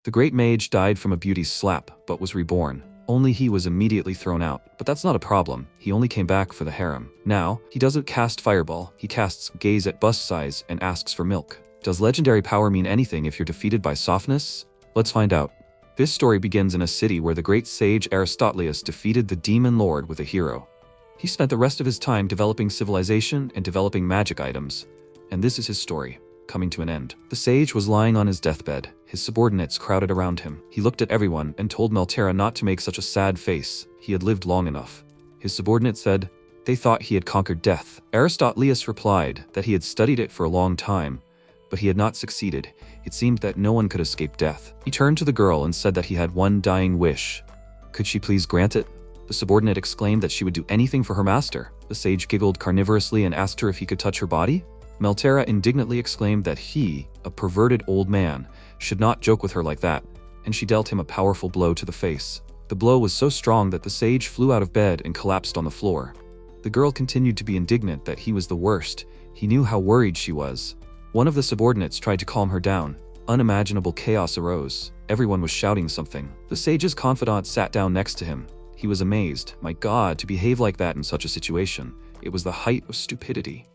The great mage died from a beauty's slap, but was reborn. Only he was immediately thrown out, but that's not a problem. He only came back for the harem. Now, he doesn't cast fireball, he casts gaze at bust size and asks for milk. Does legendary power mean anything if you're defeated by softness? Let's find out. This story begins in a city where the great sage Aristotelius defeated the demon lord with a hero. He spent the rest of his time developing civilization and developing magic items. And this is his story, coming to an end. The sage was lying on his deathbed. His subordinates crowded around him. He looked at everyone and told Meltera not to make such a sad face. He had lived long enough. His subordinates said they thought he had conquered death. Aristotelius replied that he had studied it for a long time, but he had not succeeded. It seemed that no one could escape death. He turned to the girl and said that he had one dying wish. Could she please grant it? The subordinate exclaimed that she would do anything for her master. The sage giggled carnivorously and asked her if he could touch her body. Meltera indignantly exclaimed that he, a perverted old man, should not joke with her like that, and she dealt him a powerful blow to the face. The blow was so strong that the sage flew out of bed and collapsed on the floor. The girl continued to be indignant that he was the worst. He knew how worried she was. One of the subordinates tried to calm her down. Unimaginable chaos arose. Everyone was shouting something. The sage's confidant sat down next to him. He was amazed. My God, to behave like that in such a situation. It was the height of stupidity.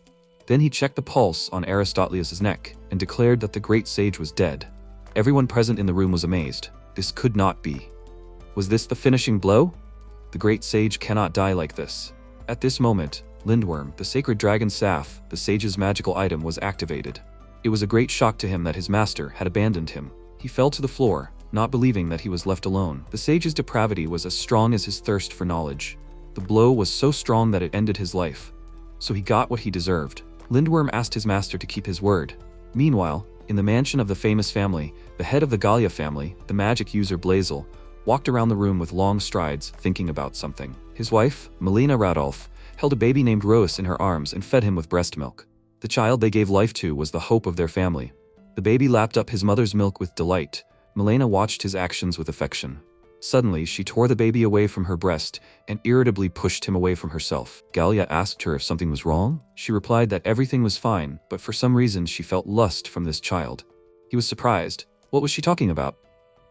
Then he checked the pulse on Aristotelius' neck and declared that the great sage was dead. Everyone present in the room was amazed. This could not be. Was this the finishing blow? The great sage cannot die like this. At this moment, Lindworm, the sacred dragon staff, the sage's magical item, was activated. It was a great shock to him that his master had abandoned him. He fell to the floor, not believing that he was left alone. The sage's depravity was as strong as his thirst for knowledge. The blow was so strong that it ended his life. So he got what he deserved. Lindworm asked his master to keep his word. Meanwhile, in the mansion of the famous family, the head of the Gallia family, the magic user Blazel, walked around the room with long strides, thinking about something. His wife, Melina Radolf, held a baby named Rose in her arms and fed him with breast milk. The child they gave life to was the hope of their family. The baby lapped up his mother's milk with delight. Melina watched his actions with affection. Suddenly, she tore the baby away from her breast and irritably pushed him away from herself. Gallia asked her if something was wrong. She replied that everything was fine, but for some reason she felt lust from this child. He was surprised. What was she talking about?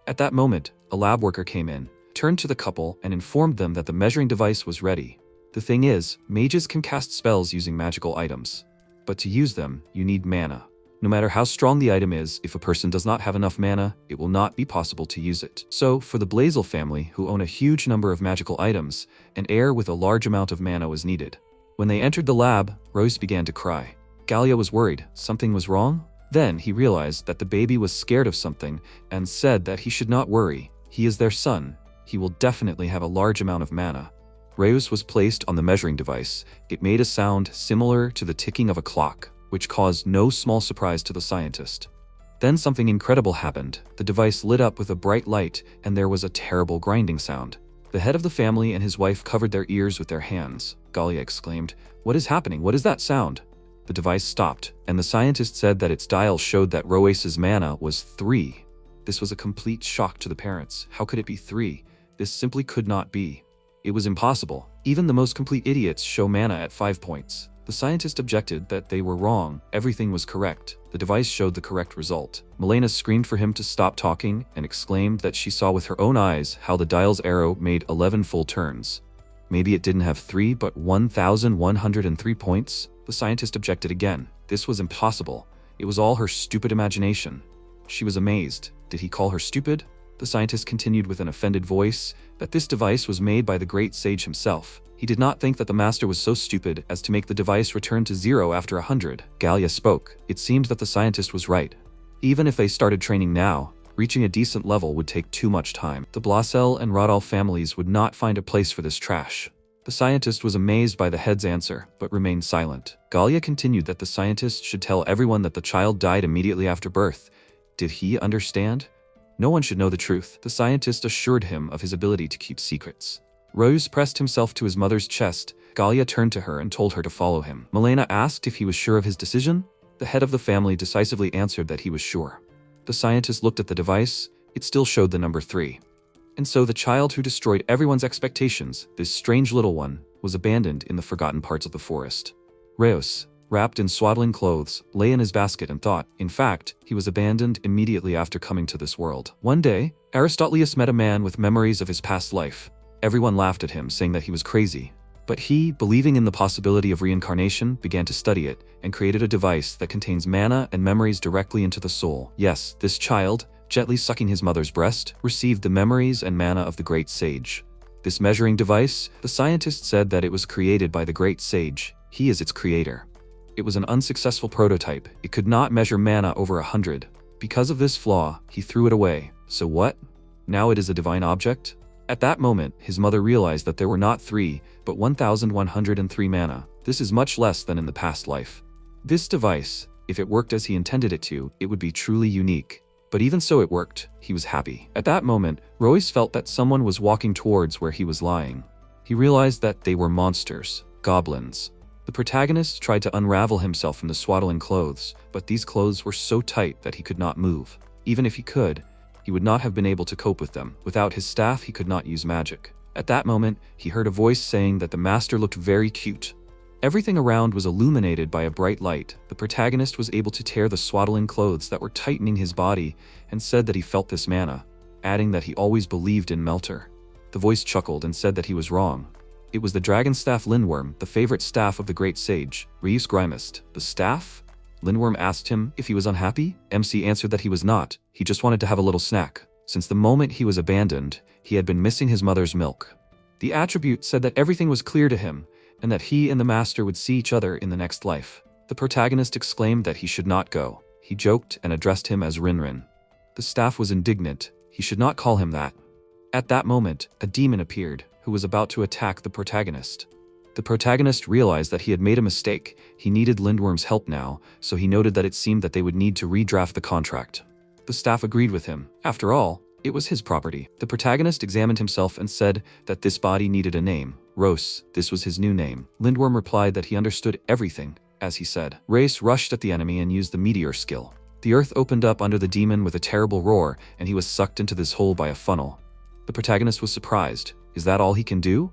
At that moment, a lab worker came in, turned to the couple, and informed them that the measuring device was ready. The thing is, mages can cast spells using magical items. But to use them, you need mana. No matter how strong the item is, if a person does not have enough mana, it will not be possible to use it. So, for the Blazel family, who own a huge number of magical items, an heir with a large amount of mana was needed. When they entered the lab, Rose began to cry. Gallia was worried. Something was wrong? Then he realized that the baby was scared of something and said that he should not worry. He is their son. He will definitely have a large amount of mana. Rose was placed on the measuring device. It made a sound similar to the ticking of a clock, which caused no small surprise to the scientist. Then something incredible happened. The device lit up with a bright light, and there was a terrible grinding sound. The head of the family and his wife covered their ears with their hands. Gallia exclaimed, "What is happening? What is that sound?" The device stopped, and the scientist said that its dial showed that Roesa's mana was 3. This was a complete shock to the parents. How could it be 3? This simply could not be. It was impossible. Even the most complete idiots show mana at 5 points. The scientist objected that they were wrong. Everything was correct. The device showed the correct result. Melina screamed for him to stop talking and exclaimed that she saw with her own eyes how the dial's arrow made 11 full turns. Maybe it didn't have 3, but 1,103 points? The scientist objected again. This was impossible. It was all her stupid imagination. She was amazed. Did he call her stupid? The scientist continued with an offended voice that this device was made by the great sage himself. He did not think that the master was so stupid as to make the device return to 0 after 100. Gallia spoke. It seemed that the scientist was right. Even if they started training now, reaching a decent level would take too much time. The Blasel and Rodolph families would not find a place for this trash. The scientist was amazed by the head's answer, but remained silent. Gallia continued that the scientist should tell everyone that the child died immediately after birth. Did he understand? No one should know the truth. The scientist assured him of his ability to keep secrets. Rose pressed himself to his mother's chest. Gallia turned to her and told her to follow him. Melina asked if he was sure of his decision. The head of the family decisively answered that he was sure. The scientist looked at the device. It still showed the number 3. And so the child who destroyed everyone's expectations, this strange little one, was abandoned in the forgotten parts of the forest. Reos, wrapped in swaddling clothes, lay in his basket and thought. In fact, he was abandoned immediately after coming to this world. One day, Aristotelius met a man with memories of his past life. Everyone laughed at him, saying that he was crazy. But he, believing in the possibility of reincarnation, began to study it and created a device that contains mana and memories directly into the soul. Yes, this child, gently sucking his mother's breast, received the memories and mana of the great sage. This measuring device, the scientist said that it was created by the great sage. He is its creator. It was an unsuccessful prototype. It could not measure mana over 100. Because of this flaw, he threw it away. So what? Now it is a divine object? At that moment, his mother realized that there were not 3, but 1,103 mana. This is much less than in the past life. This device, if it worked as he intended it to, it would be truly unique. But even so it worked, he was happy. At that moment, Royce felt that someone was walking towards where he was lying. He realized that they were monsters, goblins. The protagonist tried to unravel himself from the swaddling clothes, but these clothes were so tight that he could not move. Even if he could, he would not have been able to cope with them. Without his staff, he could not use magic. At that moment, he heard a voice saying that the master looked very cute. Everything around was illuminated by a bright light. The protagonist was able to tear the swaddling clothes that were tightening his body and said that he felt this mana, adding that he always believed in Melter. The voice chuckled and said that he was wrong. It was the dragon staff Lindworm, the favorite staff of the great sage. Reus grimaced. The staff? Lindworm asked him if he was unhappy. MC answered that he was not. He just wanted to have a little snack. Since the moment he was abandoned, he had been missing his mother's milk. The attribute said that everything was clear to him, and that he and the master would see each other in the next life. The protagonist exclaimed that he should not go. He joked and addressed him as Rinrin. The staff was indignant. He should not call him that. At that moment, a demon appeared, who was about to attack the protagonist. The protagonist realized that he had made a mistake. He needed Lindworm's help now, so he noted that it seemed that they would need to redraft the contract. The staff agreed with him. After all, it was his property. The protagonist examined himself and said that this body needed a name. Rose, this was his new name. Lindworm replied that he understood everything, as he said. Race rushed at the enemy and used the meteor skill. The earth opened up under the demon with a terrible roar, and he was sucked into this hole by a funnel. The protagonist was surprised. Is that all he can do?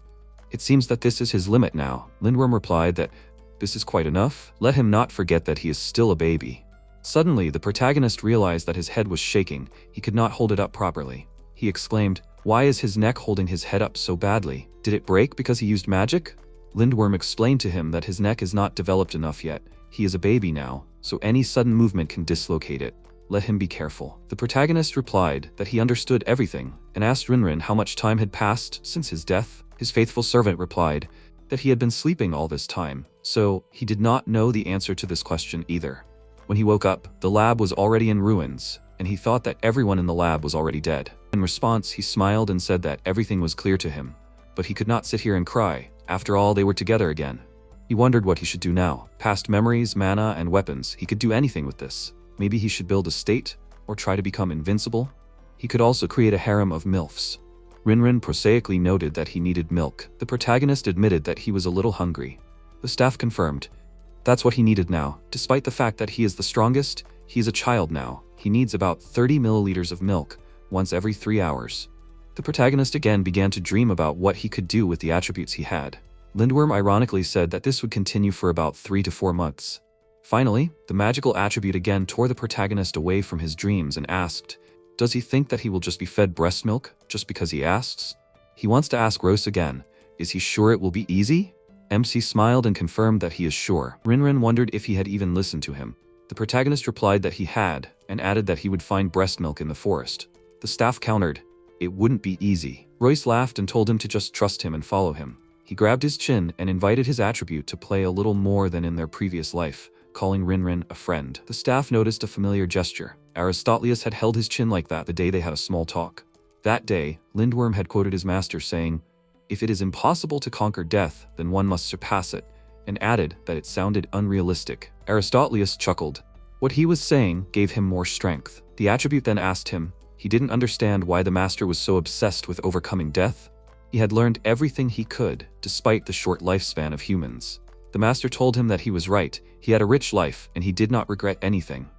It seems that this is his limit now. Lindworm replied that this is quite enough. Let him not forget that he is still a baby. Suddenly, the protagonist realized that his head was shaking. He could not hold it up properly. He exclaimed, "Why is his neck holding his head up so badly? Did it break because he used magic?" Lindworm explained to him that his neck is not developed enough yet. He is a baby now, so any sudden movement can dislocate it. Let him be careful. The protagonist replied that he understood everything and asked Rinrin how much time had passed since his death. His faithful servant replied that he had been sleeping all this time, so he did not know the answer to this question either. When he woke up, the lab was already in ruins, and he thought that everyone in the lab was already dead. In response, he smiled and said that everything was clear to him, but he could not sit here and cry. After all, they were together again. He wondered what he should do now. Past memories, mana, and weapons. He could do anything with this. Maybe he should build a state, or try to become invincible. He could also create a harem of MILFs. Rinrin prosaically noted that he needed milk. The protagonist admitted that he was a little hungry. The staff confirmed. That's what he needed now. Despite the fact that he is the strongest, he is a child now. He needs about 30 milliliters of milk, once every 3 hours. The protagonist again began to dream about what he could do with the attributes he had. Lindworm ironically said that this would continue for about 3 to 4 months. Finally, the magical attribute again tore the protagonist away from his dreams and asked, does he think that he will just be fed breast milk just because he asks? He wants to ask Rose again, is he sure it will be easy? MC smiled and confirmed that he is sure. Rinrin wondered if he had even listened to him. The protagonist replied that he had, and added that he would find breast milk in the forest. The staff countered, it wouldn't be easy. Royce laughed and told him to just trust him and follow him. He grabbed his chin and invited his attribute to play a little more than in their previous life, calling Rinrin a friend. The staff noticed a familiar gesture. Aristotelius had held his chin like that the day they had a small talk. That day, Lindworm had quoted his master saying, if it is impossible to conquer death, then one must surpass it, and added that it sounded unrealistic. Aristotelius chuckled. What he was saying gave him more strength. The attribute then asked him, he didn't understand why the master was so obsessed with overcoming death. He had learned everything he could, despite the short lifespan of humans. The master told him that he was right, he had a rich life, and he did not regret anything.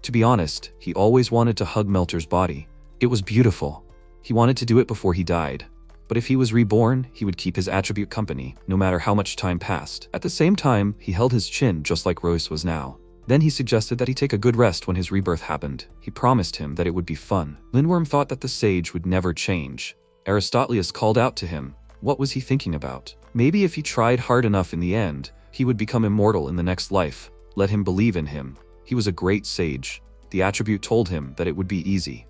To be honest, he always wanted to hug Melter's body. It was beautiful. He wanted to do it before he died. But if he was reborn, he would keep his attribute company, no matter how much time passed. At the same time, he held his chin just like Rose was now. Then he suggested that he take a good rest when his rebirth happened. He promised him that it would be fun. Lindworm thought that the sage would never change. Aristotelius called out to him. What was he thinking about? Maybe if he tried hard enough in the end, he would become immortal in the next life. Let him believe in him. He was a great sage. The attribute told him that it would be easy.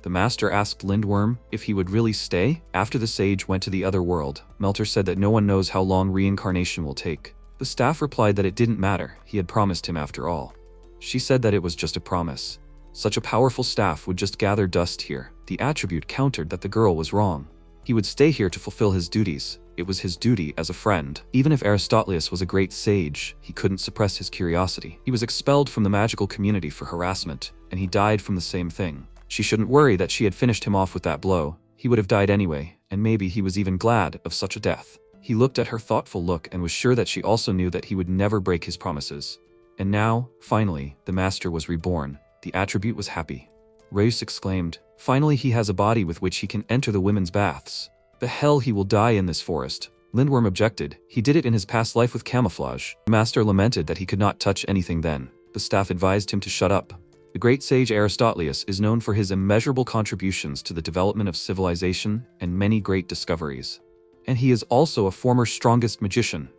The master asked Lindworm if he would really stay. After the sage went to the other world, Melter said that no one knows how long reincarnation will take. The staff replied that it didn't matter, he had promised him after all. She said that it was just a promise. Such a powerful staff would just gather dust here. The attribute countered that the girl was wrong. He would stay here to fulfill his duties. It was his duty as a friend. Even if Aristotelius was a great sage, he couldn't suppress his curiosity. He was expelled from the magical community for harassment, and he died from the same thing. She shouldn't worry that she had finished him off with that blow. He would have died anyway, and maybe he was even glad of such a death. He looked at her thoughtful look and was sure that she also knew that he would never break his promises. And now, finally, the master was reborn. The attribute was happy. Reus exclaimed, "Finally he has a body with which he can enter the women's baths. The hell, he will die in this forest." Lindworm objected. He did it in his past life with camouflage. The master lamented that he could not touch anything then. The staff advised him to shut up. The great sage Aristotelius is known for his immeasurable contributions to the development of civilization and many great discoveries. And he is also a former strongest magician.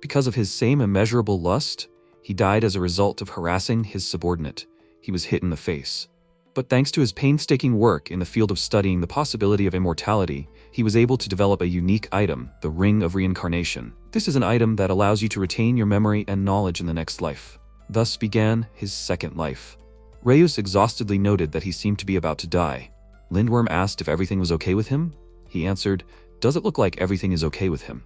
Because of his same immeasurable lust, he died as a result of harassing his subordinate. He was hit in the face. But thanks to his painstaking work in the field of studying the possibility of immortality, he was able to develop a unique item, the Ring of Reincarnation. This is an item that allows you to retain your memory and knowledge in the next life. Thus began his second life. Reus exhaustedly noted that he seemed to be about to die. Lindworm asked if everything was okay with him. He answered, "Does it look like everything is okay with him?"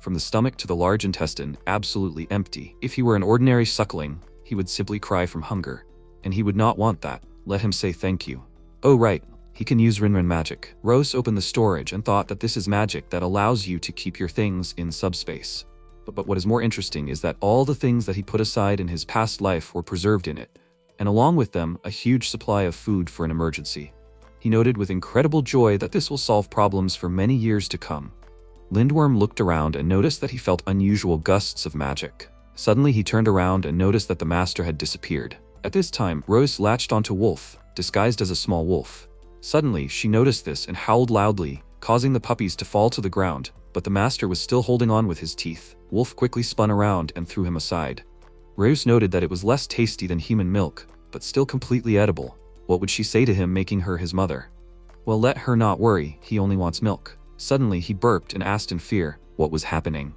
From the stomach to the large intestine, absolutely empty. If he were an ordinary suckling, he would simply cry from hunger. And he would not want that. Let him say thank you. Oh right, he can use Rinrin magic. Rose opened the storage and thought that this is magic that allows you to keep your things in subspace. But what is more interesting is that all the things that he put aside in his past life were preserved in it, and along with them, a huge supply of food for an emergency. He noted with incredible joy that this will solve problems for many years to come. Lindworm looked around and noticed that he felt unusual gusts of magic. Suddenly he turned around and noticed that the master had disappeared. At this time, Rose latched onto Wolf, disguised as a small wolf. Suddenly, she noticed this and howled loudly, causing the puppies to fall to the ground, but the master was still holding on with his teeth. Wolf quickly spun around and threw him aside. Reus noted that it was less tasty than human milk, but still completely edible. What would she say to him, making her his mother? Well, let her not worry, he only wants milk. Suddenly he burped and asked in fear, what was happening?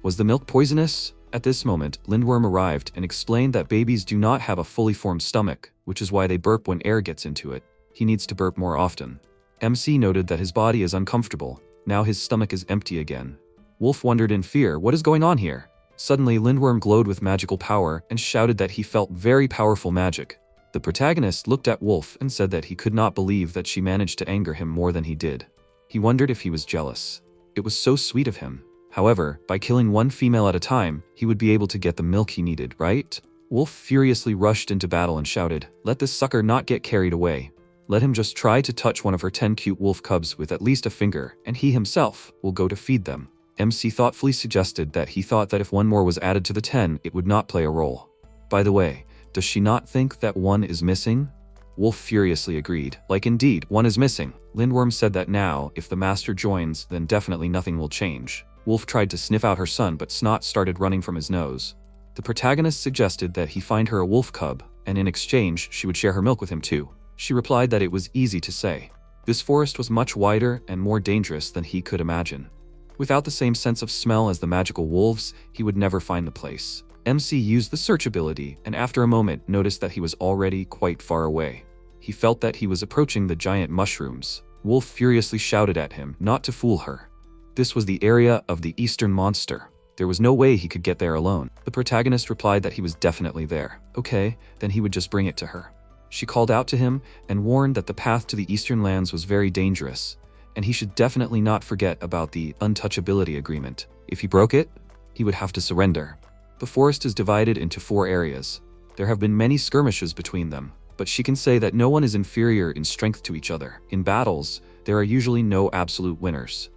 Was the milk poisonous? At this moment, Lindworm arrived and explained that babies do not have a fully formed stomach, which is why they burp when air gets into it. He needs to burp more often. MC noted that his body is uncomfortable. Now his stomach is empty again. Wolf wondered in fear, what is going on here? Suddenly, Lindworm glowed with magical power and shouted that he felt very powerful magic. The protagonist looked at Wolf and said that he could not believe that she managed to anger him more than he did. He wondered if he was jealous. It was so sweet of him. However, by killing one female at a time, he would be able to get the milk he needed, right? Wolf furiously rushed into battle and shouted, let this sucker not get carried away. Let him just try to touch one of her 10 cute wolf cubs with at least a finger, and he himself will go to feed them. MC thoughtfully suggested that he thought that if one more was added to the 10, it would not play a role. By the way, does she not think that one is missing? Wolf furiously agreed. Like indeed, one is missing. Lindworm said that now, if the master joins, then definitely nothing will change. Wolf tried to sniff out her son, but snot started running from his nose. The protagonist suggested that he find her a wolf cub, and in exchange, she would share her milk with him too. She replied that it was easy to say. This forest was much wider and more dangerous than he could imagine. Without the same sense of smell as the magical wolves, he would never find the place. MC used the search ability, and after a moment noticed that he was already quite far away. He felt that he was approaching the giant mushrooms. Wolf furiously shouted at him not to fool her. This was the area of the Eastern Monster. There was no way he could get there alone. The protagonist replied that he was definitely there. Okay, then he would just bring it to her. She called out to him and warned that the path to the Eastern lands was very dangerous, and he should definitely not forget about the untouchability agreement. If he broke it, he would have to surrender. The forest is divided into 4 areas. There have been many skirmishes between them, but she can say that no one is inferior in strength to each other. In battles, there are usually no absolute winners.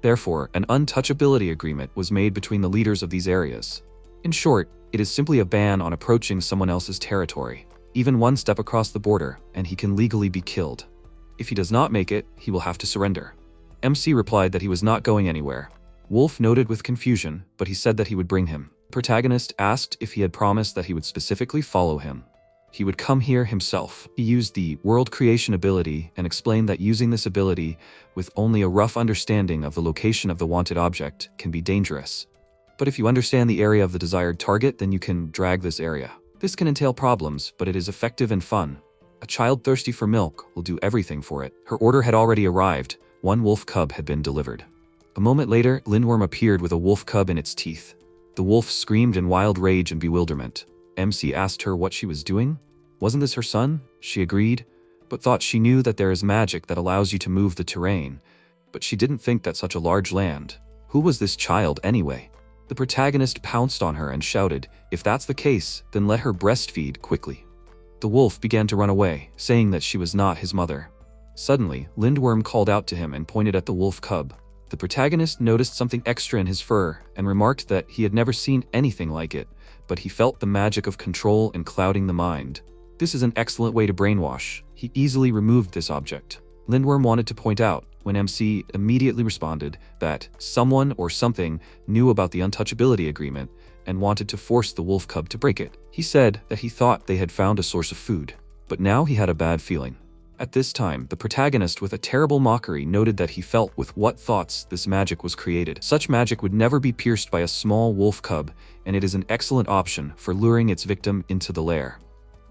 Therefore, an untouchability agreement was made between the leaders of these areas. In short, it is simply a ban on approaching someone else's territory. Even one step across the border, and he can legally be killed. If he does not make it, he will have to surrender. MC replied that he was not going anywhere. Wolf noted with confusion, but he said that he would bring him. The protagonist asked if he had promised that he would specifically follow him. He would come here himself. He used the world creation ability and explained that using this ability with only a rough understanding of the location of the wanted object can be dangerous. But if you understand the area of the desired target, then you can drag this area. This can entail problems, but it is effective and fun. A child thirsty for milk will do everything for it. Her order had already arrived. One wolf cub had been delivered. A moment later, Lindworm appeared with a wolf cub in its teeth. The wolf screamed in wild rage and bewilderment. MC asked her what she was doing. Wasn't this her son? She agreed, but thought she knew that there is magic that allows you to move the terrain. But she didn't think that such a large land. Who was this child anyway? The protagonist pounced on her and shouted, if that's the case, then let her breastfeed quickly. The wolf began to run away, saying that she was not his mother. Suddenly, Lindworm called out to him and pointed at the wolf cub. The protagonist noticed something extra in his fur and remarked that he had never seen anything like it, but he felt the magic of control and clouding the mind. This is an excellent way to brainwash. He easily removed this object. Lindworm wanted to point out, when MC immediately responded, that someone or something knew about the untouchability agreement and wanted to force the wolf cub to break it. He said that he thought they had found a source of food, but now he had a bad feeling. At this time, the protagonist with a terrible mockery noted that he felt with what thoughts this magic was created. Such magic would never be pierced by a small wolf cub, and it is an excellent option for luring its victim into the lair.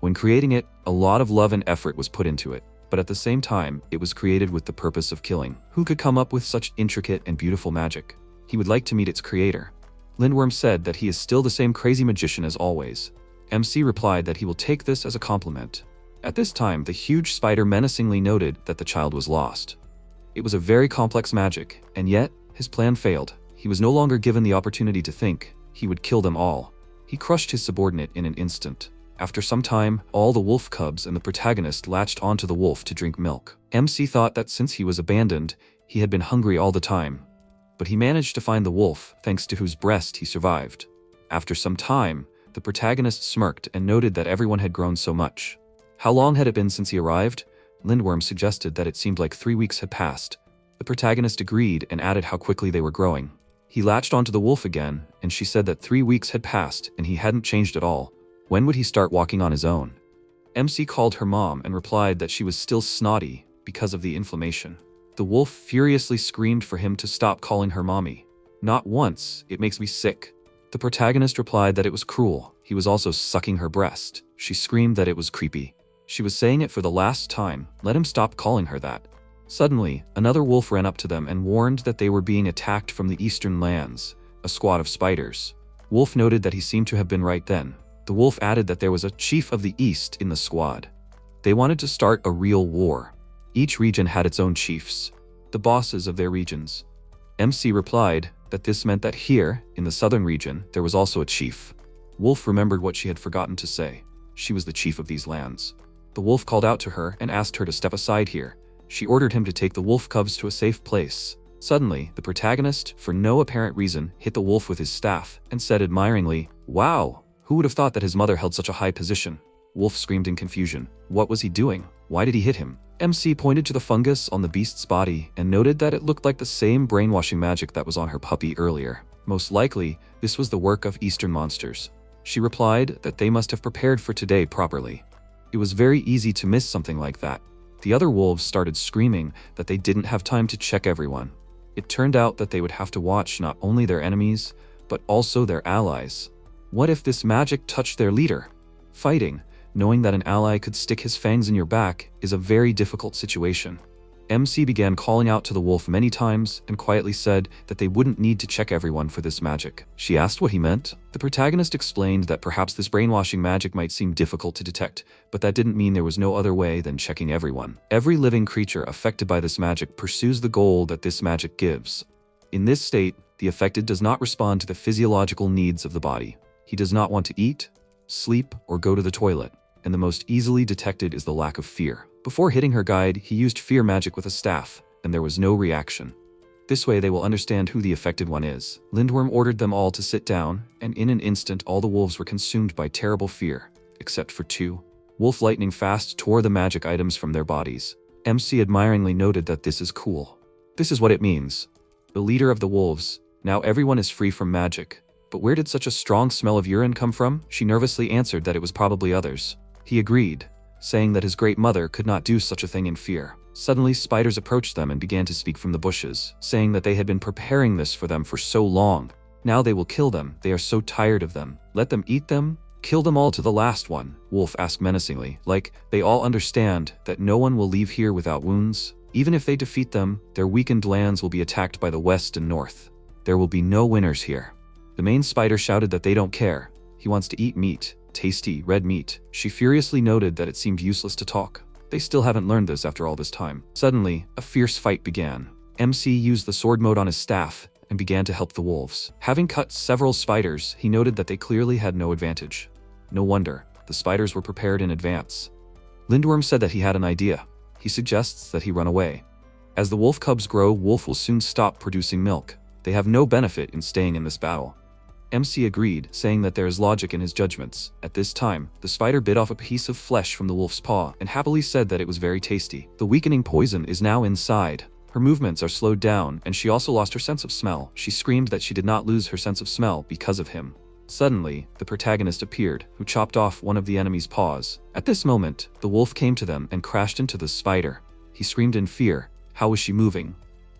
When creating it, a lot of love and effort was put into it, but at the same time, it was created with the purpose of killing. Who could come up with such intricate and beautiful magic? He would like to meet its creator. Lindworm said that he is still the same crazy magician as always. MC replied that he will take this as a compliment. At this time, the huge spider menacingly noted that the child was lost. It was a very complex magic, and yet, his plan failed. He was no longer given the opportunity to think. He would kill them all. He crushed his subordinate in an instant. After some time, all the wolf cubs and the protagonist latched onto the wolf to drink milk. MC thought that since he was abandoned, he had been hungry all the time. But he managed to find the wolf, thanks to whose breast he survived. After some time, the protagonist smirked and noted that everyone had grown so much. How long had it been since he arrived? Lindworm suggested that it seemed like 3 weeks had passed. The protagonist agreed and added how quickly they were growing. He latched onto the wolf again, and she said that 3 weeks had passed and he hadn't changed at all. When would he start walking on his own? MC called her mom and replied that she was still snotty because of the inflammation. The wolf furiously screamed for him to stop calling her mommy. Not once, it makes me sick. The protagonist replied that it was cruel. He was also sucking her breast. She screamed that it was creepy. She was saying it for the last time. Let him stop calling her that. Suddenly, another wolf ran up to them and warned that they were being attacked from the eastern lands, a squad of spiders. Wolf noted that he seemed to have been right then. The wolf added that there was a chief of the east in the squad. They wanted to start a real war. Each region had its own chiefs, the bosses of their regions. MC replied that this meant that here, in the southern region, there was also a chief. Wolf remembered what she had forgotten to say. She was the chief of these lands. The wolf called out to her and asked her to step aside here. She ordered him to take the wolf cubs to a safe place. Suddenly, the protagonist, for no apparent reason, hit the wolf with his staff and said admiringly, "Wow! Who would have thought that his mother held such a high position?" Wolf screamed in confusion. What was he doing? Why did he hit him? MC pointed to the fungus on the beast's body and noted that it looked like the same brainwashing magic that was on her puppy earlier. Most likely, this was the work of Eastern monsters. She replied that they must have prepared for today properly. It was very easy to miss something like that. The other wolves started screaming that they didn't have time to check everyone. It turned out that they would have to watch not only their enemies, but also their allies. What if this magic touched their leader? Fighting, knowing that an ally could stick his fangs in your back, is a very difficult situation. MC began calling out to the wolf many times and quietly said that they wouldn't need to check everyone for this magic. She asked what he meant. The protagonist explained that perhaps this brainwashing magic might seem difficult to detect, but that didn't mean there was no other way than checking everyone. Every living creature affected by this magic pursues the goal that this magic gives. In this state, the affected does not respond to the physiological needs of the body. He does not want to eat, sleep, or go to the toilet, and the most easily detected is the lack of fear. Before hitting her guide, he used fear magic with a staff, and there was no reaction. This way they will understand who the affected one is. Lindworm ordered them all to sit down, and in an instant all the wolves were consumed by terrible fear, except for 2. Wolf lightning fast tore the magic items from their bodies. MC admiringly noted that this is cool. This is what it means. The leader of the wolves, now everyone is free from magic. But where did such a strong smell of urine come from? She nervously answered that it was probably others. He agreed, saying that his great mother could not do such a thing in fear. Suddenly spiders approached them and began to speak from the bushes, saying that they had been preparing this for them for so long. Now they will kill them, they are so tired of them. Let them eat them? Kill them all to the last one, Wolf asked menacingly, like they all understand that no one will leave here without wounds. Even if they defeat them, their weakened lands will be attacked by the west and north. There will be no winners here. The main spider shouted that they don't care. He wants to eat meat, tasty, red meat. She furiously noted that it seemed useless to talk. They still haven't learned this after all this time. Suddenly, a fierce fight began. MC used the sword mode on his staff and began to help the wolves. Having cut several spiders, he noted that they clearly had no advantage. No wonder, the spiders were prepared in advance. Lindworm said that he had an idea. He suggests that he run away. As the wolf cubs grow, Wolf will soon stop producing milk. They have no benefit in staying in this battle. MC agreed, saying that there is logic in his judgments. At this time, the spider bit off a piece of flesh from the wolf's paw and happily said that it was very tasty. The weakening poison is now inside. Her movements are slowed down, and she also lost her sense of smell. She screamed that she did not lose her sense of smell because of him. Suddenly, the protagonist appeared, who chopped off one of the enemy's paws. At this moment, the wolf came to them and crashed into the spider. He screamed in fear. How was she moving?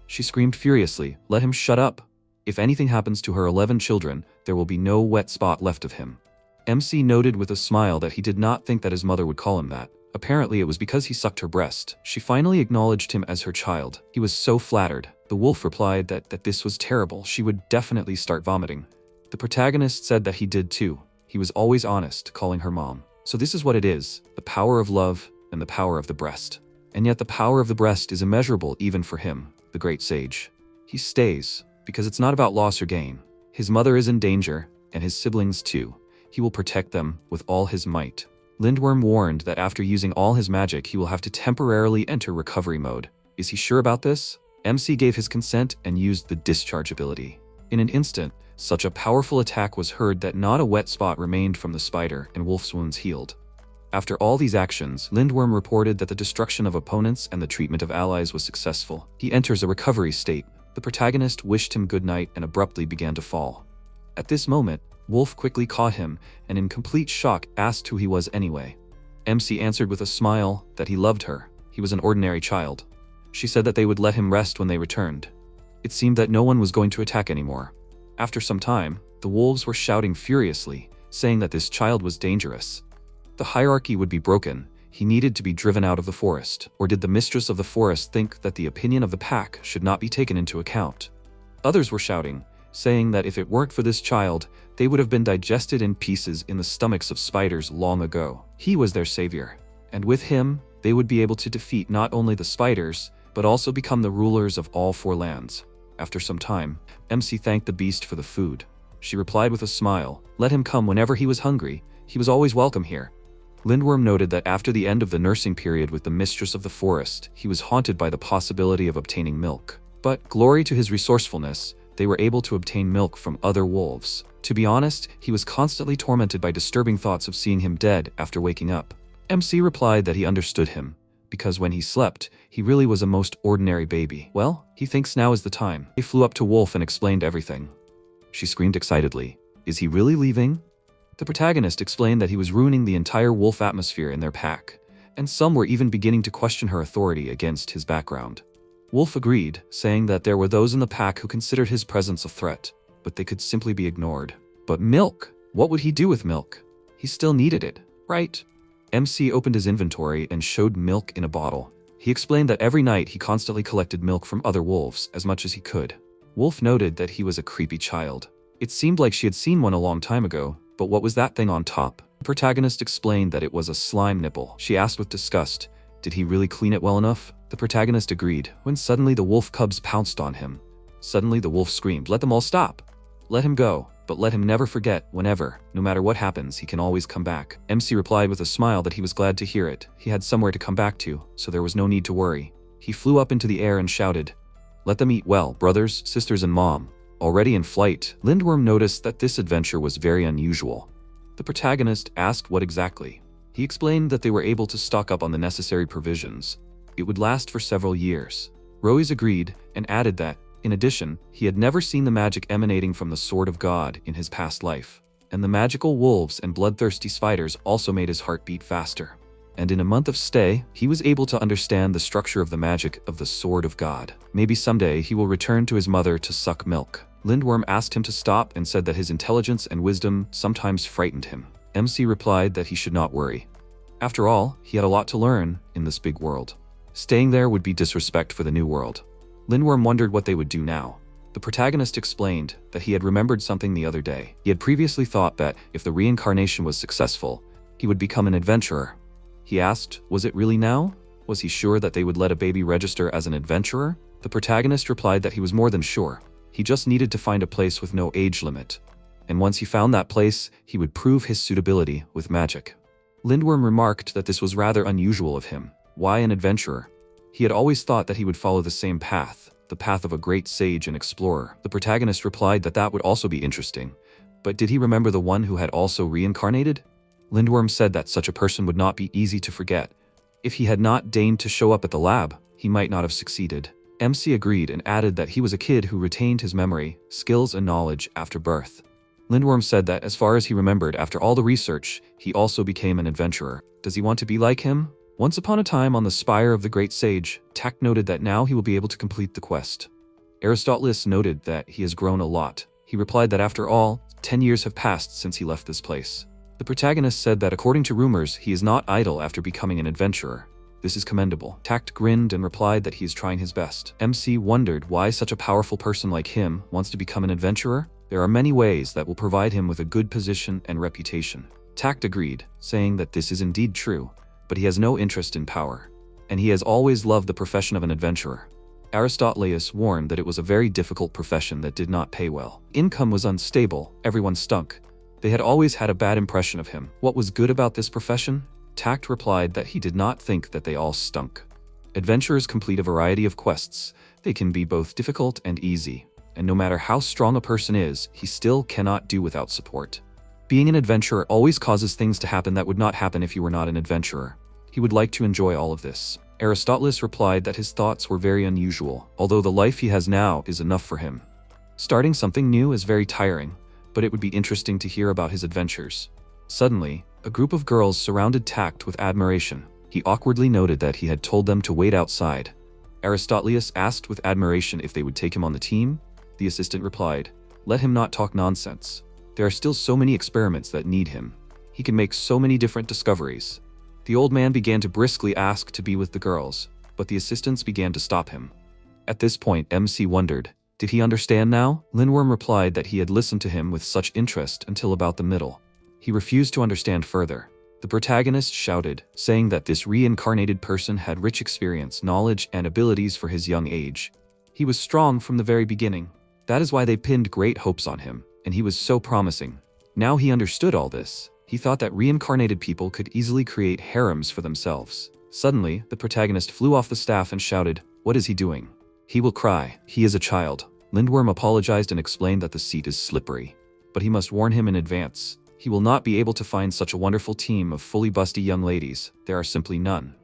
She screamed furiously, "Let him shut up. If anything happens to her 11 children, there will be no wet spot left of him." MC noted with a smile that he did not think that his mother would call him that. Apparently it was because he sucked her breast. She finally acknowledged him as her child. He was so flattered. The wolf replied that this was terrible. She would definitely start vomiting. The protagonist said that he did too. He was always honest, calling her mom. So this is what it is, the power of love and the power of the breast. And yet the power of the breast is immeasurable even for him, the great sage. He stays, because it's not about loss or gain. His mother is in danger, and his siblings too. He will protect them with all his might. Lindworm warned that after using all his magic, he will have to temporarily enter recovery mode. Is he sure about this? MC gave his consent and used the discharge ability. In an instant, such a powerful attack was heard that not a wet spot remained from the spider, and Wolf's wounds healed. After all these actions, Lindworm reported that the destruction of opponents and the treatment of allies was successful. He enters a recovery state. The protagonist wished him good night and abruptly began to fall. At this moment, Wolf quickly caught him and in complete shock asked who he was anyway. MC answered with a smile that he loved her. He was an ordinary child. She said that they would let him rest when they returned. It seemed that no one was going to attack anymore. After some time, the wolves were shouting furiously, saying that this child was dangerous. The hierarchy would be broken. He needed to be driven out of the forest. Or did the mistress of the forest think that the opinion of the pack should not be taken into account? Others were shouting, saying that if it weren't for this child, they would have been digested in pieces in the stomachs of spiders long ago. He was their savior, and with him, they would be able to defeat not only the spiders, but also become the rulers of all 4 lands. After some time, MC thanked the beast for the food. She replied with a smile, "Let him come whenever he was hungry. He was always welcome here." Lindworm noted that after the end of the nursing period with the mistress of the forest, he was haunted by the possibility of obtaining milk. But, glory to his resourcefulness, they were able to obtain milk from other wolves. To be honest, he was constantly tormented by disturbing thoughts of seeing him dead after waking up. MC replied that he understood him, because when he slept, he really was a most ordinary baby. Well, he thinks now is the time. He flew up to Wolf and explained everything. She screamed excitedly, "Is he really leaving?" The protagonist explained that he was ruining the entire wolf atmosphere in their pack, and some were even beginning to question her authority against his background. Wolf agreed, saying that there were those in the pack who considered his presence a threat, but they could simply be ignored. But milk? What would he do with milk? He still needed it, right? MC opened his inventory and showed milk in a bottle. He explained that every night he constantly collected milk from other wolves as much as he could. Wolf noted that he was a creepy child. It seemed like she had seen one a long time ago, but what was that thing on top? The protagonist explained that it was a slime nipple. She asked with disgust, did he really clean it well enough? The protagonist agreed, when suddenly the wolf cubs pounced on him. Suddenly the wolf screamed, "Let them all stop! Let him go, but let him never forget, whenever, no matter what happens, he can always come back." MC replied with a smile that he was glad to hear it. He had somewhere to come back to, so there was no need to worry. He flew up into the air and shouted, Let them eat well, brothers, sisters and mom. Already in flight, Lindworm noticed that this adventure was very unusual. The protagonist asked what exactly. He explained that they were able to stock up on the necessary provisions. It would last for several years. Rose agreed and added that, in addition, he had never seen the magic emanating from the Sword of God in his past life. And the magical wolves and bloodthirsty spiders also made his heart beat faster. And in a month of stay, he was able to understand the structure of the magic of the Sword of God. Maybe someday he will return to his mother to suck milk. Lindworm asked him to stop and said that his intelligence and wisdom sometimes frightened him. MC replied that he should not worry. After all, he had a lot to learn in this big world. Staying there would be disrespect for the new world. Lindworm wondered what they would do now. The protagonist explained that he had remembered something the other day. He had previously thought that if the reincarnation was successful, he would become an adventurer. He asked, was it really now? Was he sure that they would let a baby register as an adventurer? The protagonist replied that he was more than sure. He just needed to find a place with no age limit. And once he found that place, he would prove his suitability with magic. Lindworm remarked that this was rather unusual of him. Why an adventurer? He had always thought that he would follow the same path, the path of a great sage and explorer. The protagonist replied that that would also be interesting. But did he remember the one who had also reincarnated? Lindworm said that such a person would not be easy to forget. If he had not deigned to show up at the lab, he might not have succeeded. MC agreed and added that he was a kid who retained his memory, skills and knowledge after birth. Lindworm said that as far as he remembered after all the research, he also became an adventurer. Does he want to be like him? Once upon a time on the spire of the great sage, Tact noted that now he will be able to complete the quest. Aristoteles noted that he has grown a lot. He replied that after all, 10 years have passed since he left this place. The protagonist said that according to rumors, he is not idle after becoming an adventurer. This is commendable. Tact grinned and replied that he is trying his best. MC wondered why such a powerful person like him wants to become an adventurer. There are many ways that will provide him with a good position and reputation. Tact agreed, saying that this is indeed true, but he has no interest in power. And he has always loved the profession of an adventurer. Aristoteles warned that it was a very difficult profession that did not pay well. Income was unstable, everyone stunk. They had always had a bad impression of him. What was good about this profession? Tact replied that he did not think that they all stunk. Adventurers complete a variety of quests. They can be both difficult and easy. And no matter how strong a person is, he still cannot do without support. Being an adventurer always causes things to happen that would not happen if you were not an adventurer. He would like to enjoy all of this. Aristoteles replied that his thoughts were very unusual, although the life he has now is enough for him. Starting something new is very tiring, but it would be interesting to hear about his adventures. Suddenly, a group of girls surrounded Tact with admiration. He awkwardly noted that he had told them to wait outside. Aristoteles asked with admiration if they would take him on the team. The assistant replied, "Let him not talk nonsense. There are still so many experiments that need him. He can make so many different discoveries." The old man began to briskly ask to be with the girls, but the assistants began to stop him. At this point, MC wondered, did he understand now? Lindworm replied that he had listened to him with such interest until about the middle. He refused to understand further. The protagonist shouted, saying that this reincarnated person had rich experience, knowledge, and abilities for his young age. He was strong from the very beginning. That is why they pinned great hopes on him, and he was so promising. Now he understood all this. He thought that reincarnated people could easily create harems for themselves. Suddenly, the protagonist flew off the staff and shouted, "What is he doing? He will cry. He is a child." Lindworm apologized and explained that the seat is slippery. But he must warn him in advance. He will not be able to find such a wonderful team of fully busty young ladies. There are simply none.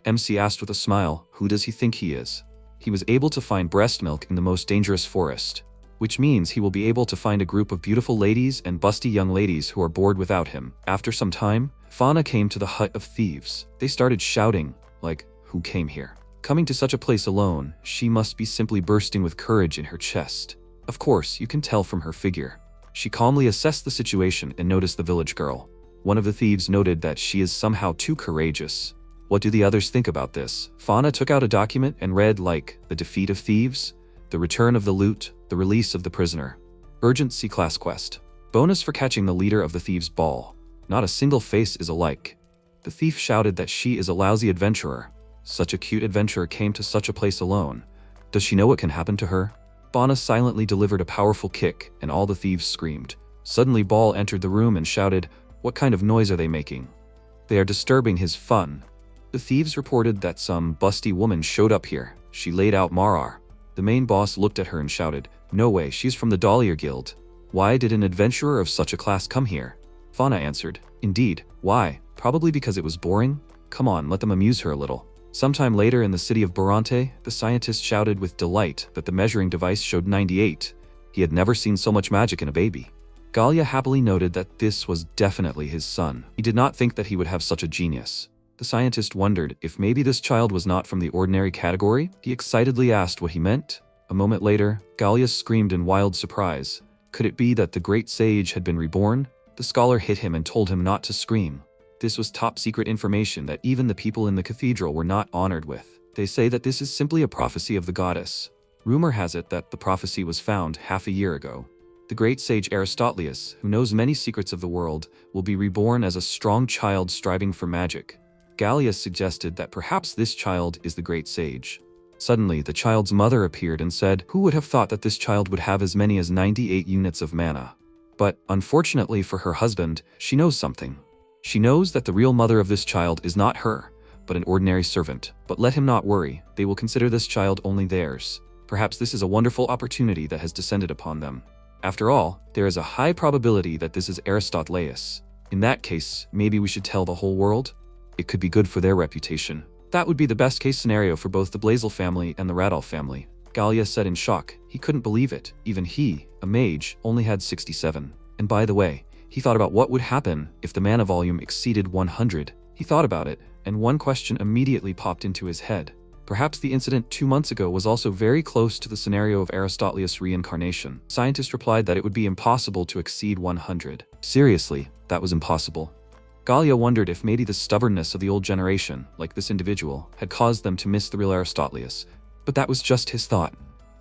MC asked with a smile, who does he think he is? He was able to find breast milk in the most dangerous forest, which means he will be able to find a group of beautiful ladies and busty young ladies who are bored without him. After some time, Fauna came to the hut of thieves. They started shouting, like, who came here? Coming to such a place alone, she must be simply bursting with courage in her chest. Of course, you can tell from her figure. She calmly assessed the situation and noticed the village girl. One of the thieves noted that she is somehow too courageous. What do the others think about this? Fauna took out a document and read like, the defeat of thieves, the return of the loot, the release of the prisoner. Urgent C-class quest. Bonus for catching the leader of the thieves' ball. Not a single face is alike. The thief shouted that she is a lousy adventurer. Such a cute adventurer came to such a place alone. Does she know what can happen to her? Fauna silently delivered a powerful kick, and all the thieves screamed. Suddenly Ball entered the room and shouted, "What kind of noise are they making? They are disturbing his fun." The thieves reported that some busty woman showed up here. She laid out Marar. The main boss looked at her and shouted, "No way, she's from the Dahlia Guild. Why did an adventurer of such a class come here?" Fauna answered, "Indeed, why? Probably because it was boring? Come on, let them amuse her a little." Sometime later in the city of Barante, the scientist shouted with delight that the measuring device showed 98. He had never seen so much magic in a baby. Gallia happily noted that this was definitely his son. He did not think that he would have such a genius. The scientist wondered if maybe this child was not from the ordinary category. He excitedly asked what he meant. A moment later, Gallia screamed in wild surprise. Could it be that the great sage had been reborn? The scholar hit him and told him not to scream. This was top-secret information that even the people in the cathedral were not honored with. They say that this is simply a prophecy of the goddess. Rumor has it that the prophecy was found half a year ago. The great sage Aristotelius, who knows many secrets of the world, will be reborn as a strong child striving for magic. Gallia suggested that perhaps this child is the great sage. Suddenly, the child's mother appeared and said, "Who would have thought that this child would have as many as 98 units of mana?" But, unfortunately for her husband, she knows something. She knows that the real mother of this child is not her, but an ordinary servant. But let him not worry, they will consider this child only theirs. Perhaps this is a wonderful opportunity that has descended upon them. After all, there is a high probability that this is Aristotelius. In that case, maybe we should tell the whole world? It could be good for their reputation. That would be the best case scenario for both the Blazel family and the Radolf family. Gallia said in shock. He couldn't believe it. Even he, a mage, only had 67. And by the way, he thought about what would happen if the mana volume exceeded 100. He thought about it, and one question immediately popped into his head. Perhaps the incident 2 months ago was also very close to the scenario of Aristotelius' reincarnation. Scientist replied that it would be impossible to exceed 100. Seriously, that was impossible. Gallia wondered if maybe the stubbornness of the old generation, like this individual, had caused them to miss the real Aristotelius. But that was just his thought.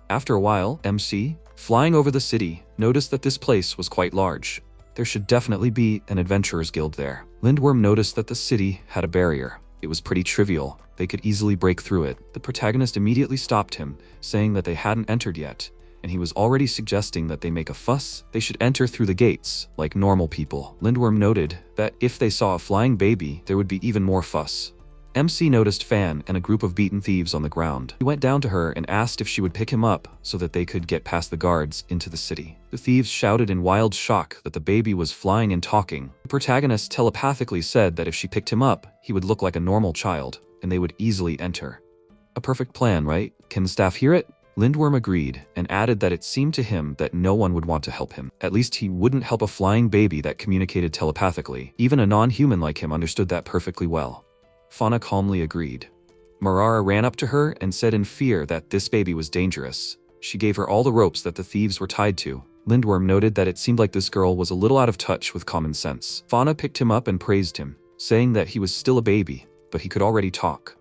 After a while, MC, flying over the city, noticed that this place was quite large. There should definitely be an adventurers guild there. Lindworm noticed that the city had a barrier. It was pretty trivial. They could easily break through it. The protagonist immediately stopped him, saying that they hadn't entered yet, and he was already suggesting that they make a fuss. They should enter through the gates, like normal people. Lindworm noted that if they saw a flying baby, there would be even more fuss. MC noticed Fan and a group of beaten thieves on the ground. He went down to her and asked if she would pick him up so that they could get past the guards into the city. The thieves shouted in wild shock that the baby was flying and talking. The protagonist telepathically said that if she picked him up, he would look like a normal child, and they would easily enter. A perfect plan, right? Can the staff hear it? Lindworm agreed, and added that it seemed to him that no one would want to help him. At least he wouldn't help a flying baby that communicated telepathically. Even a non-human like him understood that perfectly well. Fauna calmly agreed. Marara ran up to her and said in fear that this baby was dangerous. She gave her all the ropes that the thieves were tied to. Lindworm noted that it seemed like this girl was a little out of touch with common sense. Fauna picked him up and praised him, saying that he was still a baby, but he could already talk.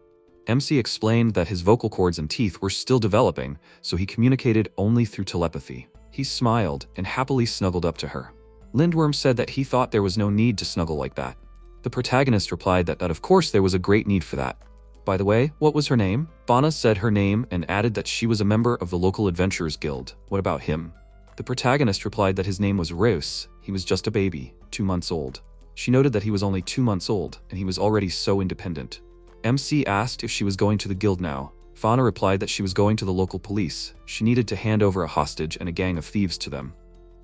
MC explained that his vocal cords and teeth were still developing, so he communicated only through telepathy. He smiled and happily snuggled up to her. Lindworm said that he thought there was no need to snuggle like that. The protagonist replied that of course there was a great need for that. By the way, what was her name? Fauna said her name and added that she was a member of the local adventurers guild. What about him? The protagonist replied that his name was Reus. He was just a baby, 2 months old. She noted that he was only 2 months old, and he was already so independent. MC asked if she was going to the guild now. Fauna replied that she was going to the local police. She needed to hand over a hostage and a gang of thieves to them.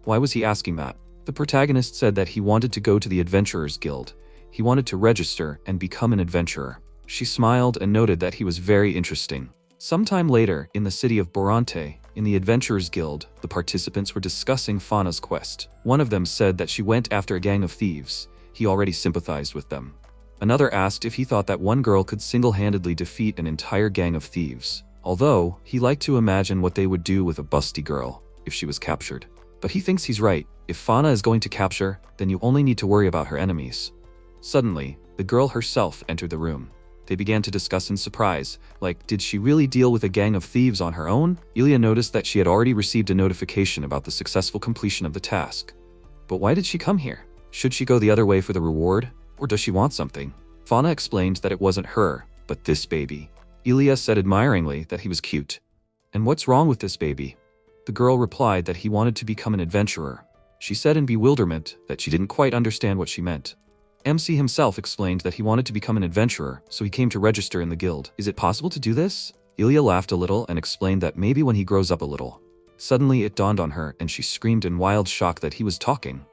Why was he asking that? The protagonist said that he wanted to go to the adventurers guild. He wanted to register and become an adventurer. She smiled and noted that he was very interesting. Sometime later, in the city of Borante, in the Adventurers Guild, the participants were discussing Fauna's quest. One of them said that she went after a gang of thieves. He already sympathized with them. Another asked if he thought that one girl could single-handedly defeat an entire gang of thieves, although he liked to imagine what they would do with a busty girl if she was captured. But he thinks he's right. If Fauna is going to capture, then you only need to worry about her enemies. Suddenly, the girl herself entered the room. They began to discuss in surprise, like, did she really deal with a gang of thieves on her own? Ilya noticed that she had already received a notification about the successful completion of the task. But why did she come here? Should she go the other way for the reward? Or does she want something? Fauna explained that it wasn't her, but this baby. Ilya said admiringly that he was cute. And what's wrong with this baby? The girl replied that he wanted to become an adventurer. She said in bewilderment that she didn't quite understand what she meant. MC himself explained that he wanted to become an adventurer, so he came to register in the guild. Is it possible to do this? Ilya laughed a little and explained that maybe when he grows up a little. Suddenly it dawned on her and she screamed in wild shock that he was talking.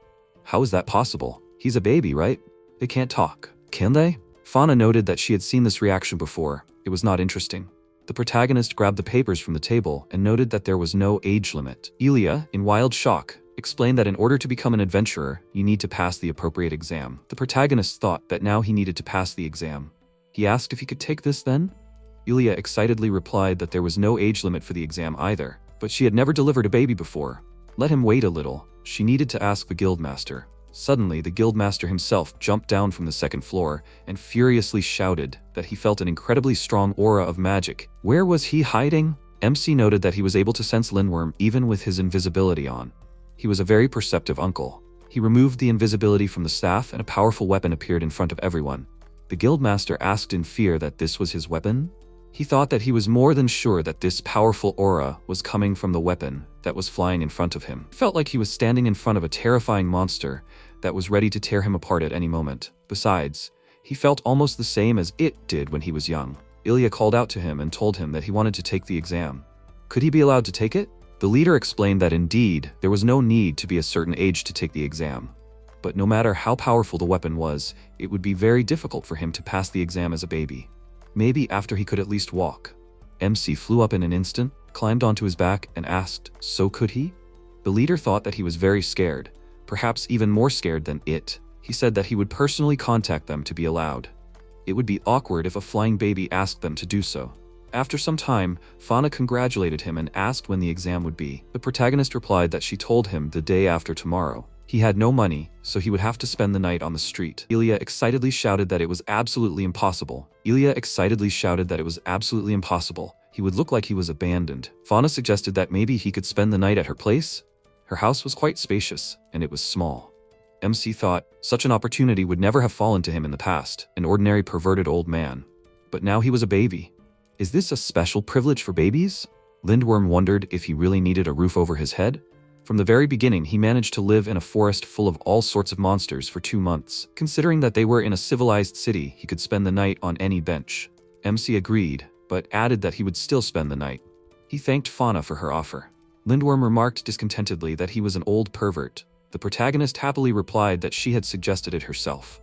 How is that possible? He's a baby, right? They can't talk. Can they? Fauna noted that she had seen this reaction before. It was not interesting. The protagonist grabbed the papers from the table and noted that there was no age limit. Ilya, in wild shock, explained that in order to become an adventurer, you need to pass the appropriate exam. The protagonist thought that now he needed to pass the exam. He asked if he could take this then? Ilya excitedly replied that there was no age limit for the exam either, but she had never delivered a baby before. Let him wait a little. She needed to ask the guildmaster. Suddenly, the guildmaster himself jumped down from the second floor and furiously shouted that he felt an incredibly strong aura of magic. Where was he hiding? MC noted that he was able to sense Lindworm even with his invisibility on. He was a very perceptive uncle. He removed the invisibility from the staff and a powerful weapon appeared in front of everyone. The guildmaster asked in fear that this was his weapon. He thought that he was more than sure that this powerful aura was coming from the weapon that was flying in front of him. It felt like he was standing in front of a terrifying monster that was ready to tear him apart at any moment. Besides, he felt almost the same as it did when he was young. Ilya called out to him and told him that he wanted to take the exam. Could he be allowed to take it? The leader explained that indeed, there was no need to be a certain age to take the exam. But no matter how powerful the weapon was, it would be very difficult for him to pass the exam as a baby. Maybe after he could at least walk. MC flew up in an instant, climbed onto his back, and asked, so could he? The leader thought that he was very scared, perhaps even more scared than it. He said that he would personally contact them to be allowed. It would be awkward if a flying baby asked them to do so. After some time, Fauna congratulated him and asked when the exam would be. The protagonist replied that she told him the day after tomorrow. He had no money, so he would have to spend the night on the street. Ilya excitedly shouted that it was absolutely impossible. Ilya excitedly shouted that it was absolutely impossible. He would look like he was abandoned. Fauna suggested that maybe he could spend the night at her place. Her house was quite spacious, and it was small. MC thought such an opportunity would never have fallen to him in the past, an ordinary perverted old man. But now he was a baby. Is this a special privilege for babies? Lindworm wondered if he really needed a roof over his head. From the very beginning, he managed to live in a forest full of all sorts of monsters for 2 months. Considering that they were in a civilized city, he could spend the night on any bench. MC agreed, but added that he would still spend the night. He thanked Fauna for her offer. Lindworm remarked discontentedly that he was an old pervert. The protagonist happily replied that she had suggested it herself.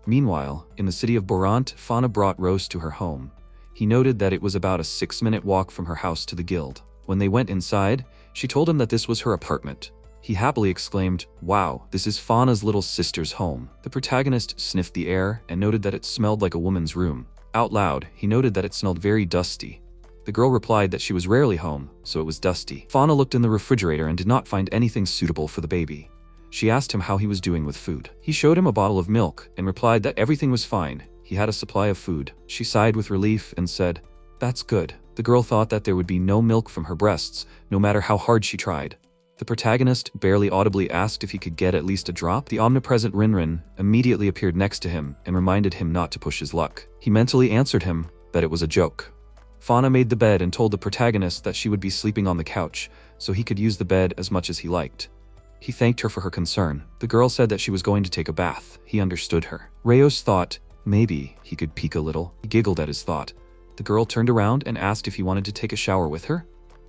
Meanwhile, in the city of Borant, Fauna brought Rose to her home. He noted that it was about a 6-minute walk from her house to the guild. When they went inside, she told him that this was her apartment. He happily exclaimed, "Wow, this is Fauna's little sister's home." The protagonist sniffed the air and noted that it smelled like a woman's room. Out loud, he noted that it smelled very dusty. The girl replied that she was rarely home, so it was dusty. Fauna looked in the refrigerator and did not find anything suitable for the baby. She asked him how he was doing with food. He showed him a bottle of milk and replied that everything was fine. He had a supply of food. She sighed with relief and said, "That's good." The girl thought that there would be no milk from her breasts, no matter how hard she tried. The protagonist barely audibly asked if he could get at least a drop. The omnipresent Rinrin immediately appeared next to him and reminded him not to push his luck. He mentally answered him that it was a joke. Fauna made the bed and told the protagonist that she would be sleeping on the couch, so he could use the bed as much as he liked. He thanked her for her concern. The girl said that she was going to take a bath. He understood her. Rayos thought maybe he could peek a little. He giggled at his thought. The girl turned around and asked if he wanted to take a shower with her.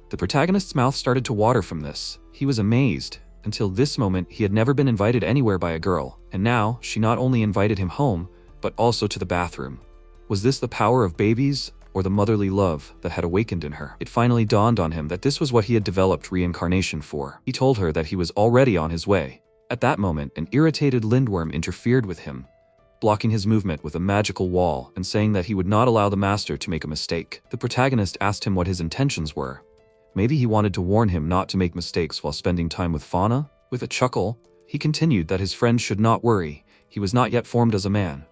The protagonist's mouth started to water from this. He was amazed. Until this moment, he had never been invited anywhere by a girl, and now she not only invited him home, but also to the bathroom. Was this the power of babies, or the motherly love that had awakened in her? It finally dawned on him that this was what he had developed reincarnation for. He told her that he was already on his way. At that moment, an irritated Lindworm interfered with him, blocking his movement with a magical wall and saying that he would not allow the master to make a mistake. The protagonist asked him what his intentions were. Maybe he wanted to warn him not to make mistakes while spending time with Fauna? With a chuckle, he continued that his friend should not worry. He was not yet formed as a man.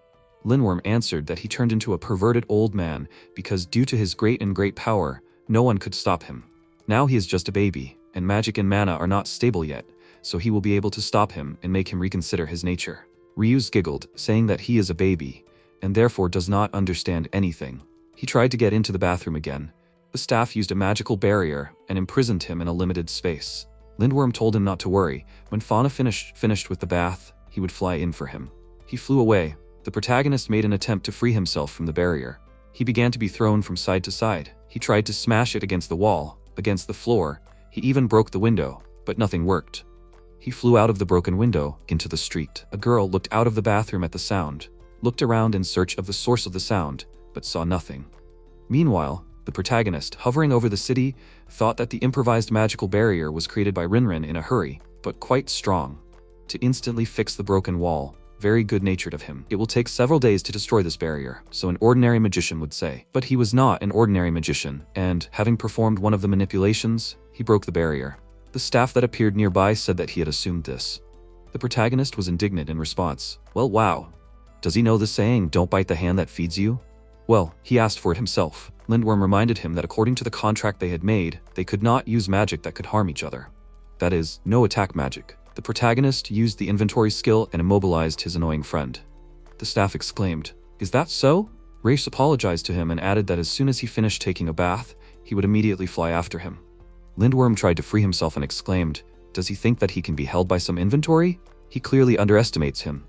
Lindworm answered that he turned into a perverted old man because due to his great power, no one could stop him. Now he is just a baby, and magic and mana are not stable yet, so he will be able to stop him and make him reconsider his nature. Ryuz giggled, saying that he is a baby, and therefore does not understand anything. He tried to get into the bathroom again. The staff used a magical barrier and imprisoned him in a limited space. Lindworm told him not to worry. When Fauna finished with the bath, he would fly in for him. He flew away. The protagonist made an attempt to free himself from the barrier. He began to be thrown from side to side. He tried to smash it against the wall, against the floor. He even broke the window, but nothing worked. He flew out of the broken window into the street. A girl looked out of the bathroom at the sound, looked around in search of the source of the sound, but saw nothing. Meanwhile, the protagonist, hovering over the city, thought that the improvised magical barrier was created by Rinrin in a hurry, but quite strong, to instantly fix the broken wall. Very good-natured of him. It will take several days to destroy this barrier, so an ordinary magician would say. But he was not an ordinary magician, and, having performed one of the manipulations, he broke the barrier. The staff that appeared nearby said that he had assumed this. The protagonist was indignant in response. Well, wow. Does he know the saying, "Don't bite the hand that feeds you"? Well, he asked for it himself. Lindworm reminded him that according to the contract they had made, they could not use magic that could harm each other. That is, no attack magic. The protagonist used the inventory skill and immobilized his annoying friend. The staff exclaimed, "Is that so?" Race apologized to him and added that as soon as he finished taking a bath, he would immediately fly after him. Lindworm tried to free himself and exclaimed, "Does he think that he can be held by some inventory? He clearly underestimates him."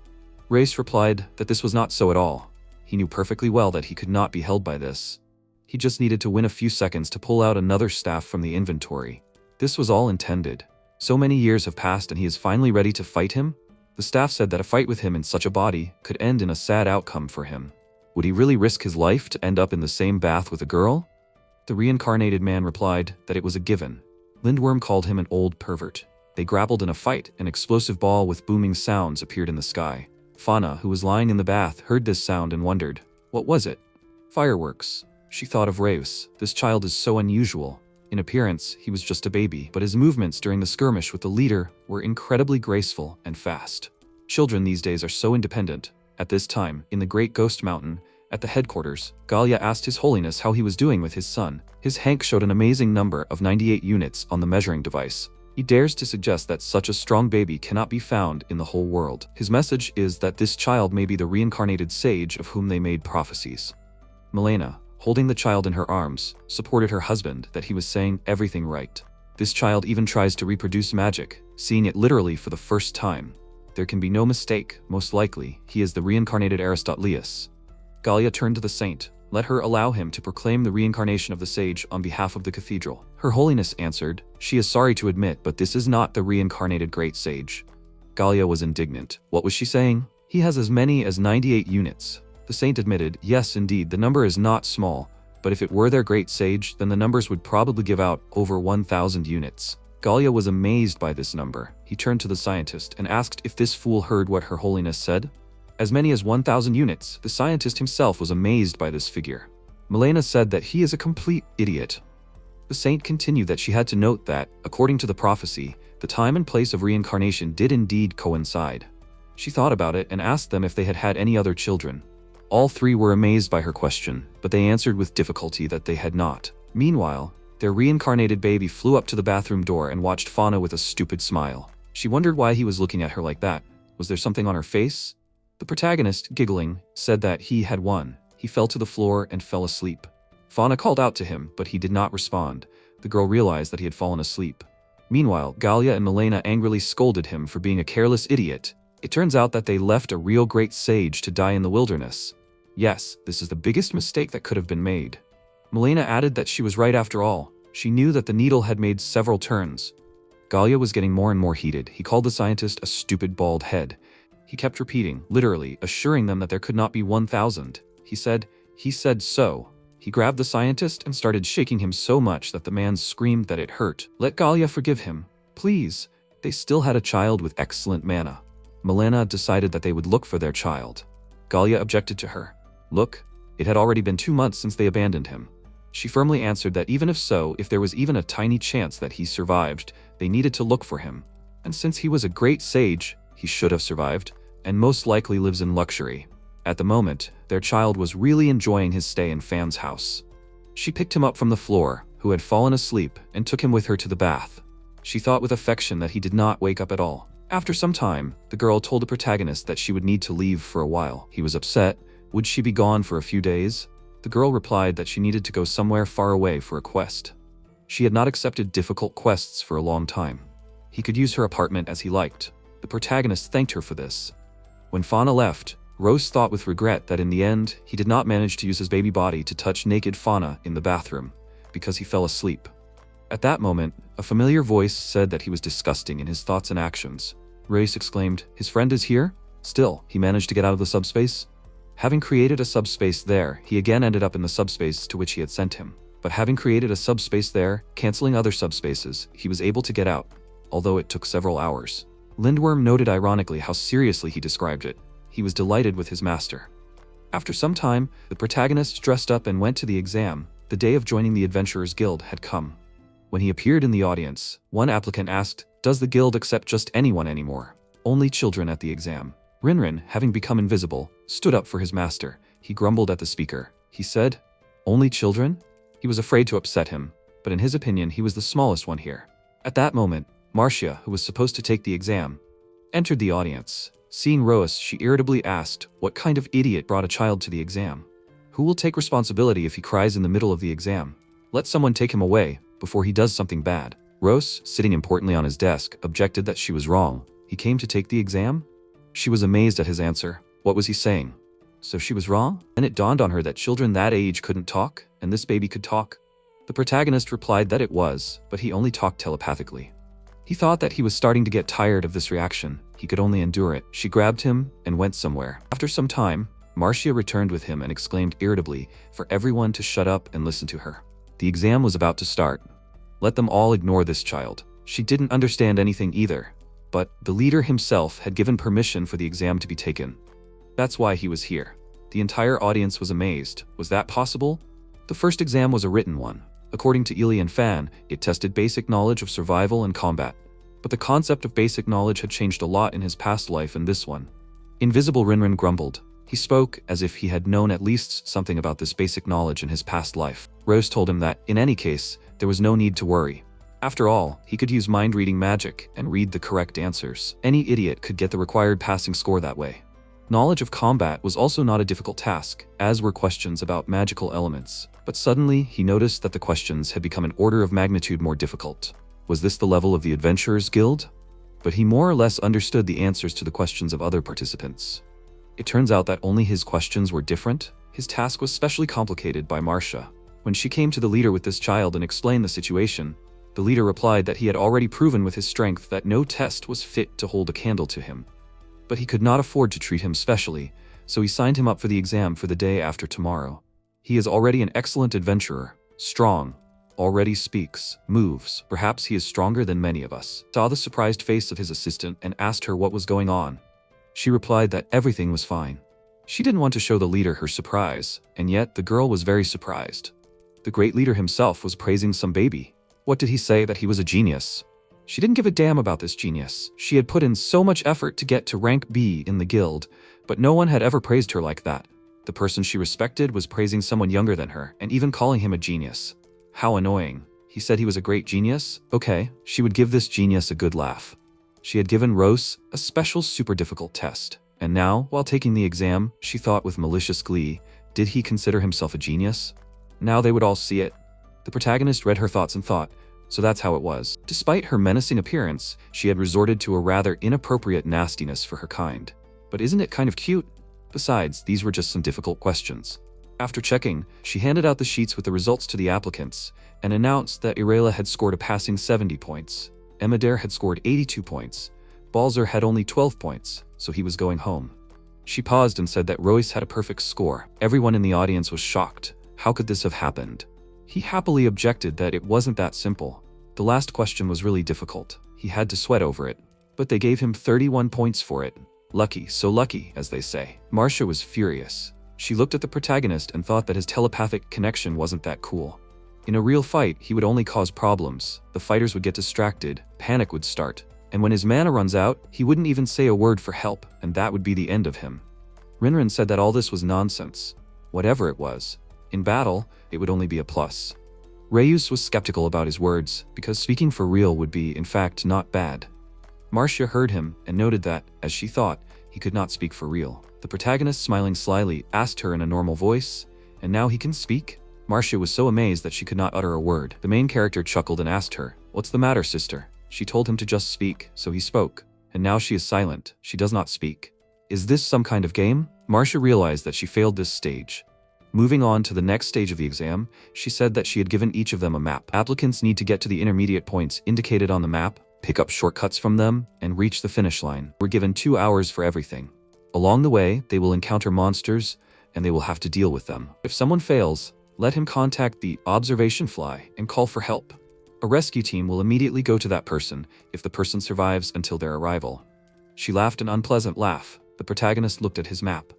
Race replied that this was not so at all. He knew perfectly well that he could not be held by this. He just needed to win a few seconds to pull out another staff from the inventory. This was all intended. So many years have passed and he is finally ready to fight him? The staff said that a fight with him in such a body could end in a sad outcome for him. Would he really risk his life to end up in the same bath with a girl? The reincarnated man replied that it was a given. Lindworm called him an old pervert. They grappled in a fight. An explosive ball with booming sounds appeared in the sky. Fauna, who was lying in the bath, heard this sound and wondered, what was it? Fireworks. She thought of Reus. This child is so unusual. In appearance, he was just a baby, but his movements during the skirmish with the leader were incredibly graceful and fast. Children these days are so independent. At this time, in the Great Ghost Mountain, at the headquarters, Gallia asked His Holiness how he was doing with his son. His Hank showed an amazing number of 98 units on the measuring device. He dares to suggest that such a strong baby cannot be found in the whole world. His message is that this child may be the reincarnated sage of whom they made prophecies. Milena, holding the child in her arms, supported her husband that he was saying everything right. This child even tries to reproduce magic, seeing it literally for the first time. There can be no mistake, most likely, he is the reincarnated Aristotelius. Gallia turned to the saint, let her allow him to proclaim the reincarnation of the sage on behalf of the cathedral. Her Holiness answered, she is sorry to admit, but this is not the reincarnated great sage. Gallia was indignant. What was she saying? He has as many as 98 units. The saint admitted, yes indeed, the number is not small, but if it were their great sage, then the numbers would probably give out over 1,000 units. Gallia was amazed by this number. He turned to the scientist and asked if this fool heard what Her Holiness said. As many as 1,000 units. The scientist himself was amazed by this figure. Milena said that he is a complete idiot. The saint continued that she had to note that, according to the prophecy, the time and place of reincarnation did indeed coincide. She thought about it and asked them if they had had any other children. All three were amazed by her question, but they answered with difficulty that they had not. Meanwhile, their reincarnated baby flew up to the bathroom door and watched Fauna with a stupid smile. She wondered why he was looking at her like that. Was there something on her face? The protagonist, giggling, said that he had won. He fell to the floor and fell asleep. Fauna called out to him, but he did not respond. The girl realized that he had fallen asleep. Meanwhile, Gallia and Milena angrily scolded him for being a careless idiot. It turns out that they left a real great sage to die in the wilderness. Yes, this is the biggest mistake that could have been made. Milena added that she was right after all. She knew that the needle had made several turns. Gallia was getting more and more heated. He called the scientist a stupid bald head. He kept repeating, literally, assuring them that there could not be 1,000. He said so. He grabbed the scientist and started shaking him so much that the man screamed that it hurt. Let Gallia forgive him, please. They still had a child with excellent mana. Milena decided that they would look for their child. Gallia objected to her. Look, it had already been 2 months since they abandoned him. She firmly answered that even if so, if there was even a tiny chance that he survived, they needed to look for him. And since he was a great sage, he should have survived, and most likely lives in luxury. At the moment, their child was really enjoying his stay in Fan's house. She picked him up from the floor, who had fallen asleep, and took him with her to the bath. She thought with affection that he did not wake up at all. After some time, the girl told the protagonist that she would need to leave for a while. He was upset. Would she be gone for a few days? The girl replied that she needed to go somewhere far away for a quest. She had not accepted difficult quests for a long time. He could use her apartment as he liked. The protagonist thanked her for this. When Fauna left, Rose thought with regret that in the end, he did not manage to use his baby body to touch naked fauna in the bathroom, because he fell asleep. At that moment, a familiar voice said that he was disgusting in his thoughts and actions. Rose exclaimed, "His friend is here?" Still, he managed to get out of the subspace. Having created a subspace there, he again ended up in the subspace to which he had sent him. But having created a subspace there, canceling other subspaces, he was able to get out, although it took several hours. Lindworm noted ironically how seriously he described it. He was delighted with his master. After some time, the protagonist dressed up and went to the exam. The day of joining the Adventurers Guild had come. When he appeared in the audience, one applicant asked, "Does the guild accept just anyone anymore? Only children at the exam?" Rinrin, having become invisible, stood up for his master. He grumbled at the speaker. He said, "Only children?" He was afraid to upset him, but in his opinion he was the smallest one here. At that moment, Marcia, who was supposed to take the exam, entered the audience. Seeing Rose, she irritably asked, "What kind of idiot brought a child to the exam? Who will take responsibility if he cries in the middle of the exam? Let someone take him away before he does something bad." Rose, sitting importantly on his desk, objected that she was wrong. He came to take the exam? She was amazed at his answer. What was he saying? So she was wrong? And it dawned on her that children that age couldn't talk, and this baby could talk. The protagonist replied that it was, but he only talked telepathically. He thought that he was starting to get tired of this reaction. He could only endure it. She grabbed him and went somewhere. After some time, Marcia returned with him and exclaimed irritably for everyone to shut up and listen to her. The exam was about to start. Let them all ignore this child. She didn't understand anything either, but the leader himself had given permission for the exam to be taken. That's why he was here. The entire audience was amazed. Was that possible? The first exam was a written one. According to Ely and Fan, it tested basic knowledge of survival and combat. But the concept of basic knowledge had changed a lot in his past life and this one. Invisible Rinrin grumbled. He spoke as if he had known at least something about this basic knowledge in his past life. Rose told him that, in any case, there was no need to worry. After all, he could use mind-reading magic and read the correct answers. Any idiot could get the required passing score that way. Knowledge of combat was also not a difficult task, as were questions about magical elements. But suddenly, he noticed that the questions had become an order of magnitude more difficult. Was this the level of the Adventurers Guild? But he more or less understood the answers to the questions of other participants. It turns out that only his questions were different. His task was specially complicated by Marcia. When she came to the leader with this child and explained the situation, the leader replied that he had already proven with his strength that no test was fit to hold a candle to him. But he could not afford to treat him specially, so he signed him up for the exam for the day after tomorrow. He is already an excellent adventurer, strong, already speaks, moves. Perhaps he is stronger than many of us. Saw the surprised face of his assistant and asked her what was going on. She replied that everything was fine. She didn't want to show the leader her surprise, and yet the girl was very surprised. The great leader himself was praising some baby. What did he say? That he was a genius? She didn't give a damn about this genius. She had put in so much effort to get to rank B in the guild, but no one had ever praised her like that. The person she respected was praising someone younger than her, and even calling him a genius. How annoying. He said he was a great genius? Okay, she would give this genius a good laugh. She had given Rose a special super difficult test, and now, while taking the exam, she thought with malicious glee, did he consider himself a genius? Now they would all see it. The protagonist read her thoughts and thought, so that's how it was. Despite her menacing appearance, she had resorted to a rather inappropriate nastiness for her kind. But isn't it kind of cute? Besides, these were just some difficult questions. After checking, she handed out the sheets with the results to the applicants and announced that Irela had scored a passing 70 points. Emidair had scored 82 points. Balzer had only 12 points, so he was going home. She paused and said that Royce had a perfect score. Everyone in the audience was shocked. How could this have happened? He happily objected that it wasn't that simple. The last question was really difficult. He had to sweat over it. But they gave him 31 points for it. Lucky, so lucky, as they say. Marcia was furious. She looked at the protagonist and thought that his telepathic connection wasn't that cool. In a real fight, he would only cause problems. The fighters would get distracted, panic would start, and when his mana runs out, he wouldn't even say a word for help, and that would be the end of him. Rinrin said that all this was nonsense. Whatever it was. In battle, it would only be a plus. Reyus was skeptical about his words, because speaking for real would be, in fact, not bad. Marcia heard him and noted that, as she thought, he could not speak for real. The protagonist, smiling slyly, asked her in a normal voice, "And now he can speak?" Marcia was so amazed that she could not utter a word. The main character chuckled and asked her, "What's the matter, sister?" She told him to just speak, so he spoke. And now she is silent. She does not speak. Is this some kind of game? Marcia realized that she failed this stage. Moving on to the next stage of the exam, she said that she had given each of them a map. Applicants need to get to the intermediate points indicated on the map, pick up shortcuts from them, and reach the finish line. We're given 2 hours for everything. Along the way, they will encounter monsters, and they will have to deal with them. If someone fails, let him contact the observation fly and call for help. A rescue team will immediately go to that person if the person survives until their arrival. She laughed an unpleasant laugh. The protagonist looked at his map.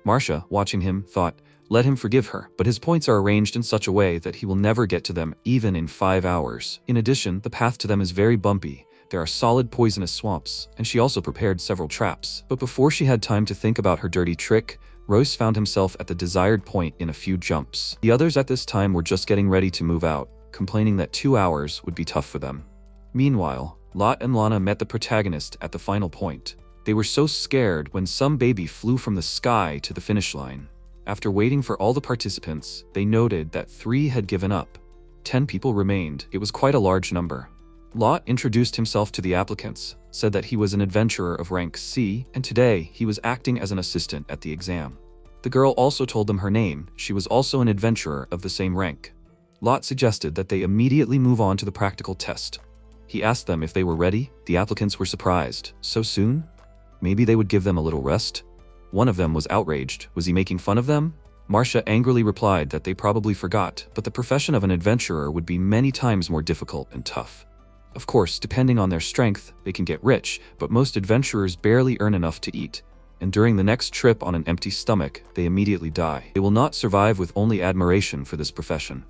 Marcia, watching him, thought, let him forgive her, but his points are arranged in such a way that he will never get to them even in 5 hours. In addition, the path to them is very bumpy. There are solid poisonous swamps, and she also prepared several traps. But before she had time to think about her dirty trick, Royce found himself at the desired point in a few jumps. The others at this time were just getting ready to move out, complaining that 2 hours would be tough for them. Meanwhile, Lot and Lana met the protagonist at the final point. They were so scared when some baby flew from the sky to the finish line. After waiting for all the participants, they noted that 3 had given up. 10 people remained. It was quite a large number. Lot introduced himself to the applicants, said that he was an adventurer of rank C, and today he was acting as an assistant at the exam. The girl also told them her name. She was also an adventurer of the same rank. Lot suggested that they immediately move on to the practical test. He asked them if they were ready. The applicants were surprised. So soon? Maybe they would give them a little rest? One of them was outraged. Was he making fun of them? Marcia angrily replied that they probably forgot, but the profession of an adventurer would be many times more difficult and tough. Of course, depending on their strength, they can get rich, but most adventurers barely earn enough to eat. And during the next trip on an empty stomach, they immediately die. They will not survive with only admiration for this profession.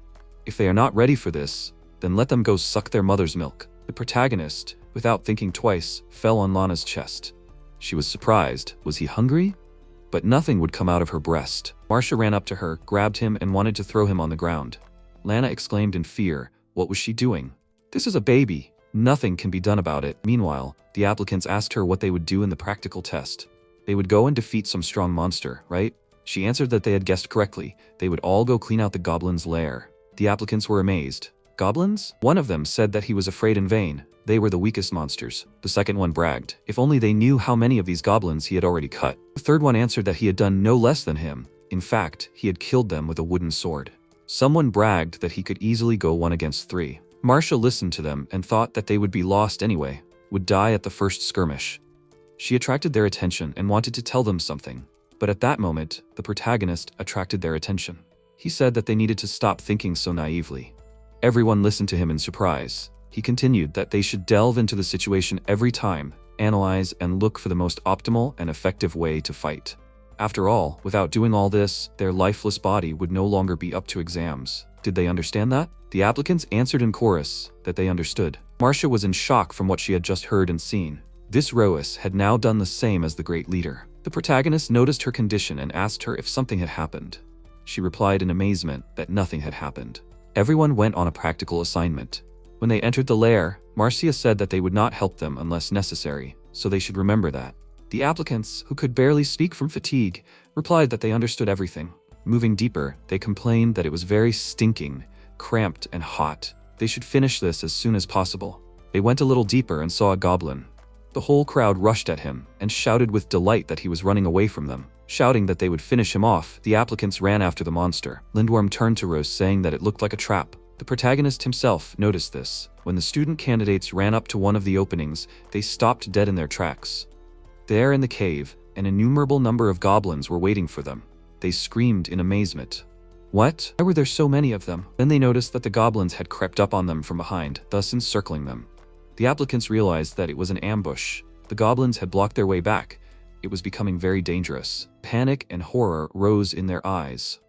If they are not ready for this, then let them go suck their mother's milk. The protagonist, without thinking twice, fell on Lana's chest. She was surprised. Was he hungry? But nothing would come out of her breast. Marcia ran up to her, grabbed him, and wanted to throw him on the ground. Lana exclaimed in fear. What was she doing? This is a baby. Nothing can be done about it. Meanwhile, the applicants asked her what they would do in the practical test. They would go and defeat some strong monster, right? She answered that they had guessed correctly. They would all go clean out the goblin's lair. The applicants were amazed. Goblins? One of them said that he was afraid in vain. They were the weakest monsters. The second one bragged. If only they knew how many of these goblins he had already cut. The third one answered that he had done no less than him. In fact, he had killed them with a wooden sword. Someone bragged that he could easily go 1 against 3. Marcia listened to them and thought that they would be lost anyway, would die at the first skirmish. She attracted their attention and wanted to tell them something. But at that moment, the protagonist attracted their attention. He said that they needed to stop thinking so naively. Everyone listened to him in surprise. He continued that they should delve into the situation every time, analyze and look for the most optimal and effective way to fight. After all, without doing all this, their lifeless body would no longer be up to exams. Did they understand that? The applicants answered in chorus that they understood. Marcia was in shock from what she had just heard and seen. This Rois had now done the same as the great leader. The protagonist noticed her condition and asked her if something had happened. She replied in amazement that nothing had happened. Everyone went on a practical assignment. When they entered the lair, Marcia said that they would not help them unless necessary, so they should remember that. The applicants, who could barely speak from fatigue, replied that they understood everything. Moving deeper, they complained that it was very stinking, cramped, and hot. They should finish this as soon as possible. They went a little deeper and saw a goblin. The whole crowd rushed at him and shouted with delight that he was running away from them. Shouting that they would finish him off, the applicants ran after the monster. Lindworm turned to Rose saying that it looked like a trap. The protagonist himself noticed this. When the student candidates ran up to one of the openings, they stopped dead in their tracks. There in the cave, an innumerable number of goblins were waiting for them. They screamed in amazement. What? Why were there so many of them? Then they noticed that the goblins had crept up on them from behind, thus encircling them. The applicants realized that it was an ambush. The goblins had blocked their way back. It was becoming very dangerous. Panic and horror rose in their eyes.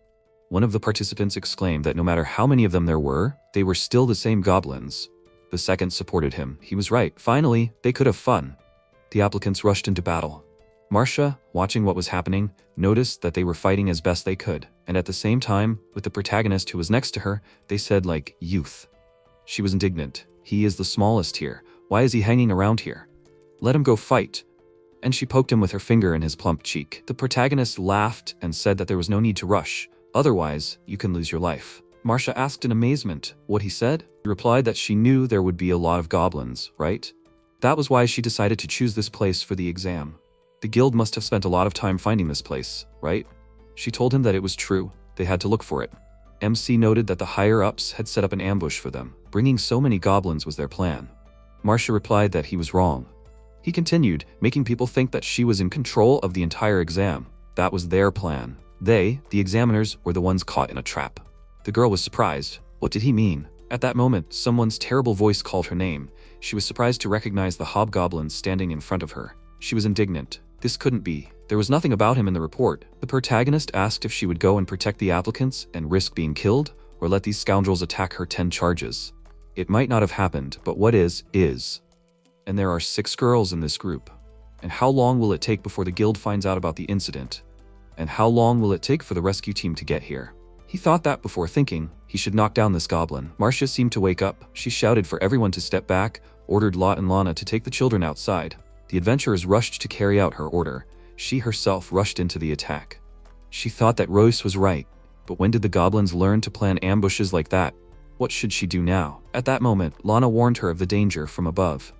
One of the participants exclaimed that no matter how many of them there were, they were still the same goblins. The second supported him. He was right. Finally, they could have fun. The applicants rushed into battle. Marcia, watching what was happening, noticed that they were fighting as best they could, and at the same time, with the protagonist who was next to her, they said like, youth. She was indignant. He is the smallest here. Why is he hanging around here? Let him go fight. And she poked him with her finger in his plump cheek. The protagonist laughed and said that there was no need to rush. Otherwise, you can lose your life. Marcia asked in amazement what he said. He replied that she knew there would be a lot of goblins, right? That was why she decided to choose this place for the exam. The guild must have spent a lot of time finding this place, right? She told him that it was true. They had to look for it. MC noted that the higher-ups had set up an ambush for them. Bringing so many goblins was their plan. Marcia replied that he was wrong. He continued, making people think that she was in control of the entire exam. That was their plan. They, the examiners, were the ones caught in a trap. The girl was surprised. What did he mean? At that moment, someone's terrible voice called her name. She was surprised to recognize the hobgoblin standing in front of her. She was indignant. This couldn't be. There was nothing about him in the report. The protagonist asked if she would go and protect the applicants and risk being killed, or let these scoundrels attack her 10 charges. It might not have happened, but what is. And there are 6 girls in this group. And how long will it take before the guild finds out about the incident? And how long will it take for the rescue team to get here? He thought that before thinking he should knock down this goblin. Marcia seemed to wake up. She shouted for everyone to step back, ordered Lot and Lana to take the children outside. The adventurers rushed to carry out her order. She herself rushed into the attack. She thought that Rose was right, but when did the goblins learn to plan ambushes like that? What should she do now? At that moment, Lana warned her of the danger from above.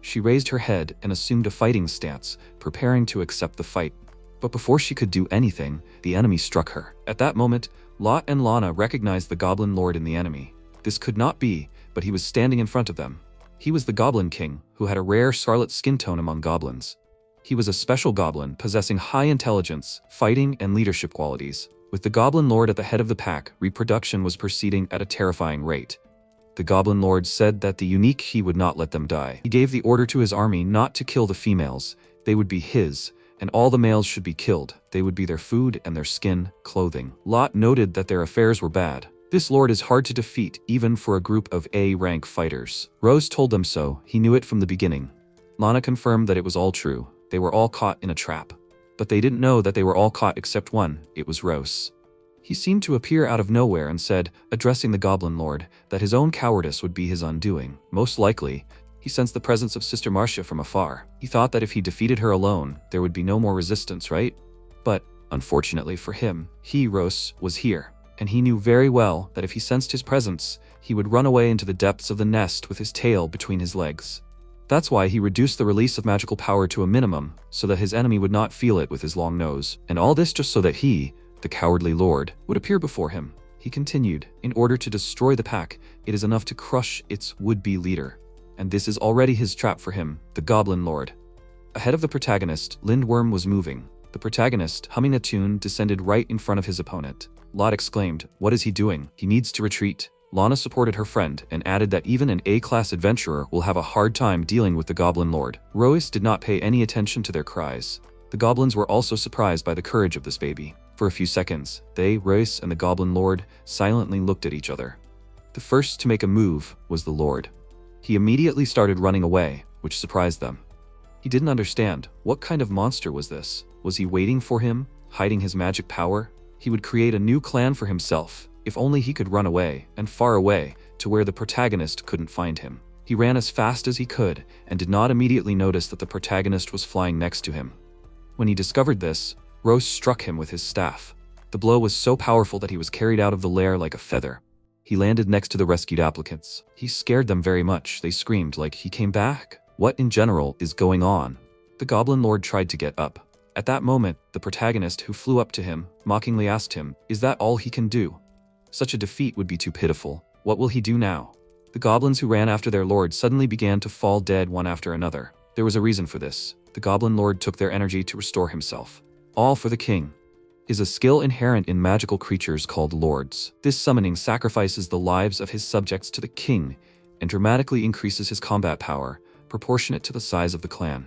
She raised her head and assumed a fighting stance, preparing to accept the fight. But before she could do anything, the enemy struck her. At that moment, Lot and Lana recognized the Goblin Lord in the enemy. This could not be, but he was standing in front of them. He was the Goblin King, who had a rare scarlet skin tone among goblins. He was a special goblin possessing high intelligence, fighting, and leadership qualities. With the Goblin Lord at the head of the pack, reproduction was proceeding at a terrifying rate. The Goblin Lord said that the unique he would not let them die. He gave the order to his army not to kill the females. They would be his, and all the males should be killed. They would be their food and their skin, clothing. Lot noted that their affairs were bad. This lord is hard to defeat, even for a group of A-rank fighters. Rose told them so. He knew it from the beginning. Lana confirmed that it was all true. They were all caught in a trap. But they didn't know that they were all caught except one. It was Rose. He seemed to appear out of nowhere and said, addressing the Goblin Lord, that his own cowardice would be his undoing. Most likely, he sensed the presence of Sister Marcia from afar. He thought that if he defeated her alone, there would be no more resistance, right? But, unfortunately for him, Rose, was here. And he knew very well that if he sensed his presence, he would run away into the depths of the nest with his tail between his legs. That's why he reduced the release of magical power to a minimum, so that his enemy would not feel it with his long nose. And all this just so that he, the cowardly lord, would appear before him. He continued, in order to destroy the pack, it is enough to crush its would-be leader. And this is already his trap for him, the Goblin Lord. Ahead of the protagonist, Lindworm was moving. The protagonist, humming a tune, descended right in front of his opponent. Lot exclaimed, "What is he doing? He needs to retreat." Lana supported her friend and added that even an A-class adventurer will have a hard time dealing with the Goblin Lord. Rose did not pay any attention to their cries. The goblins were also surprised by the courage of this baby. For a few seconds, they, Rose, and the Goblin Lord silently looked at each other. The first to make a move was the Lord. He immediately started running away, which surprised them. He didn't understand. What kind of monster was this? Was he waiting for him, hiding his magic power? He would create a new clan for himself, if only he could run away, and far away, to where the protagonist couldn't find him. He ran as fast as he could, and did not immediately notice that the protagonist was flying next to him. When he discovered this, Rose struck him with his staff. The blow was so powerful that he was carried out of the lair like a feather. He landed next to the rescued applicants. He scared them very much. They screamed like, "He came back? What in general is going on?" The Goblin Lord tried to get up. At that moment, the protagonist, who flew up to him, mockingly asked him, "Is that all he can do? Such a defeat would be too pitiful. What will he do now?" The goblins who ran after their lord suddenly began to fall dead one after another. There was a reason for this. The Goblin Lord took their energy to restore himself. All for the king is a skill inherent in magical creatures called lords. This summoning sacrifices the lives of his subjects to the king and dramatically increases his combat power, proportionate to the size of the clan.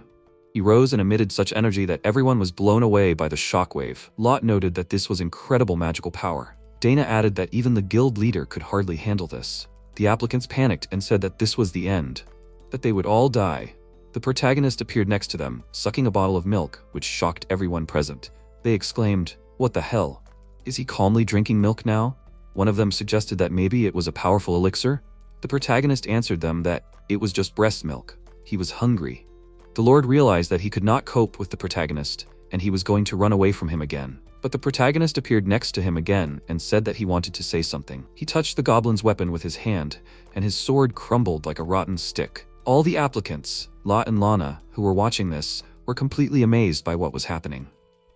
He rose and emitted such energy that everyone was blown away by the shockwave. Lot noted that this was incredible magical power. Dana added that even the guild leader could hardly handle this. The applicants panicked and said that this was the end, that they would all die. The protagonist appeared next to them, sucking a bottle of milk, which shocked everyone present. They exclaimed, "What the hell? Is he calmly drinking milk now?" One of them suggested that maybe it was a powerful elixir. The protagonist answered them that it was just breast milk. He was hungry. The Lord realized that he could not cope with the protagonist, and he was going to run away from him again. But the protagonist appeared next to him again and said that he wanted to say something. He touched the goblin's weapon with his hand, and his sword crumbled like a rotten stick. All the applicants, Lot and Lana, who were watching this, were completely amazed by what was happening.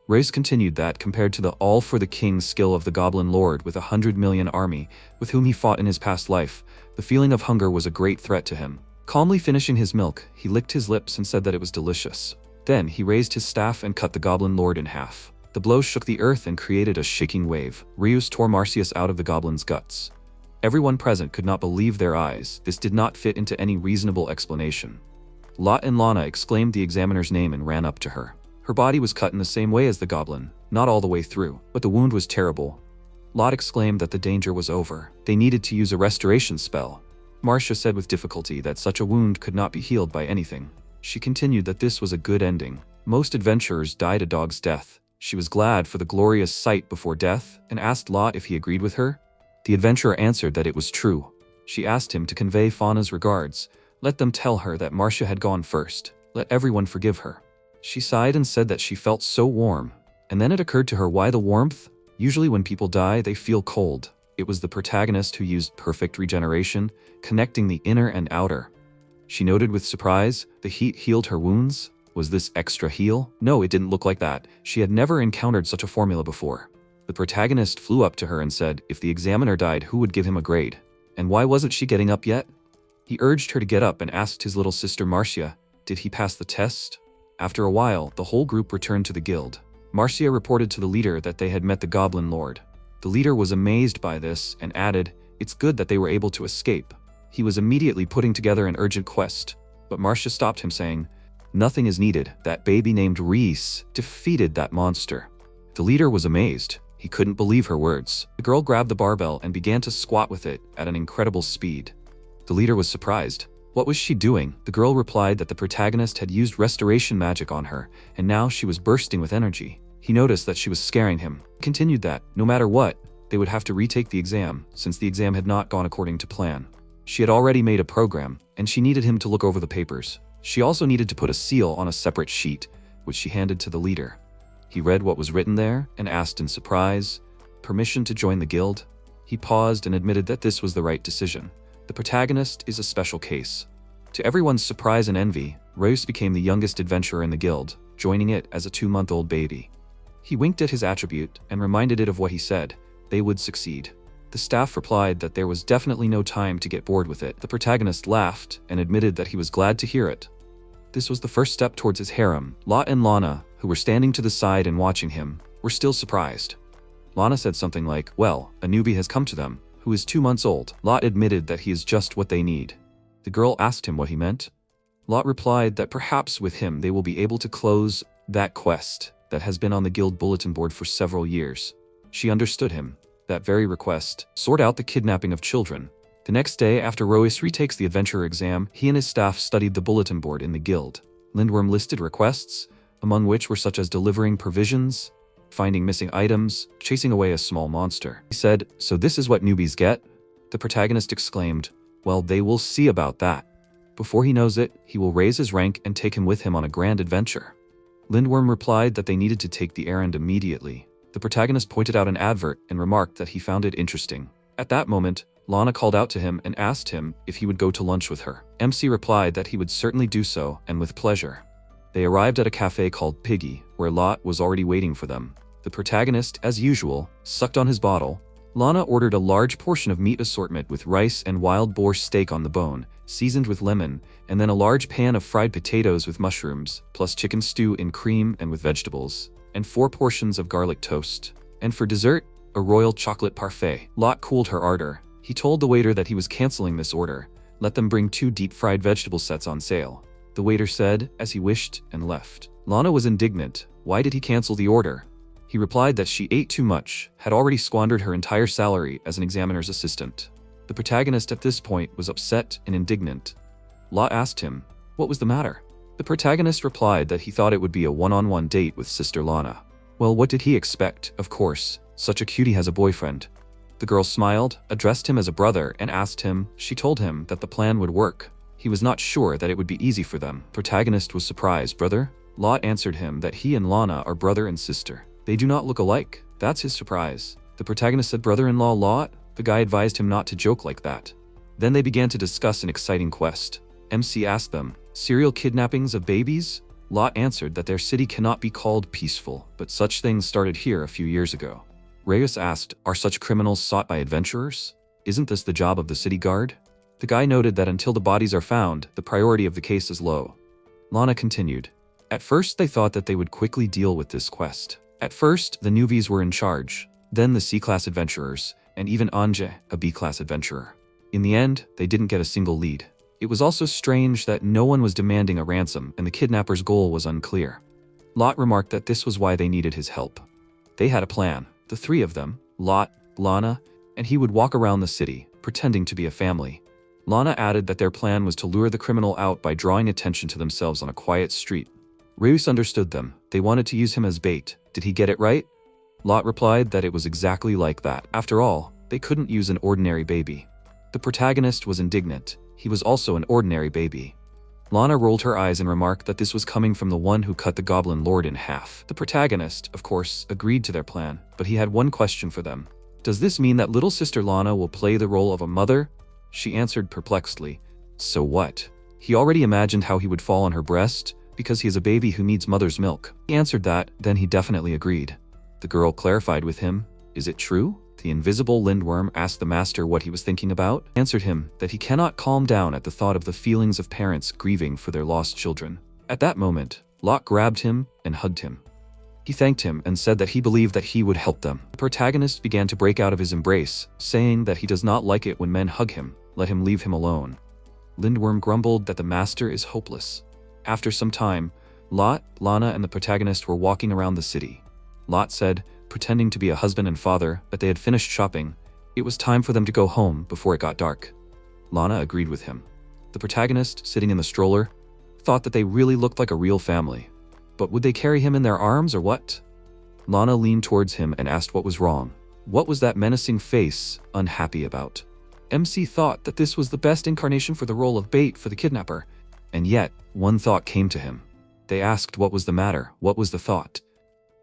Reis continued that, compared to the all-for-the-king skill of the Goblin Lord with 100 million army, with whom he fought in his past life, the feeling of hunger was a great threat to him. Calmly finishing his milk, he licked his lips and said that it was delicious. Then he raised his staff and cut the Goblin Lord in half. The blow shook the earth and created a shaking wave. Reus tore Marcius out of the goblin's guts. Everyone present could not believe their eyes. This did not fit into any reasonable explanation. Lot and Lana exclaimed the examiner's name and ran up to her. Her body was cut in the same way as the goblin, not all the way through, but the wound was terrible. Lot exclaimed that the danger was over. They needed to use a restoration spell. Marcia said with difficulty that such a wound could not be healed by anything. She continued that this was a good ending. Most adventurers died a dog's death. She was glad for the glorious sight before death and asked Lot if he agreed with her. The adventurer answered that it was true. She asked him to convey Fauna's regards. Let them tell her that Marcia had gone first. Let everyone forgive her. She sighed and said that she felt so warm. And then it occurred to her why the warmth? Usually when people die, they feel cold. It was the protagonist who used perfect regeneration, connecting the inner and outer. She noted with surprise, the heat healed her wounds. Was this extra heal? No, it didn't look like that. She had never encountered such a formula before. The protagonist flew up to her and said, if the examiner died, who would give him a grade? And why wasn't she getting up yet? He urged her to get up and asked his little sister Marcia, did he pass the test? After a while, the whole group returned to the guild. Marcia reported to the leader that they had met the Goblin Lord. The leader was amazed by this and added, it's good that they were able to escape. He was immediately putting together an urgent quest, but Marcia stopped him saying, nothing is needed. That baby named Reese defeated that monster. The leader was amazed. He couldn't believe her words. The girl grabbed the barbell and began to squat with it at an incredible speed. The leader was surprised. What was she doing? The girl replied that the protagonist had used restoration magic on her, and now she was bursting with energy. He noticed that she was scaring him. He continued that, no matter what, they would have to retake the exam, since the exam had not gone according to plan. She had already made a program, and she needed him to look over the papers. She also needed to put a seal on a separate sheet, which she handed to the leader. He read what was written there and asked in surprise, permission to join the guild? He paused and admitted that this was the right decision. The protagonist is a special case. To everyone's surprise and envy, Reus became the youngest adventurer in the guild, joining it as a 2-month-old baby. He winked at his attribute and reminded it of what he said, they would succeed. The staff replied that there was definitely no time to get bored with it. The protagonist laughed and admitted that he was glad to hear it. This was the first step towards his harem. Lot and Lana, who were standing to the side and watching him, were still surprised. Lana said something like, well, a newbie has come to them, who is 2 months old. Lot admitted that he is just what they need. The girl asked him what he meant. Lot replied that perhaps with him they will be able to close that quest that has been on the guild bulletin board for several years. She understood him. That very request, sort out the kidnapping of children. The next day, after Reus retakes the adventurer exam, he and his staff studied the bulletin board in the guild. Lindworm listed requests, among which were such as delivering provisions, finding missing items, chasing away a small monster. He said, so this is what newbies get? The protagonist exclaimed, well, they will see about that. Before he knows it, he will raise his rank and take him with him on a grand adventure. Lindworm replied that they needed to take the errand immediately. The protagonist pointed out an advert and remarked that he found it interesting. At that moment, Lana called out to him and asked him if he would go to lunch with her. MC replied that he would certainly do so, and with pleasure. They arrived at a cafe called Piggy, where Lot was already waiting for them. The protagonist, as usual, sucked on his bottle. Lana ordered a large portion of meat assortment with rice and wild boar steak on the bone, seasoned with lemon, and then a large pan of fried potatoes with mushrooms, plus chicken stew in cream and with vegetables, and 4 portions of garlic toast. And for dessert, a royal chocolate parfait. Lot cooled her ardor. He told the waiter that he was canceling this order. Let them bring 2 deep-fried vegetable sets on sale. The waiter said, as he wished, and left. Lana was indignant. Why did he cancel the order? He replied that she ate too much, had already squandered her entire salary as an examiner's assistant. The protagonist at this point was upset and indignant. Lot asked him, what was the matter? The protagonist replied that he thought it would be a one-on-one date with Sister Lana. Well, what did he expect? Of course, such a cutie has a boyfriend. The girl smiled, addressed him as a brother, and asked him. She told him that the plan would work. He was not sure that it would be easy for them. Protagonist was surprised. Brother? Lot answered him that he and Lana are brother and sister. They do not look alike. That's his surprise. The protagonist said, brother-in-law Lot? The guy advised him not to joke like that. Then they began to discuss an exciting quest. MC asked them, serial kidnappings of babies? Lot answered that their city cannot be called peaceful, but such things started here a few years ago. Reyes asked, are such criminals sought by adventurers? Isn't this the job of the city guard? The guy noted that until the bodies are found, the priority of the case is low. Lana continued, at first they thought that they would quickly deal with this quest. At first, the newbies were in charge, then the C-class adventurers, and even Anje, a B-class adventurer. In the end, they didn't get a single lead. It was also strange that no one was demanding a ransom and the kidnapper's goal was unclear. Lot remarked that this was why they needed his help. They had a plan, the three of them, Lot, Lana, and he would walk around the city, pretending to be a family. Lana added that their plan was to lure the criminal out by drawing attention to themselves on a quiet street. Reus understood them. They wanted to use him as bait. Did he get it right? Lot replied that it was exactly like that. After all, they couldn't use an ordinary baby. The protagonist was indignant. He was also an ordinary baby. Lana rolled her eyes and remarked that this was coming from the one who cut the Goblin Lord in half. The protagonist, of course, agreed to their plan, but he had one question for them. Does this mean that little sister Lana will play the role of a mother? She answered perplexedly, so what? He already imagined how he would fall on her breast, because he is a baby who needs mother's milk. He answered that, then he definitely agreed. The girl clarified with him, is it true? The invisible lindworm asked the master what he was thinking about, answered him that he cannot calm down at the thought of the feelings of parents grieving for their lost children. At that moment, Lot grabbed him and hugged him. He thanked him and said that he believed that he would help them. The protagonist began to break out of his embrace, saying that he does not like it when men hug him, let him leave him alone. Lindworm grumbled that the master is hopeless. After some time, Lot, Lana, and the protagonist were walking around the city. Lot said, pretending to be a husband and father, that they had finished shopping. It was time for them to go home before it got dark. Lana agreed with him. The protagonist, sitting in the stroller, thought that they really looked like a real family. But would they carry him in their arms or what? Lana leaned towards him and asked what was wrong. What was that menacing face unhappy about? MC thought that this was the best incarnation for the role of bait for the kidnapper, and yet one thought came to him. They asked what was the matter, what was the thought.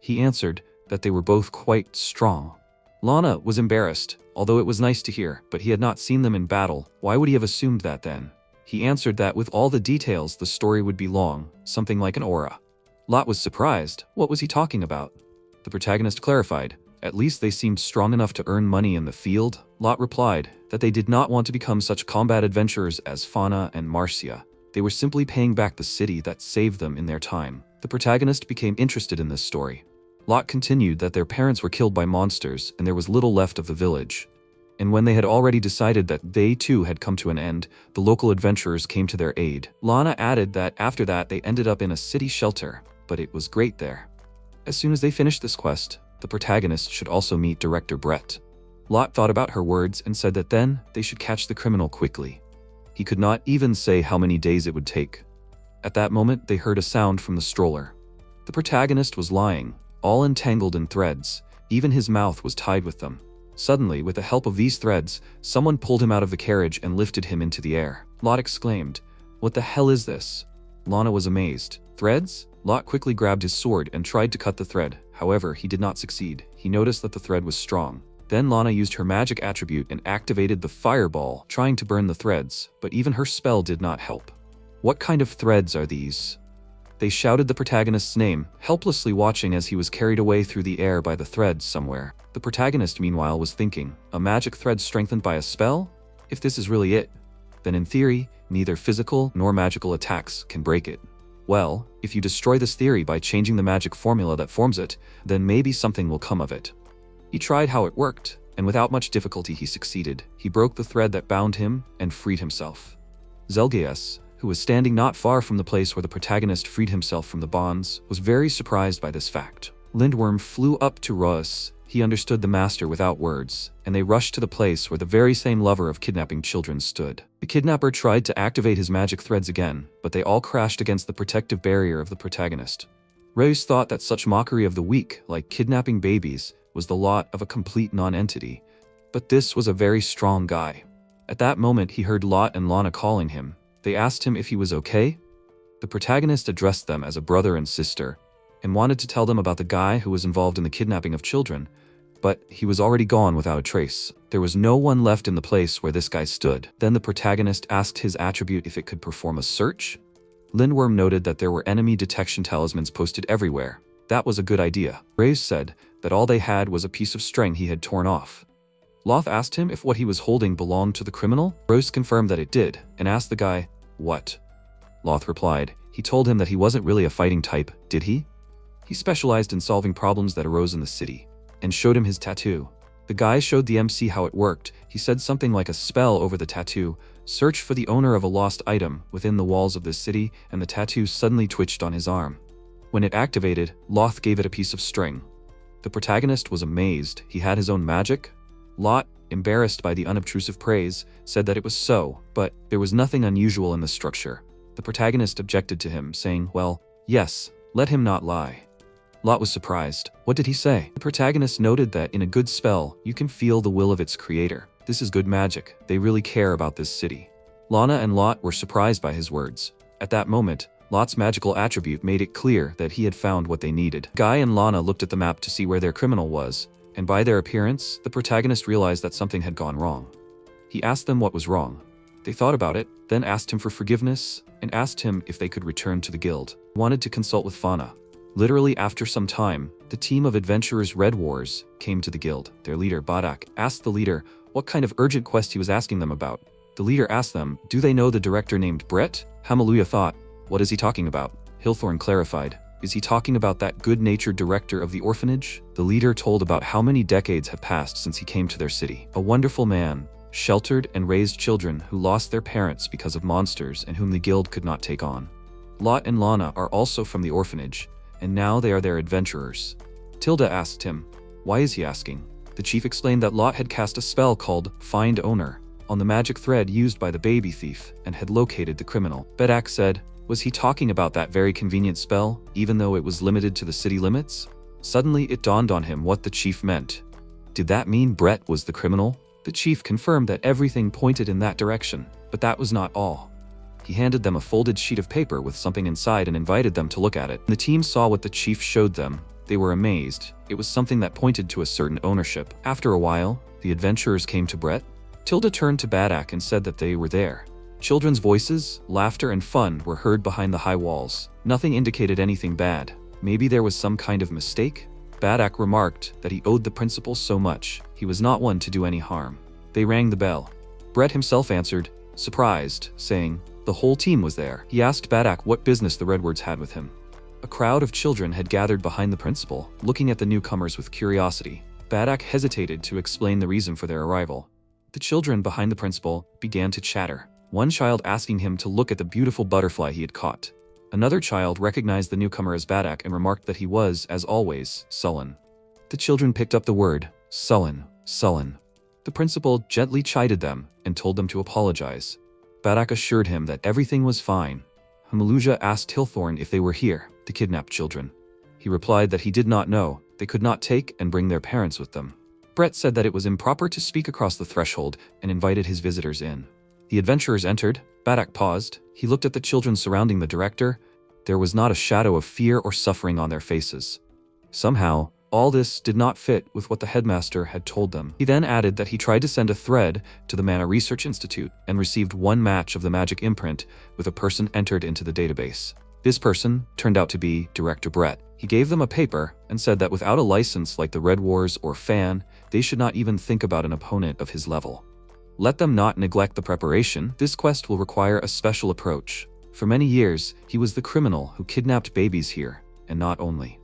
He answered that they were both quite strong. Lana was embarrassed, although it was nice to hear, but he had not seen them in battle. Why would he have assumed that then? He answered that with all the details the story would be long, something like an aura. Lot was surprised. What was he talking about? The protagonist clarified, at least they seemed strong enough to earn money in the field. Lot replied that they did not want to become such combat adventurers as Fauna and Marcia. They were simply paying back the city that saved them in their time. The protagonist became interested in this story. Lot continued that their parents were killed by monsters and there was little left of the village. And when they had already decided that they too had come to an end, the local adventurers came to their aid. Lana added that after that they ended up in a city shelter, but it was great there. As soon as they finished this quest, the protagonist should also meet Director Brett. Lot thought about her words and said that then they should catch the criminal quickly. He could not even say how many days it would take. At that moment, they heard a sound from the stroller. The protagonist was lying, all entangled in threads. Even his mouth was tied with them. Suddenly, with the help of these threads, someone pulled him out of the carriage and lifted him into the air. Lot exclaimed, "What the hell is this?" Lana was amazed. Threads? Lot quickly grabbed his sword and tried to cut the thread. However, he did not succeed. He noticed that the thread was strong. Then Lana used her magic attribute and activated the fireball, trying to burn the threads, but even her spell did not help. What kind of threads are these? They shouted the protagonist's name, helplessly watching as he was carried away through the air by the threads somewhere. The protagonist, meanwhile, was thinking, a magic thread strengthened by a spell? If this is really it, then in theory, neither physical nor magical attacks can break it. Well, if you destroy this theory by changing the magic formula that forms it, then maybe something will come of it. He tried how it worked, and without much difficulty he succeeded. He broke the thread that bound him and freed himself. Zelgius, who was standing not far from the place where the protagonist freed himself from the bonds, was very surprised by this fact. Lindworm flew up to Roas. He understood the master without words, and they rushed to the place where the very same lover of kidnapping children stood. The kidnapper tried to activate his magic threads again, but they all crashed against the protective barrier of the protagonist. Reus thought that such mockery of the weak, like kidnapping babies, was the lot of a complete non-entity. But this was a very strong guy. At that moment he heard Lot and Lana calling him. They asked him if he was okay. The protagonist addressed them as a brother and sister, and wanted to tell them about the guy who was involved in the kidnapping of children, but he was already gone without a trace. There was no one left in the place where this guy stood. Then the protagonist asked his attribute if it could perform a search. Lindworm noted that there were enemy detection talismans posted everywhere. That was a good idea. Reyes said that all they had was a piece of string he had torn off. Loth asked him if what he was holding belonged to the criminal. Rose confirmed that it did, and asked the guy, "What?" Loth replied, he told him that he wasn't really a fighting type, did he? He specialized in solving problems that arose in the city, and showed him his tattoo. The guy showed the MC how it worked. He said something like a spell over the tattoo, search for the owner of a lost item within the walls of this city, and the tattoo suddenly twitched on his arm. When it activated, Loth gave it a piece of string. The protagonist was amazed. He had his own magic? Lot, embarrassed by the unobtrusive praise, said that it was so, but there was nothing unusual in the structure. The protagonist objected to him, saying, "Well, yes, let him not lie." Lot was surprised. What did he say? The protagonist noted that in a good spell, you can feel the will of its creator. This is good magic. They really care about this city. Lana and Lot were surprised by his words. At that moment, Lot's magical attribute made it clear that he had found what they needed. Guy and Lana looked at the map to see where their criminal was, and by their appearance, the protagonist realized that something had gone wrong. He asked them what was wrong. They thought about it, then asked him for forgiveness, and asked him if they could return to the guild. He wanted to consult with Fauna. Literally after some time, the team of adventurers Red Wars came to the guild. Their leader, Badak, asked the leader what kind of urgent quest he was asking them about. The leader asked them, do they know the director named Brett? Hamaluya thought, what is he talking about? Hilthorn clarified, is he talking about that good-natured director of the orphanage? The leader told about how many decades have passed since he came to their city. A wonderful man, sheltered and raised children who lost their parents because of monsters and whom the guild could not take on. Lot and Lana are also from the orphanage, and now they are their adventurers. Tilda asked him, why is he asking? The chief explained that Lot had cast a spell called Find Owner on the magic thread used by the baby thief and had located the criminal. Bedak said, was he talking about that very convenient spell, even though it was limited to the city limits? Suddenly it dawned on him what the chief meant. Did that mean Brett was the criminal? The chief confirmed that everything pointed in that direction, but that was not all. He handed them a folded sheet of paper with something inside and invited them to look at it. The team saw what the chief showed them. They were amazed. It was something that pointed to a certain ownership. After a while, the adventurers came to Brett. Tilda turned to Badak and said that they were there. Children's voices, laughter, and fun were heard behind the high walls. Nothing indicated anything bad. Maybe there was some kind of mistake? Badak remarked that he owed the principal so much. He was not one to do any harm. They rang the bell. Brett himself answered, surprised, saying, the whole team was there. He asked Badak what business the Redwards had with him. A crowd of children had gathered behind the principal, looking at the newcomers with curiosity. Badak hesitated to explain the reason for their arrival. The children behind the principal began to chatter. One child asking him to look at the beautiful butterfly he had caught. Another child recognized the newcomer as Badak and remarked that he was, as always, sullen. The children picked up the word, sullen, sullen. The principal gently chided them and told them to apologize. Badak assured him that everything was fine. Hamaluja asked Hilthorn if they were here, the kidnapped children. He replied that he did not know, they could not take and bring their parents with them. Brett said that it was improper to speak across the threshold and invited his visitors in. The adventurers entered. Badak paused. He looked at the children surrounding the director. There was not a shadow of fear or suffering on their faces. Somehow, all this did not fit with what the headmaster had told them. He then added that he tried to send a thread to the Mana Research Institute and received one match of the magic imprint with a person entered into the database. This person turned out to be Director Brett. He gave them a paper and said that without a license like the Red Wars or Fan, they should not even think about an opponent of his level. Let them not neglect the preparation. This quest will require a special approach. For many years, he was the criminal who kidnapped babies here, and not only.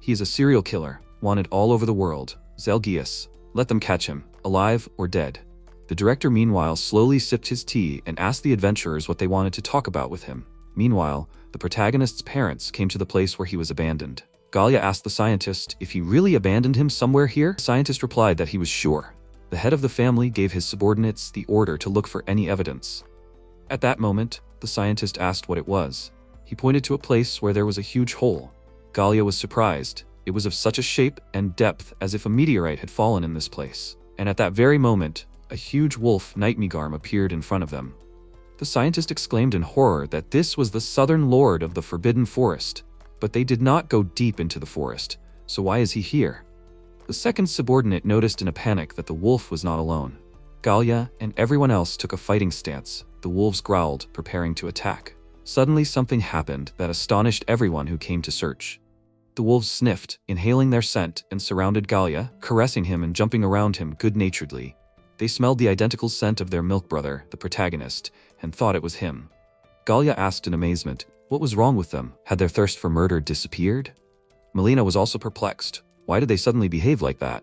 He is a serial killer, wanted all over the world. Zelgius. Let them catch him, alive or dead. The director meanwhile slowly sipped his tea and asked the adventurers what they wanted to talk about with him. Meanwhile, the protagonist's parents came to the place where he was abandoned. Galia asked the scientist if he really abandoned him somewhere here. The scientist replied that he was sure. The head of the family gave his subordinates the order to look for any evidence. At that moment, the scientist asked what it was. He pointed to a place where there was a huge hole. Galia was surprised. It was of such a shape and depth as if a meteorite had fallen in this place. And at that very moment, a huge wolf Nightmegarm appeared in front of them. The scientist exclaimed in horror that this was the southern lord of the Forbidden Forest. But they did not go deep into the forest, so why is he here? The second subordinate noticed in a panic that the wolf was not alone. Galia and everyone else took a fighting stance. The wolves growled, preparing to attack. Suddenly something happened that astonished everyone who came to search. The wolves sniffed, inhaling their scent, and surrounded Gallia, caressing him and jumping around him good-naturedly. They smelled the identical scent of their milk brother, the protagonist, and thought it was him. Gallia asked in amazement, what was wrong with them? Had their thirst for murder disappeared? Melina was also perplexed. Why did they suddenly behave like that?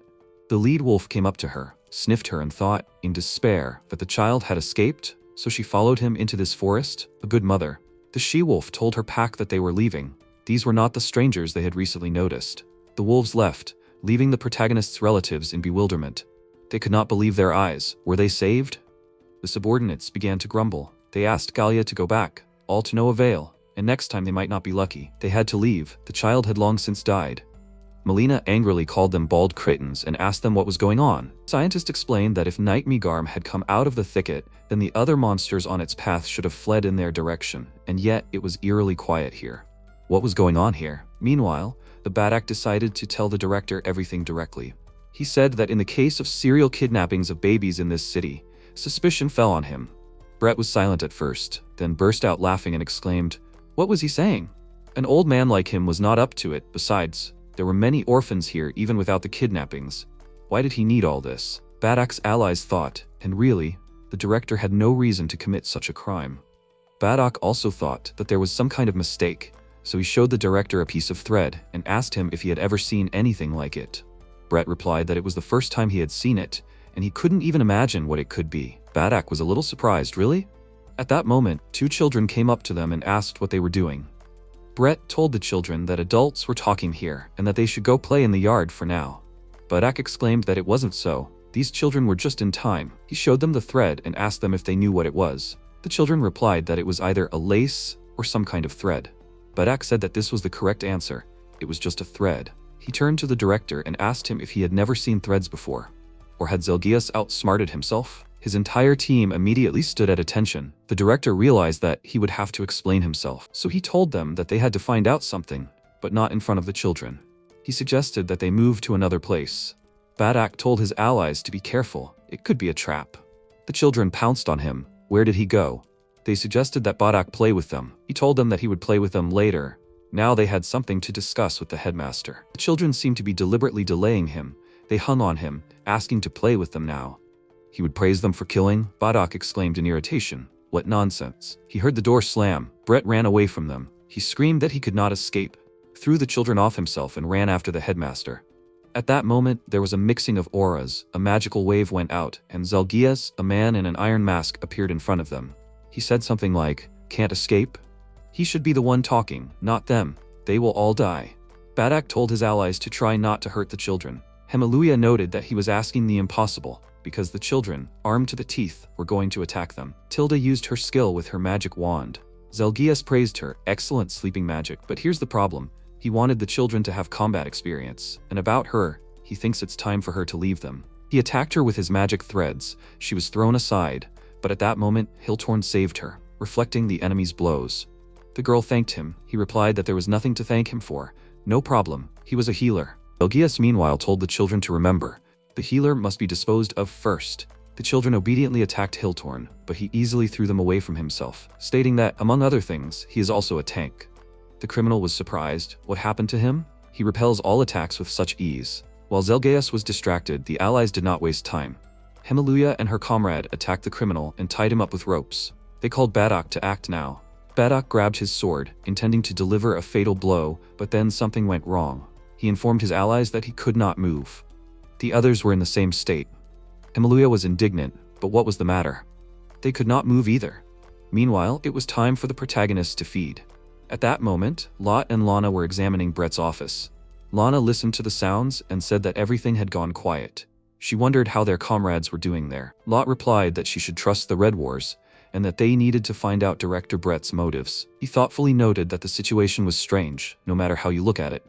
The lead wolf came up to her, sniffed her and thought, in despair, that the child had escaped, so she followed him into this forest, a good mother. The she-wolf told her pack that they were leaving. These were not the strangers they had recently noticed. The wolves left, leaving the protagonist's relatives in bewilderment. They could not believe their eyes. Were they saved? The subordinates began to grumble. They asked Gallia to go back, all to no avail, and next time they might not be lucky. They had to leave. The child had long since died. Melina angrily called them bald cretins and asked them what was going on. Scientists explained that if Night Megarm had come out of the thicket, then the other monsters on its path should have fled in their direction, and yet it was eerily quiet here. What was going on here? Meanwhile, the Badak decided to tell the director everything directly. He said that in the case of serial kidnappings of babies in this city, suspicion fell on him. Brett was silent at first, then burst out laughing and exclaimed, "What was he saying? An old man like him was not up to it. Besides, there were many orphans here even without the kidnappings. Why did he need all this?" Badak's allies thought, and really, the director had no reason to commit such a crime. Badak also thought that there was some kind of mistake, so he showed the director a piece of thread and asked him if he had ever seen anything like it. Brett replied that it was the first time he had seen it, and he couldn't even imagine what it could be. Badak was a little surprised. Really? At that moment, two children came up to them and asked what they were doing. Brett told the children that adults were talking here and that they should go play in the yard for now. Badak exclaimed that it wasn't so. These children were just in time. He showed them the thread and asked them if they knew what it was. The children replied that it was either a lace or some kind of thread. Badak said that this was the correct answer. It was just a thread. He turned to the director and asked him if he had never seen threads before. Or had Zelgius outsmarted himself? His entire team immediately stood at attention. The director realized that he would have to explain himself, so he told them that they had to find out something, but not in front of the children. He suggested that they move to another place. Badak told his allies to be careful. It could be a trap. The children pounced on him. Where did he go? They suggested that Badak play with them. He told them that he would play with them later. Now they had something to discuss with the headmaster. The children seemed to be deliberately delaying him. They hung on him, asking to play with them now. He would praise them for killing? Badak exclaimed in irritation. What nonsense. He heard the door slam. Brett ran away from them. He screamed that he could not escape, threw the children off himself and ran after the headmaster. At that moment, there was a mixing of auras. A magical wave went out, and Zelgius, a man in an iron mask, appeared in front of them. He said something like, "Can't escape?" He should be the one talking, not them. They will all die. Badak told his allies to try not to hurt the children. Hemiluia noted that he was asking the impossible, because the children, armed to the teeth, were going to attack them. Tilda used her skill with her magic wand. Zelgius praised her, excellent sleeping magic, but here's the problem. He wanted the children to have combat experience, and about her, he thinks it's time for her to leave them. He attacked her with his magic threads. She was thrown aside, but at that moment, Hiltorn saved her, reflecting the enemy's blows. The girl thanked him. He replied that there was nothing to thank him for. No problem, he was a healer. Zelgius meanwhile told the children to remember, the healer must be disposed of first. The children obediently attacked Hiltorn, but he easily threw them away from himself, stating that, among other things, he is also a tank. The criminal was surprised. What happened to him? He repels all attacks with such ease. While Zelgius was distracted, the allies did not waste time. Hemiluia and her comrade attacked the criminal and tied him up with ropes. They called Badak to act now. Badak grabbed his sword, intending to deliver a fatal blow, but then something went wrong. He informed his allies that he could not move. The others were in the same state. Hemiluia was indignant, but what was the matter? They could not move either. Meanwhile, it was time for the protagonists to feed. At that moment, Lot and Lana were examining Brett's office. Lana listened to the sounds and said that everything had gone quiet. She wondered how their comrades were doing there. Lot replied that she should trust the Red Wars, and that they needed to find out Director Brett's motives. He thoughtfully noted that the situation was strange, no matter how you look at it.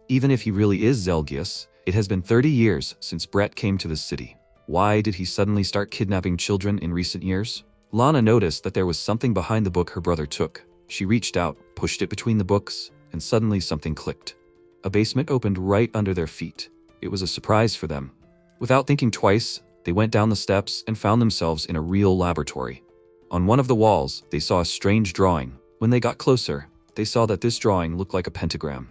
Even if he really is Zelgius, it has been 30 years since Brett came to this city. Why did he suddenly start kidnapping children in recent years? Lana noticed that there was something behind the book her brother took. She reached out, pushed it between the books, and suddenly something clicked. A basement opened right under their feet. It was a surprise for them. Without thinking twice, they went down the steps and found themselves in a real laboratory. On one of the walls, they saw a strange drawing. When they got closer, they saw that this drawing looked like a pentagram.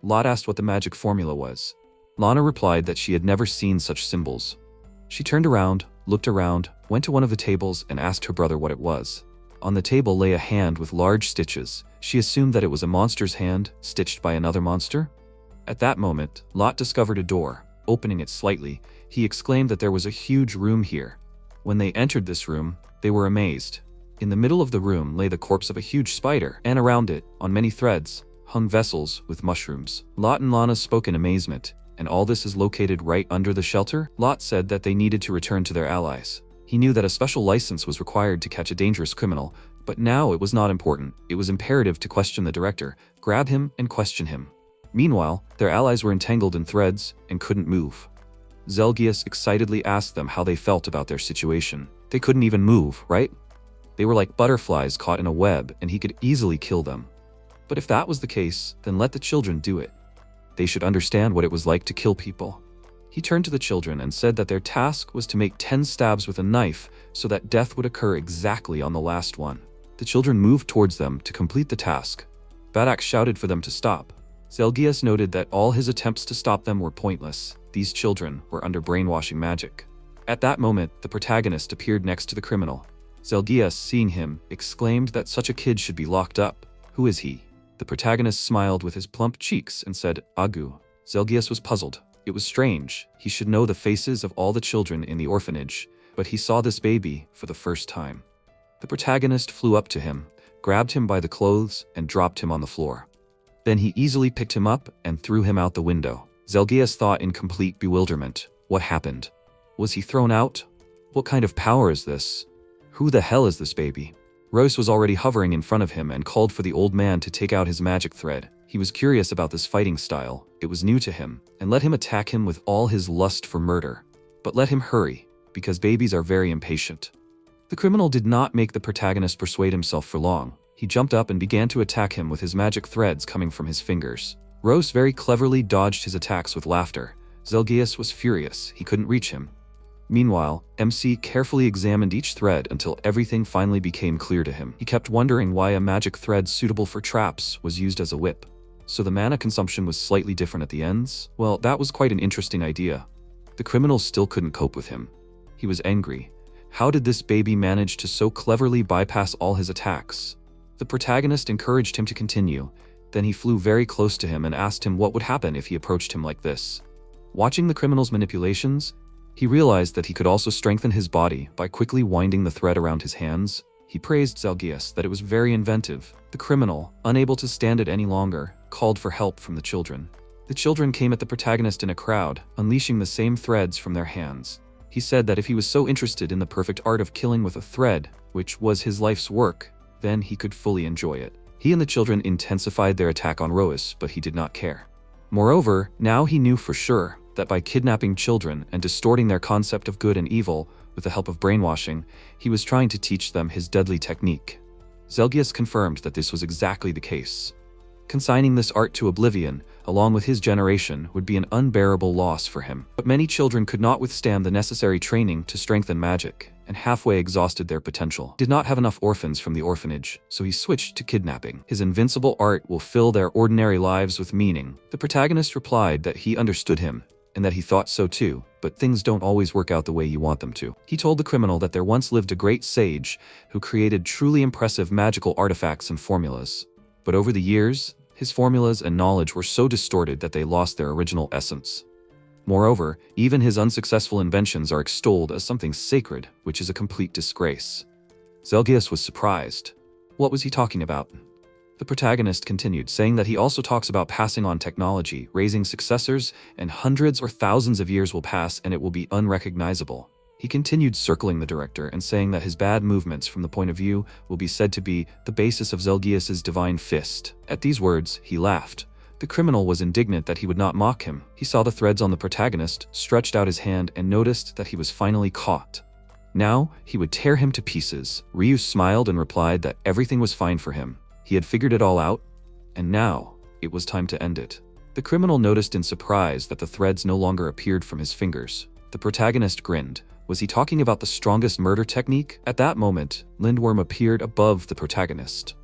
Lot asked what the magic formula was. Lana replied that she had never seen such symbols. She turned around, looked around, went to one of the tables and asked her brother what it was. On the table lay a hand with large stitches. She assumed that it was a monster's hand, stitched by another monster. At that moment, Lot discovered a door. Opening it slightly, he exclaimed that there was a huge room here. When they entered this room, they were amazed. In the middle of the room lay the corpse of a huge spider, and around it, on many threads, hung vessels with mushrooms. Lot and Lana spoke in amazement. And all this is located right under the shelter? Lot said that they needed to return to their allies. He knew that a special license was required to catch a dangerous criminal, but now it was not important. It was imperative to question the director, grab him, and question him. Meanwhile, their allies were entangled in threads and couldn't move. Zelgius excitedly asked them how they felt about their situation. They couldn't even move, right? They were like butterflies caught in a web, and he could easily kill them. But if that was the case, then let the children do it. They should understand what it was like to kill people. He turned to the children and said that their task was to make 10 stabs with a knife so that death would occur exactly on the last one. The children moved towards them to complete the task. Badak shouted for them to stop. Zelgius noted that all his attempts to stop them were pointless. These children were under brainwashing magic. At that moment, the protagonist appeared next to the criminal. Zelgius, seeing him, exclaimed that such a kid should be locked up. Who is he? The protagonist smiled with his plump cheeks and said, Agu. Zelgius was puzzled. It was strange. He should know the faces of all the children in the orphanage, but he saw this baby for the first time. The protagonist flew up to him, grabbed him by the clothes, and dropped him on the floor. Then he easily picked him up and threw him out the window. Zelgius thought in complete bewilderment. What happened? Was he thrown out? What kind of power is this? Who the hell is this baby? Rose was already hovering in front of him and called for the old man to take out his magic thread. He was curious about this fighting style. It was new to him, and let him attack him with all his lust for murder. But let him hurry, because babies are very impatient. The criminal did not make the protagonist persuade himself for long. He jumped up and began to attack him with his magic threads coming from his fingers. Rose very cleverly dodged his attacks with laughter. Zelgius was furious. He couldn't reach him. Meanwhile, MC carefully examined each thread until everything finally became clear to him. He kept wondering why a magic thread suitable for traps was used as a whip. So the mana consumption was slightly different at the ends? Well, that was quite an interesting idea. The criminal still couldn't cope with him. He was angry. How did this baby manage to so cleverly bypass all his attacks? The protagonist encouraged him to continue. Then he flew very close to him and asked him what would happen if he approached him like this. Watching the criminal's manipulations, he realized that he could also strengthen his body by quickly winding the thread around his hands. He praised Zelgius that it was very inventive. The criminal, unable to stand it any longer, called for help from the children. The children came at the protagonist in a crowd, unleashing the same threads from their hands. He said that if he was so interested in the perfect art of killing with a thread, which was his life's work, then he could fully enjoy it. He and the children intensified their attack on Roas, but he did not care. Moreover, now he knew for sure that by kidnapping children and distorting their concept of good and evil with the help of brainwashing, he was trying to teach them his deadly technique. Zelgius confirmed that this was exactly the case. Consigning this art to oblivion, along with his generation, would be an unbearable loss for him. But many children could not withstand the necessary training to strengthen magic, and halfway exhausted their potential. He did not have enough orphans from the orphanage, so he switched to kidnapping. His invincible art will fill their ordinary lives with meaning. The protagonist replied that he understood him, and that he thought so too, but things don't always work out the way you want them to. He told the criminal that there once lived a great sage who created truly impressive magical artifacts and formulas. But over the years, his formulas and knowledge were so distorted that they lost their original essence. Moreover, even his unsuccessful inventions are extolled as something sacred, which is a complete disgrace. Zelgius was surprised. What was he talking about? The protagonist continued, saying that he also talks about passing on technology, raising successors, and hundreds or thousands of years will pass and it will be unrecognizable. He continued circling the director and saying that his bad movements from the point of view will be said to be the basis of Zelgius's divine fist. At these words, he laughed. The criminal was indignant that he would not mock him. He saw the threads on the protagonist, stretched out his hand, and noticed that he was finally caught. Now, he would tear him to pieces. Ryu smiled and replied that everything was fine for him. He had figured it all out, and now it was time to end it. The criminal noticed in surprise that the threads no longer appeared from his fingers. The protagonist grinned. Was he talking about the strongest murder technique? At that moment, Lindworm appeared above the protagonist.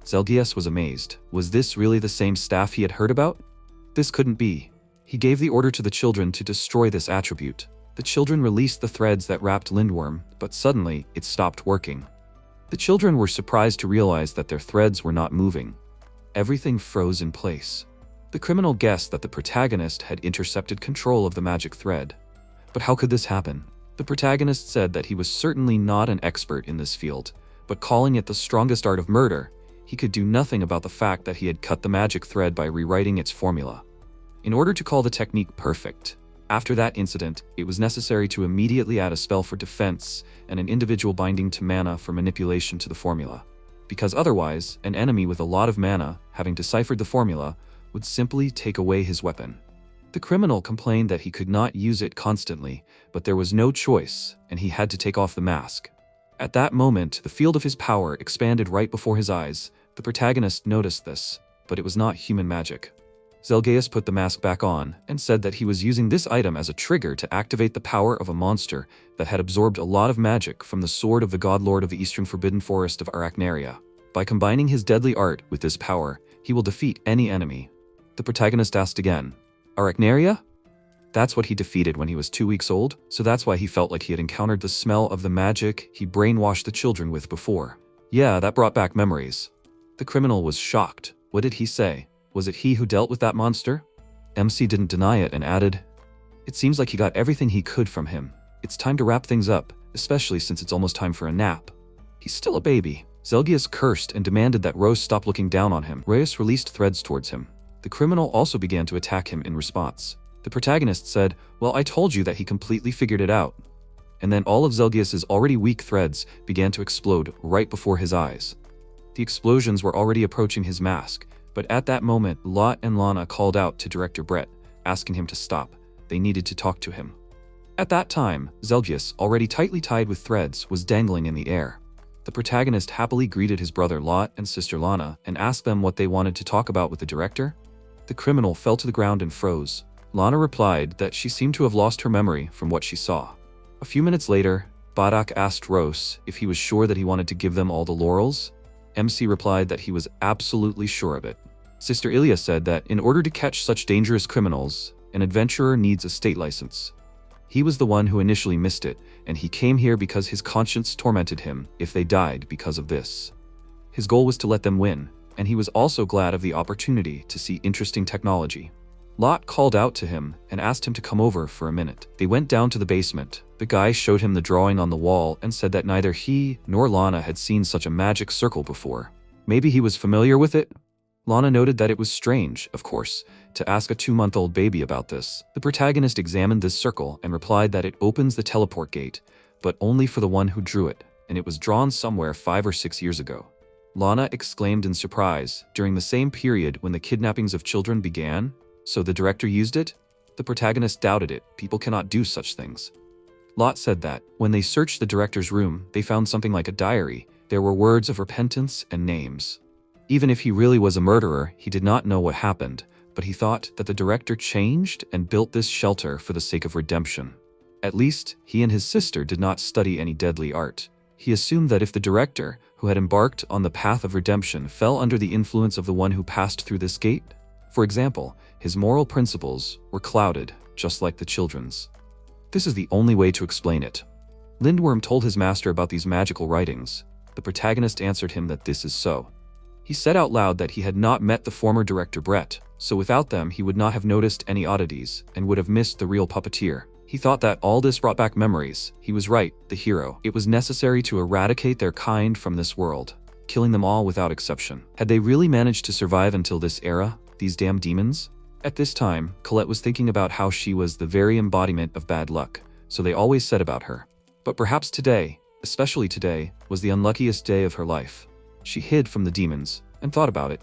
Zelgius was amazed. Was this really the same staff he had heard about? This couldn't be. He gave the order to the children to destroy this attribute. The children released the threads that wrapped Lindworm, but suddenly it stopped working. The children were surprised to realize that their threads were not moving. Everything froze in place. The criminal guessed that the protagonist had intercepted control of the magic thread. But how could this happen? The protagonist said that he was certainly not an expert in this field, but calling it the strongest art of murder, he could do nothing about the fact that he had cut the magic thread by rewriting its formula. In order to call the technique perfect, after that incident, it was necessary to immediately add a spell for defense and an individual binding to mana for manipulation to the formula. Because otherwise, an enemy with a lot of mana, having deciphered the formula, would simply take away his weapon. The criminal complained that he could not use it constantly, but there was no choice, and he had to take off the mask. At that moment, the field of his power expanded right before his eyes. The protagonist noticed this, but it was not human magic. Zelgius put the mask back on and said that he was using this item as a trigger to activate the power of a monster that had absorbed a lot of magic from the sword of the god lord of the eastern forbidden forest of Arachnaria. By combining his deadly art with this power, he will defeat any enemy. The protagonist asked again, Arachnaria? That's what he defeated when he was 2 weeks old, so that's why he felt like he had encountered the smell of the magic he brainwashed the children with before. Yeah, that brought back memories. The criminal was shocked. What did he say? Was it he who dealt with that monster? MC didn't deny it and added, It seems like he got everything he could from him. It's time to wrap things up, especially since it's almost time for a nap. He's still a baby. Zelgius cursed and demanded that Rose stop looking down on him. Reyes released threads towards him. The criminal also began to attack him in response. The protagonist said, Well, I told you that he completely figured it out. And then all of Zelgius's already weak threads began to explode right before his eyes. The explosions were already approaching his mask, but at that moment, Lot and Lana called out to director Brett, asking him to stop. They needed to talk to him. At that time, Zelgius, already tightly tied with threads, was dangling in the air. The protagonist happily greeted his brother Lot and sister Lana and asked them what they wanted to talk about with the director. The criminal fell to the ground and froze. Lana replied that she seemed to have lost her memory from what she saw. A few minutes later, Badak asked Rose if he was sure that he wanted to give them all the laurels. MC replied that he was absolutely sure of it. Sister Ilya said that in order to catch such dangerous criminals, an adventurer needs a state license. He was the one who initially missed it, and he came here because his conscience tormented him if they died because of this. His goal was to let them win, and he was also glad of the opportunity to see interesting technology. Lot called out to him and asked him to come over for a minute. They went down to the basement. The guy showed him the drawing on the wall and said that neither he nor Lana had seen such a magic circle before. Maybe he was familiar with it? Lana noted that it was strange, of course, to ask a 2-month-old baby about this. The protagonist examined this circle and replied that it opens the teleport gate, but only for the one who drew it, and it was drawn somewhere 5 or 6 years ago. Lana exclaimed in surprise, during the same period when the kidnappings of children began? So the director used it? The protagonist doubted it. People cannot do such things. Lot said that, when they searched the director's room, they found something like a diary. There were words of repentance and names. Even if he really was a murderer, he did not know what happened, but he thought that the director changed and built this shelter for the sake of redemption. At least, he and his sister did not study any deadly art. He assumed that if the director, who had embarked on the path of redemption, fell under the influence of the one who passed through this gate, for example, his moral principles were clouded, just like the children's. This is the only way to explain it. Lindworm told his master about these magical writings. The protagonist answered him that this is so. He said out loud that he had not met the former director Brett, so without them he would not have noticed any oddities and would have missed the real puppeteer. He thought that all this brought back memories. He was right, the hero. It was necessary to eradicate their kind from this world, killing them all without exception. Had they really managed to survive until this era, these damn demons? At this time, Colette was thinking about how she was the very embodiment of bad luck, so they always said about her. But perhaps today, especially today, was the unluckiest day of her life. She hid from the demons and thought about it.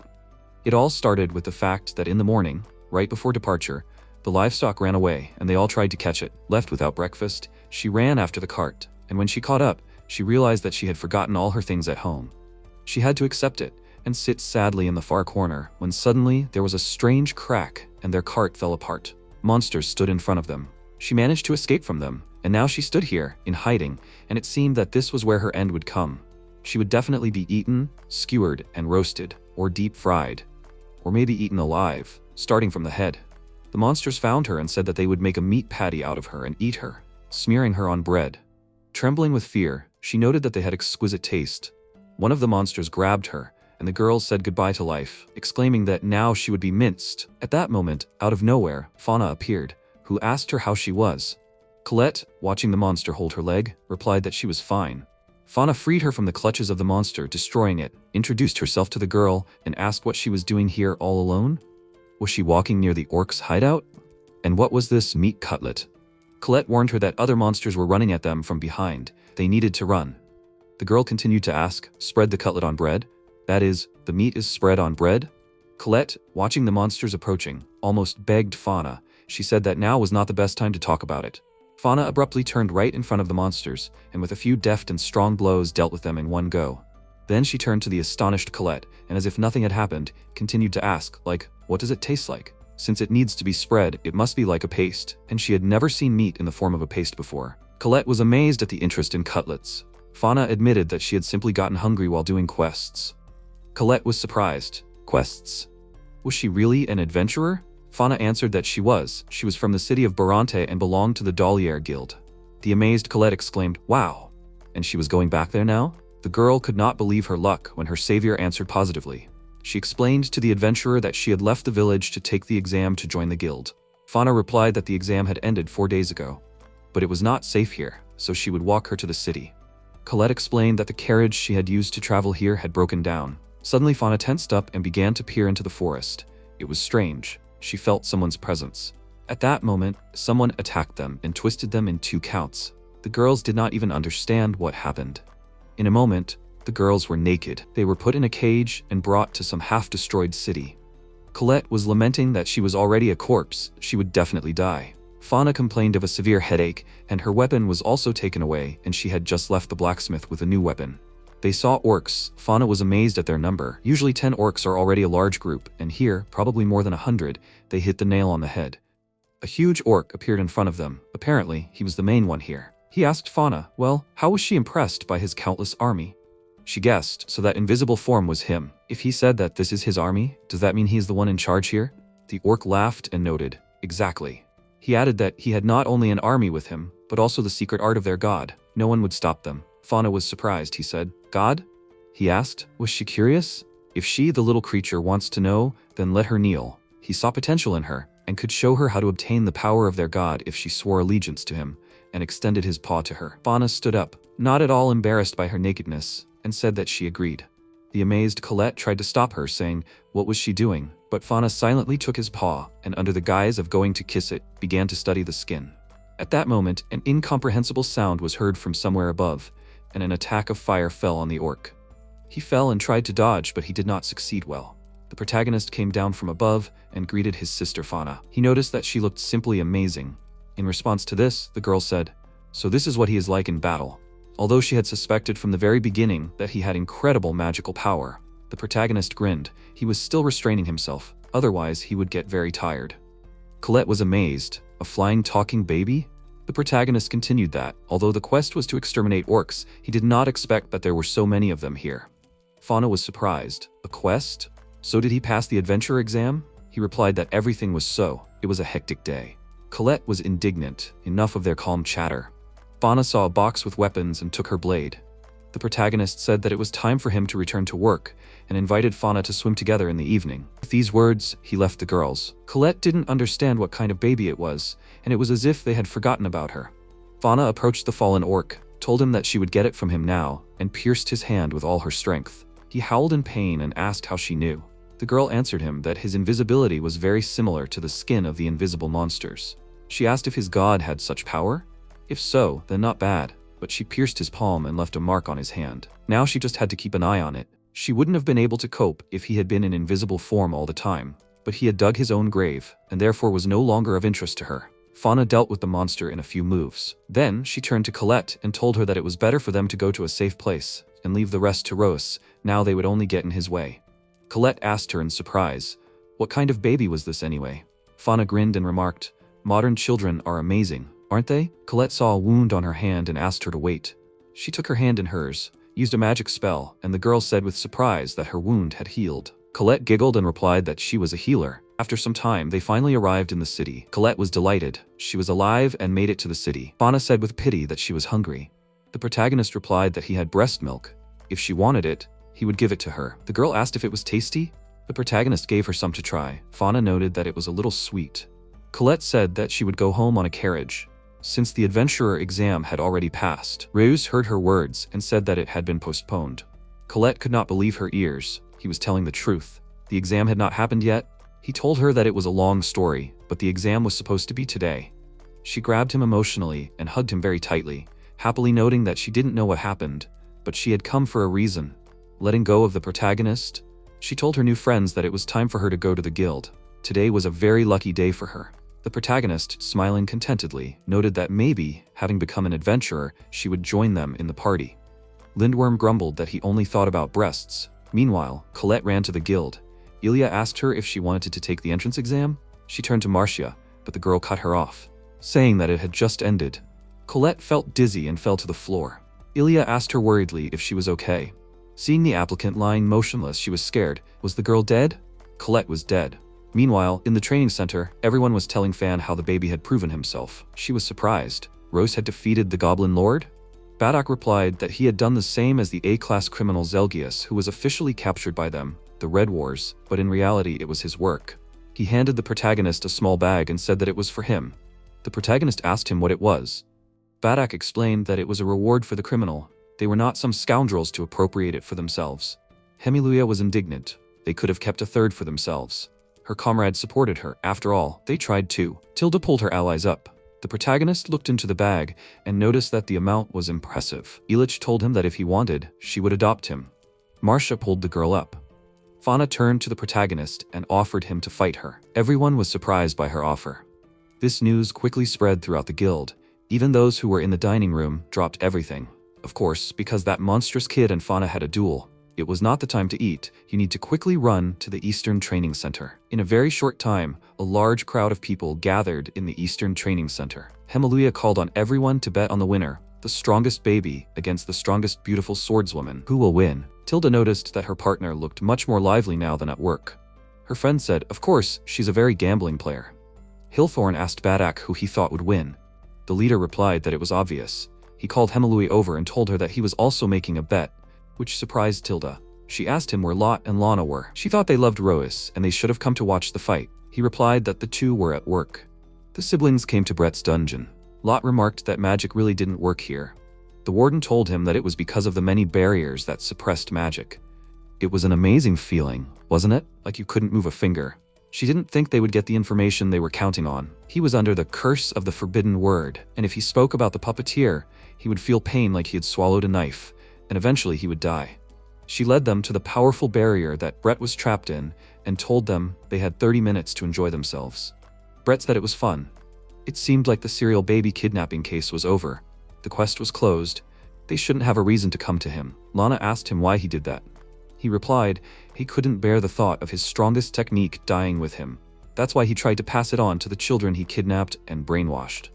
It all started with the fact that in the morning, right before departure, the livestock ran away and they all tried to catch it. Left without breakfast, she ran after the cart, and when she caught up, she realized that she had forgotten all her things at home. She had to accept it and sit sadly in the far corner when suddenly there was a strange crack and their cart fell apart. Monsters stood in front of them. She managed to escape from them, and now she stood here, in hiding, and it seemed that this was where her end would come. She would definitely be eaten, skewered, and roasted, or deep fried, or maybe eaten alive, starting from the head. The monsters found her and said that they would make a meat patty out of her and eat her, smearing her on bread. Trembling with fear, she noted that they had exquisite taste. One of the monsters grabbed her, and the girl said goodbye to life, exclaiming that now she would be minced. At that moment, out of nowhere, Fauna appeared, who asked her how she was. Colette, watching the monster hold her leg, replied that she was fine. Fauna freed her from the clutches of the monster, destroying it, introduced herself to the girl, and asked what she was doing here all alone. Was she walking near the orc's hideout? And what was this meat cutlet? Colette warned her that other monsters were running at them from behind. They needed to run. The girl continued to ask, spread the cutlet on bread? That is, the meat is spread on bread? Colette, watching the monsters approaching, almost begged Fauna. She said that now was not the best time to talk about it. Fauna abruptly turned right in front of the monsters, and with a few deft and strong blows dealt with them in one go. Then she turned to the astonished Colette, and as if nothing had happened, continued to ask, like, what does it taste like? Since it needs to be spread, it must be like a paste, and she had never seen meat in the form of a paste before. Colette was amazed at the interest in cutlets. Fauna admitted that she had simply gotten hungry while doing quests. Colette was surprised. Quests? Was she really an adventurer? Fauna answered that she was. She was from the city of Barante and belonged to the Dahliere Guild. The amazed Colette exclaimed, wow! And she was going back there now? The girl could not believe her luck when her savior answered positively. She explained to the adventurer that she had left the village to take the exam to join the guild. Fauna replied that the exam had ended 4 days ago. But it was not safe here, so she would walk her to the city. Colette explained that the carriage she had used to travel here had broken down. Suddenly Fauna tensed up and began to peer into the forest. It was strange. She felt someone's presence. At that moment, someone attacked them and twisted them in 2 counts. The girls did not even understand what happened. In a moment, the girls were naked. They were put in a cage and brought to some half-destroyed city. Colette was lamenting that she was already a corpse. She would definitely die. Fauna complained of a severe headache, and her weapon was also taken away, and she had just left the blacksmith with a new weapon. They saw orcs. Fauna was amazed at their number. Usually 10 orcs are already a large group, and here, probably more than 100, they hit the nail on the head. A huge orc appeared in front of them. Apparently, he was the main one here. He asked Fauna, well, how was she impressed by his countless army? She guessed, so that invisible form was him. If he said that this is his army, does that mean he is the one in charge here? The orc laughed and noted, exactly. He added that he had not only an army with him, but also the secret art of their god. No one would stop them. Fauna was surprised, he said. God? He asked. Was she curious? If she, the little creature, wants to know, then let her kneel. He saw potential in her, and could show her how to obtain the power of their god if she swore allegiance to him, and extended his paw to her. Fauna stood up, not at all embarrassed by her nakedness, and said that she agreed. The amazed Colette tried to stop her, saying, what was she doing? But Fauna silently took his paw, and under the guise of going to kiss it, began to study the skin. At that moment, an incomprehensible sound was heard from somewhere above, and an attack of fire fell on the orc. He fell and tried to dodge, but he did not succeed well. The protagonist came down from above and greeted his sister Fauna. He noticed that she looked simply amazing. In response to this, the girl said, so this is what he is like in battle. Although she had suspected from the very beginning that he had incredible magical power, the protagonist grinned. He was still restraining himself, otherwise he would get very tired. Colette was amazed. A flying talking baby? The protagonist continued that, although the quest was to exterminate orcs, he did not expect that there were so many of them here. Fauna was surprised. A quest? So did he pass the adventure exam? He replied that everything was so. It was a hectic day. Colette was indignant. Enough of their calm chatter. Fauna saw a box with weapons and took her blade. The protagonist said that it was time for him to return to work, and invited Fauna to swim together in the evening. With these words, he left the girls. Colette didn't understand what kind of baby it was, and it was as if they had forgotten about her. Fauna approached the fallen orc, told him that she would get it from him now, and pierced his hand with all her strength. He howled in pain and asked how she knew. The girl answered him that his invisibility was very similar to the skin of the invisible monsters. She asked if his god had such power. If so, then not bad, but she pierced his palm and left a mark on his hand. Now she just had to keep an eye on it. She wouldn't have been able to cope if he had been in invisible form all the time, but he had dug his own grave, and therefore was no longer of interest to her. Fauna dealt with the monster in a few moves. Then she turned to Colette and told her that it was better for them to go to a safe place, and leave the rest to Rose. Now they would only get in his way. Colette asked her in surprise, what kind of baby was this anyway? Fauna grinned and remarked, modern children are amazing, aren't they? Colette saw a wound on her hand and asked her to wait. She took her hand in hers. used a magic spell, and the girl said with surprise that her wound had healed. Colette giggled and replied that she was a healer. After some time, they finally arrived in the city. Colette was delighted. She was alive and made it to the city. Fauna said with pity that she was hungry. The protagonist replied that he had breast milk. If she wanted it, he would give it to her. The girl asked if it was tasty. The protagonist gave her some to try. Fauna noted that it was a little sweet. Colette said that she would go home on a carriage, since the adventurer exam had already passed. Reus heard her words and said that it had been postponed. Colette could not believe her ears. He was telling the truth. The exam had not happened yet. He told her that it was a long story, but the exam was supposed to be today. She grabbed him emotionally and hugged him very tightly, happily noting that she didn't know what happened, but she had come for a reason. Letting go of the protagonist, she told her new friends that it was time for her to go to the guild. Today was a very lucky day for her. The protagonist, smiling contentedly, noted that maybe, having become an adventurer, she would join them in the party. Lindworm grumbled that he only thought about breasts. Meanwhile, Colette ran to the guild. Ilya asked her if she wanted to take the entrance exam. She turned to Marcia, but the girl cut her off, saying that it had just ended. Colette felt dizzy and fell to the floor. Ilya asked her worriedly if she was okay. Seeing the applicant lying motionless, she was scared. Was the girl dead? Colette was dead. Meanwhile, in the training center, everyone was telling Fan how the baby had proven himself. She was surprised. Rose had defeated the Goblin Lord? Badok replied that he had done the same as the A-class criminal Zelgius, who was officially captured by them, the Red Wars, but in reality it was his work. He handed the protagonist a small bag and said that it was for him. The protagonist asked him what it was. Badok explained that it was a reward for the criminal. They were not some scoundrels to appropriate it for themselves. Hemiluia was indignant. They could have kept a third for themselves. Her comrades supported her. After all, they tried too. Tilda pulled her allies up. The protagonist looked into the bag and noticed that the amount was impressive. Ilich told him that if he wanted, she would adopt him. Marcia pulled the girl up. Fauna turned to the protagonist and offered him to fight her. Everyone was surprised by her offer. This news quickly spread throughout the guild. Even those who were in the dining room dropped everything. Of course, because that monstrous kid and Fauna had a duel. It was not the time to eat. You need to quickly run to the Eastern Training Center. In a very short time, a large crowd of people gathered in the Eastern Training Center. Hemiluia called on everyone to bet on the winner, the strongest baby against the strongest beautiful swordswoman. Who will win? Tilda noticed that her partner looked much more lively now than at work. Her friend said, of course, she's a very gambling player. Hillthorn asked Badok who he thought would win. The leader replied that it was obvious. He called Hemiluia over and told her that he was also making a bet, which surprised Tilda. She asked him where Lot and Lana were. She thought they loved Rois and they should have come to watch the fight. He replied that the two were at work. The siblings came to Brett's dungeon. Lot remarked that magic really didn't work here. The warden told him that it was because of the many barriers that suppressed magic. It was an amazing feeling, wasn't it? Like you couldn't move a finger. She didn't think they would get the information they were counting on. He was under the curse of the forbidden word, and if he spoke about the puppeteer, he would feel pain like he had swallowed a knife, and eventually he would die. She led them to the powerful barrier that Brett was trapped in and told them they had 30 minutes to enjoy themselves. Brett said it was fun. It seemed like the serial baby kidnapping case was over. The quest was closed. They shouldn't have a reason to come to him. Lana asked him why he did that. He replied he couldn't bear the thought of his strongest technique dying with him. That's why he tried to pass it on to the children he kidnapped and brainwashed.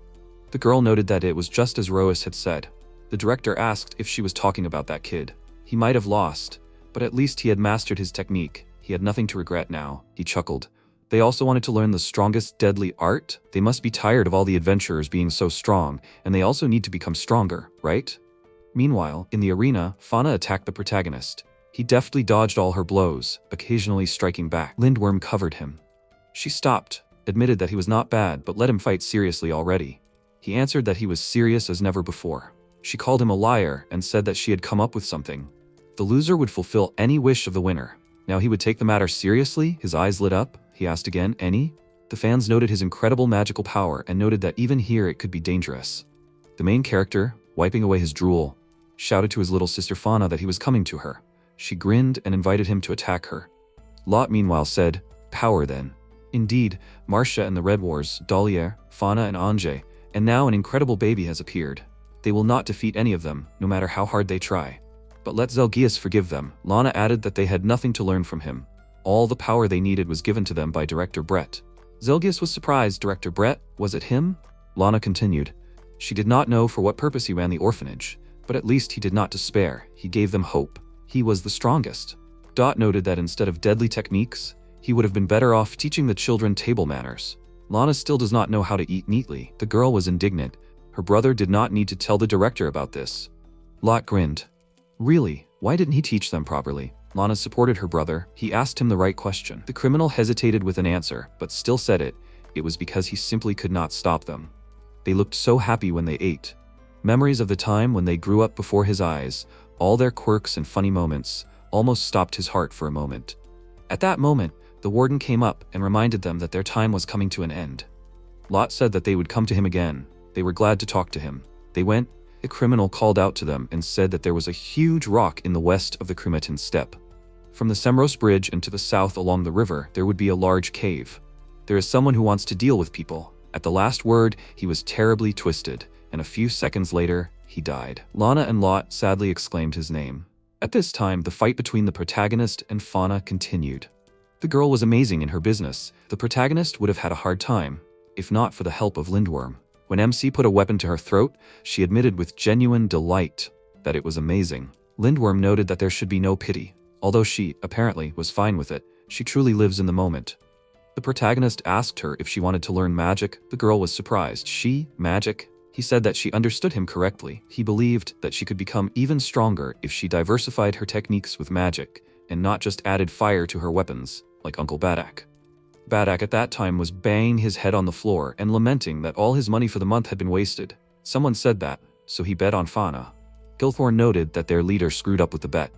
The girl noted that it was just as Rois had said. The director asked if she was talking about that kid. He might have lost, but at least he had mastered his technique. He had nothing to regret now. He chuckled. They also wanted to learn the strongest deadly art? They must be tired of all the adventurers being so strong, and they also need to become stronger, right? Meanwhile, in the arena, Fauna attacked the protagonist. He deftly dodged all her blows, occasionally striking back. Lindworm covered him. She stopped, admitted that he was not bad, but let him fight seriously already. He answered that he was serious as never before. She called him a liar and said that she had come up with something. The loser would fulfill any wish of the winner. Now he would take the matter seriously? His eyes lit up. He asked again, any? The fans noted his incredible magical power and noted that even here it could be dangerous. The main character, wiping away his drool, shouted to his little sister Fauna that he was coming to her. She grinned and invited him to attack her. Lot meanwhile said, power then. Indeed, Marcia and the Red Wars, Dahlia, Fauna and Ange, and now an incredible baby has appeared. They will not defeat any of them, no matter how hard they try. But let Zelgius forgive them. Lana added that they had nothing to learn from him. All the power they needed was given to them by Director Brett. Zelgius was surprised. Director Brett? Was it him? Lana continued. She did not know for what purpose he ran the orphanage, But at least he did not despair, he gave them hope. He was the strongest. Dot noted that instead of deadly techniques, he would have been better off teaching the children table manners. Lana still does not know how to eat neatly. The girl was indignant. Her brother did not need to tell the director about this. Lot grinned. Really? Why didn't he teach them properly? Lana supported her brother. He asked him the right question. The criminal hesitated with an answer, but still said it. It was because he simply could not stop them. They looked so happy when they ate. Memories of the time when they grew up before his eyes, all their quirks and funny moments, almost stopped his heart for a moment. At that moment, the warden came up and reminded them that their time was coming to an end. Lot said that they would come to him again. They were glad to talk to him. They went. The criminal called out to them and said that there was a huge rock in the west of the Krumetin steppe. From the Semros Bridge and to the south along the river, there would be a large cave. There is someone who wants to deal with people. At the last word, he was terribly twisted, and a few seconds later, he died. Lana and Lot sadly exclaimed his name. At this time, the fight between the protagonist and Fauna continued. The girl was amazing in her business. The protagonist would have had a hard time, if not for the help of Lindworm. When MC put a weapon to her throat, she admitted with genuine delight that it was amazing. Lindworm noted that there should be no pity. Although she, apparently, was fine with it, she truly lives in the moment. The protagonist asked her if she wanted to learn magic. The girl was surprised. Magic? He said that she understood him correctly. He believed that she could become even stronger if she diversified her techniques with magic, and not just added fire to her weapons, like Uncle Badak. Badak at that time was banging his head on the floor and lamenting that all his money for the month had been wasted. Someone said that, so he bet on Fauna. Gilthorn noted that their leader screwed up with the bet.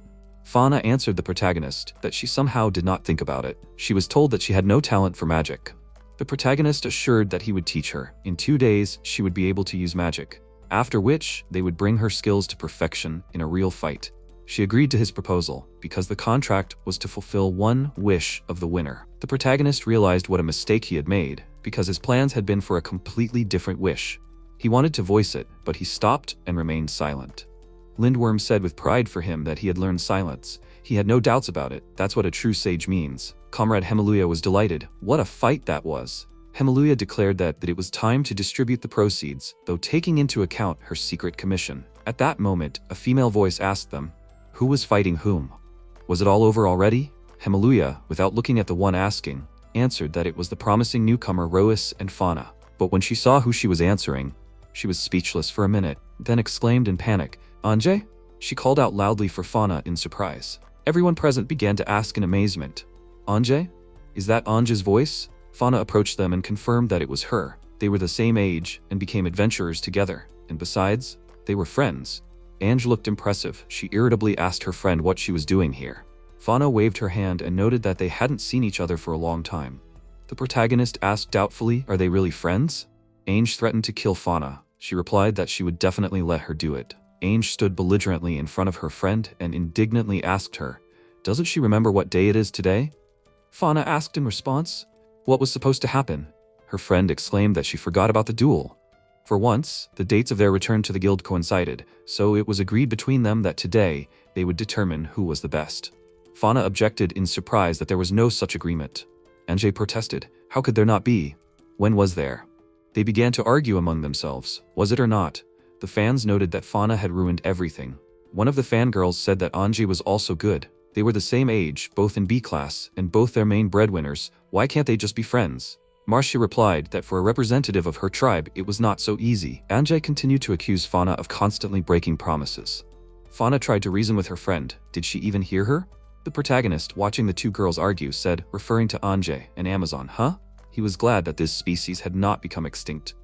Fauna answered the protagonist that she somehow did not think about it. She was told that she had no talent for magic. The protagonist assured that he would teach her. In 2 days, she would be able to use magic, after which they would bring her skills to perfection in a real fight. She agreed to his proposal, because the contract was to fulfill one wish of the winner. The protagonist realized what a mistake he had made, because his plans had been for a completely different wish. He wanted to voice it, but he stopped and remained silent. Lindworm said with pride for him that he had learned silence. He had no doubts about it. That's what a true sage means. Comrade Hemiluya was delighted. What a fight that was. Hemiluya declared that it was time to distribute the proceeds, though taking into account her secret commission. At that moment, a female voice asked them, who was fighting whom? Was it all over already? Hemiluya, without looking at the one asking, answered that it was the promising newcomer Rois and Fauna. But when she saw who she was answering, she was speechless for a minute, then exclaimed in panic, Anje? She called out loudly for Fauna in surprise. Everyone present began to ask in amazement, Anje? Is that Anje's voice? Fauna approached them and confirmed that it was her. They were the same age and became adventurers together, and besides, they were friends. Ange looked impressive. She irritably asked her friend what she was doing here. Fauna waved her hand and noted that they hadn't seen each other for a long time. The protagonist asked doubtfully, are they really friends? Ange threatened to kill Fauna. She replied that she would definitely let her do it. Ange stood belligerently in front of her friend and indignantly asked her, doesn't she remember what day it is today? Fauna asked in response, what was supposed to happen? Her friend exclaimed that she forgot about the duel. For once, the dates of their return to the guild coincided, so it was agreed between them that today they would determine who was the best. Fauna objected in surprise that there was no such agreement. Ange protested, how could there not be? When was there? They began to argue among themselves, was it or not? The fans noted that Fauna had ruined everything. One of the fangirls said that Anji was also good. They were the same age, both in B class, and both their main breadwinners. Why can't they just be friends? Marcia replied that for a representative of her tribe, it was not so easy. Anjay continued to accuse Fauna of constantly breaking promises. Fauna tried to reason with her friend. Did she even hear her? The protagonist, watching the two girls argue, said, referring to Anjay, an Amazon, huh? He was glad that this species had not become extinct.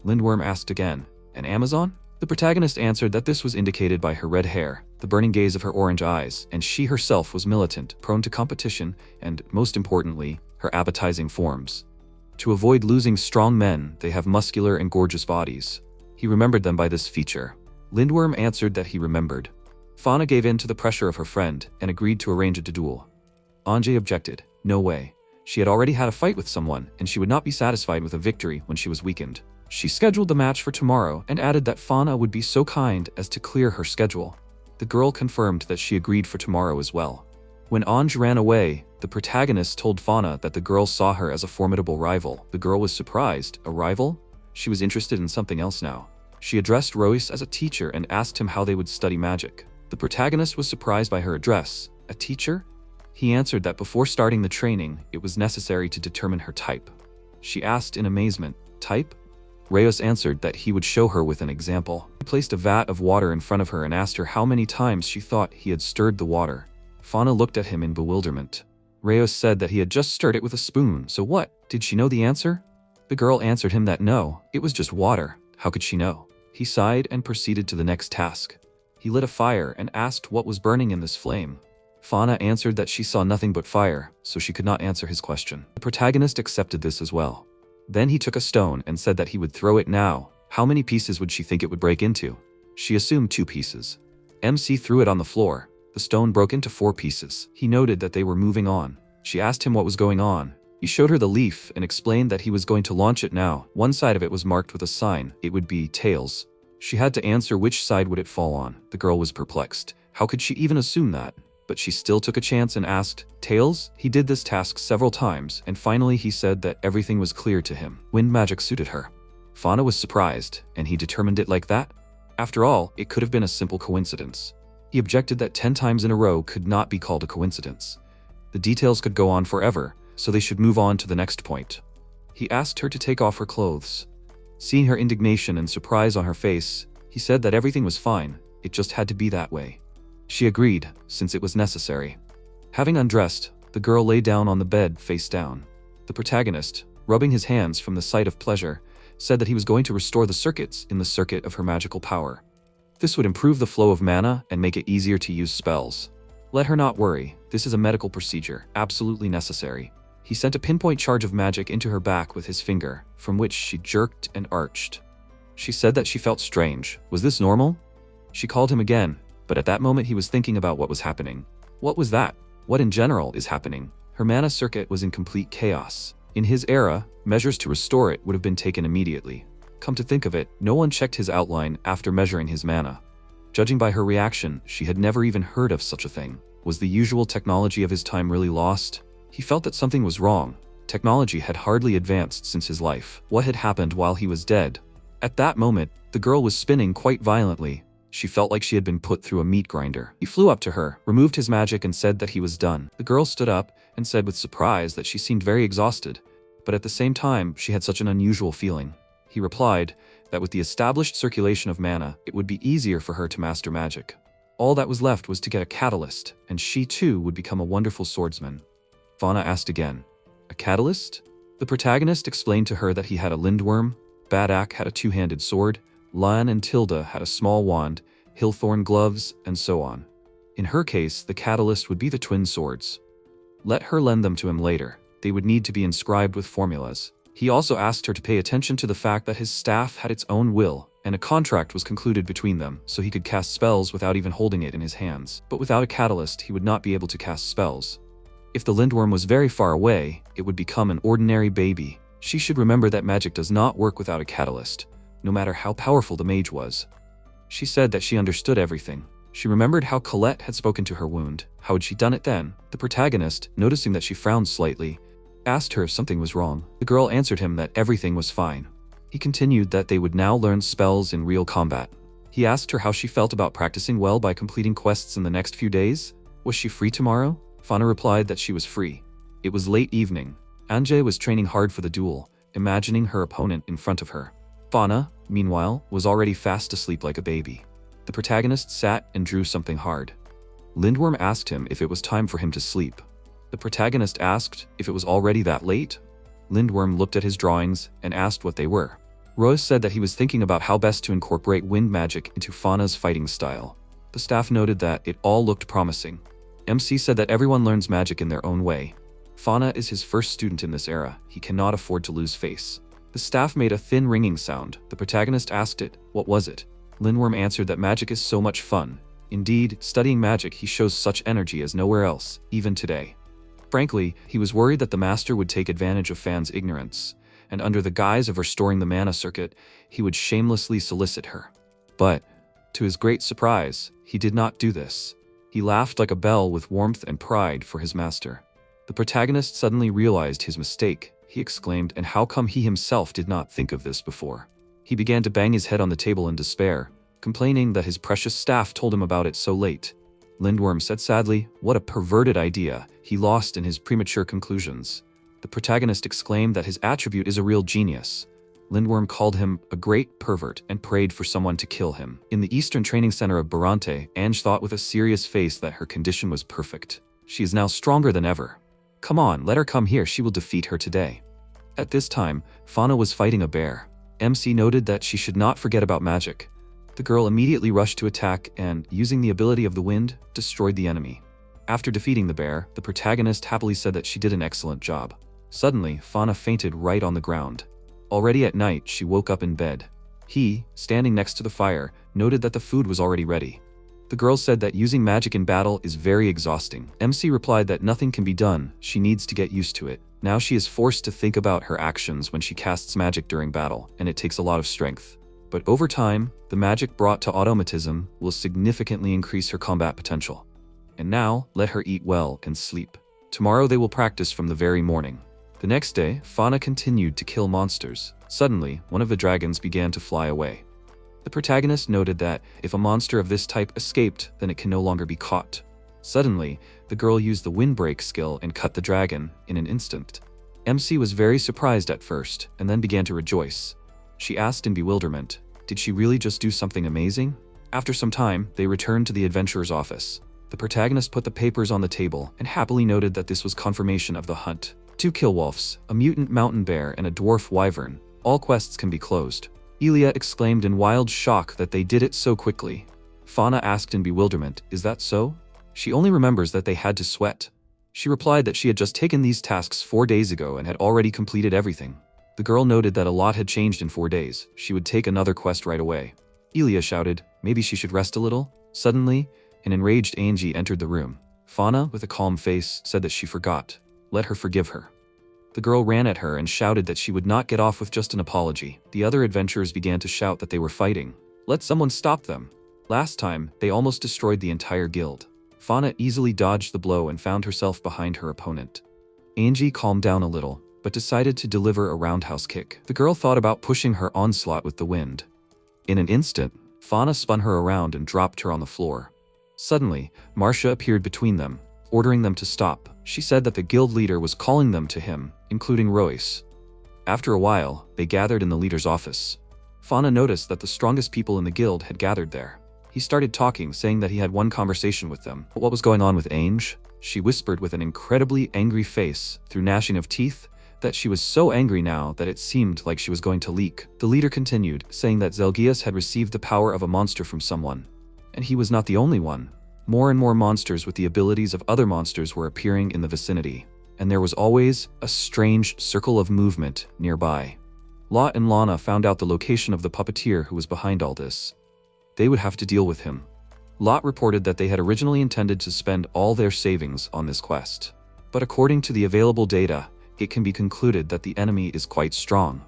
Lindworm asked again, an Amazon? The protagonist answered that this was indicated by her red hair, the burning gaze of her orange eyes, and she herself was militant, prone to competition, and, most importantly, her appetizing forms. To avoid losing strong men, they have muscular and gorgeous bodies. He remembered them by this feature. Lindworm answered that he remembered. Fauna gave in to the pressure of her friend and agreed to arrange a duel. Anjay objected. No way. She had already had a fight with someone, and she would not be satisfied with a victory when she was weakened. She scheduled the match for tomorrow and added that Fauna would be so kind as to clear her schedule. The girl confirmed that she agreed for tomorrow as well. When Anj ran away, the protagonist told Fauna that the girl saw her as a formidable rival. The girl was surprised. A rival? She was interested in something else now. She addressed Royce as a teacher and asked him how they would study magic. The protagonist was surprised by her address. A teacher? He answered that before starting the training, it was necessary to determine her type. She asked in amazement, "Type?" Royce answered that he would show her with an example. He placed a vat of water in front of her and asked her how many times she thought he had stirred the water. Fauna looked at him in bewilderment. Royce said that he had just stirred it with a spoon, so what? Did she know the answer? The girl answered him that no, it was just water. How could she know? He sighed and proceeded to the next task. He lit a fire and asked what was burning in this flame. Fauna answered that she saw nothing but fire, so she could not answer his question. The protagonist accepted this as well. Then he took a stone and said that he would throw it now. How many pieces would she think it would break into? She assumed 2 pieces. MC threw it on the floor. The stone broke into 4 pieces. He noted that they were moving on. She asked him what was going on. He showed her the leaf and explained that he was going to launch it now. One side of it was marked with a sign. It would be tails. She had to answer which side would it fall on. The girl was perplexed. How could she even assume that? But she still took a chance and asked, "Tails?" He did this task several times, and finally he said that everything was clear to him. Wind magic suited her. Fauna was surprised, and he determined it like that? After all, it could have been a simple coincidence. He objected that 10 times in a row could not be called a coincidence. The details could go on forever, so they should move on to the next point. He asked her to take off her clothes. Seeing her indignation and surprise on her face, he said that everything was fine, it just had to be that way. She agreed, since it was necessary. Having undressed, the girl lay down on the bed face down. The protagonist, rubbing his hands from the sight of pleasure, said that he was going to restore the circuits in the circuit of her magical power. This would improve the flow of mana and make it easier to use spells. Let her not worry, this is a medical procedure, absolutely necessary. He sent a pinpoint charge of magic into her back with his finger, from which she jerked and arched. She said that she felt strange. Was this normal? She called him again, but at that moment he was thinking about what was happening. What was that? What in general is happening? Her mana circuit was in complete chaos. In his era, measures to restore it would have been taken immediately. Come to think of it, no one checked his outline after measuring his mana. Judging by her reaction, she had never even heard of such a thing. Was the usual technology of his time really lost? He felt that something was wrong. Technology had hardly advanced since his life. What had happened while he was dead? At that moment, the girl was spinning quite violently. She felt like she had been put through a meat grinder. He flew up to her, removed his magic and said that he was done. The girl stood up and said with surprise that she seemed very exhausted, but at the same time, she had such an unusual feeling. He replied that with the established circulation of mana, it would be easier for her to master magic. All that was left was to get a catalyst, and she too would become a wonderful swordsman. Fauna asked again, "A catalyst?" The protagonist explained to her that he had a lindworm, Badak had a 2-handed sword, Lion and Tilda had a small wand, Hillthorn gloves, and so on. In her case, the catalyst would be the twin swords. Let her lend them to him later. They would need to be inscribed with formulas. He also asked her to pay attention to the fact that his staff had its own will, and a contract was concluded between them, so he could cast spells without even holding it in his hands. But without a catalyst, he would not be able to cast spells. If the lindworm was very far away, it would become an ordinary baby. She should remember that magic does not work without a catalyst, no matter how powerful the mage was. She said that she understood everything. She remembered how Colette had spoken to her wound. How had she done it then? The protagonist, noticing that she frowned slightly, asked her if something was wrong. The girl answered him that everything was fine. He continued that they would now learn spells in real combat. He asked her how she felt about practicing well by completing quests in the next few days. Was she free tomorrow? Fauna replied that she was free. It was late evening. Anje was training hard for the duel, imagining her opponent in front of her. Fauna, meanwhile, was already fast asleep like a baby. The protagonist sat and drew something hard. Lindworm asked him if it was time for him to sleep. The protagonist asked if it was already that late. Lindworm looked at his drawings and asked what they were. Royce said that he was thinking about how best to incorporate wind magic into Fauna's fighting style. The staff noted that it all looked promising. MC said that everyone learns magic in their own way. Fauna is his first student in this era. He cannot afford to lose face. The staff made a thin ringing sound. The protagonist asked it, what was it? Lindworm answered that magic is so much fun. Indeed, studying magic he shows such energy as nowhere else, even today. Frankly, he was worried that the master would take advantage of Fan's ignorance, and under the guise of restoring the mana circuit, he would shamelessly solicit her. But, to his great surprise, he did not do this. He laughed like a bell with warmth and pride for his master. The protagonist suddenly realized his mistake. He exclaimed, and how come he himself did not think of this before? He began to bang his head on the table in despair, complaining that his precious staff told him about it so late. Lindworm said sadly, "What a perverted idea," he lost in his premature conclusions. The protagonist exclaimed that his attribute is a real genius. Lindworm called him a great pervert and prayed for someone to kill him. In the Eastern Training Center of Barante, Ange thought with a serious face that her condition was perfect. She is now stronger than ever. Come on, let her come here, she will defeat her today. At this time, Fauna was fighting a bear. MC noted that she should not forget about magic. The girl immediately rushed to attack and, using the ability of the wind, destroyed the enemy. After defeating the bear, the protagonist happily said that she did an excellent job. Suddenly, Fauna fainted right on the ground. Already at night, she woke up in bed. He, standing next to the fire, noted that the food was already ready. The girl said that using magic in battle is very exhausting. MC replied that nothing can be done, she needs to get used to it. Now she is forced to think about her actions when she casts magic during battle, and it takes a lot of strength. But over time, the magic brought to automatism will significantly increase her combat potential. And now, let her eat well and sleep. Tomorrow they will practice from the very morning. The next day, Fauna continued to kill monsters. Suddenly, one of the dragons began to fly away. The protagonist noted that if a monster of this type escaped, then it can no longer be caught. Suddenly, the girl used the windbreak skill and cut the dragon in an instant. MC was very surprised at first, and then began to rejoice. She asked in bewilderment, did she really just do something amazing? After some time, they returned to the adventurer's office. The protagonist put the papers on the table and happily noted that this was confirmation of the hunt. 2 killwolves, a mutant mountain bear, and a dwarf wyvern. All quests can be closed. Elia exclaimed in wild shock that they did it so quickly. Fauna asked in bewilderment, is that so? She only remembers that they had to sweat. She replied that she had just taken these tasks 4 days ago and had already completed everything. The girl noted that a lot had changed in 4 days. She would take another quest right away. Elia shouted, maybe she should rest a little? Suddenly, an enraged Angie entered the room. Fauna, with a calm face, said that she forgot. Let her forgive her. The girl ran at her and shouted that she would not get off with just an apology. The other adventurers began to shout that they were fighting. Let someone stop them. Last time, they almost destroyed the entire guild. Fauna easily dodged the blow and found herself behind her opponent. Angie calmed down a little, but decided to deliver a roundhouse kick. The girl thought about pushing her onslaught with the wind. In an instant, Fauna spun her around and dropped her on the floor. Suddenly, Marcia appeared between them, ordering them to stop. She said that the guild leader was calling them to him, including Royce. After a while, they gathered in the leader's office. Fauna noticed that the strongest people in the guild had gathered there. He started talking, saying that he had one conversation with them. But what was going on with Ange? She whispered with an incredibly angry face, through gnashing of teeth, that she was so angry now that it seemed like she was going to leak. The leader continued, saying that Zelgius had received the power of a monster from someone. And he was not the only one. More and more monsters with the abilities of other monsters were appearing in the vicinity, and there was always a strange circle of movement nearby. Lot and Lana found out the location of the puppeteer who was behind all this. They would have to deal with him. Lot reported that they had originally intended to spend all their savings on this quest. But according to the available data, it can be concluded that the enemy is quite strong.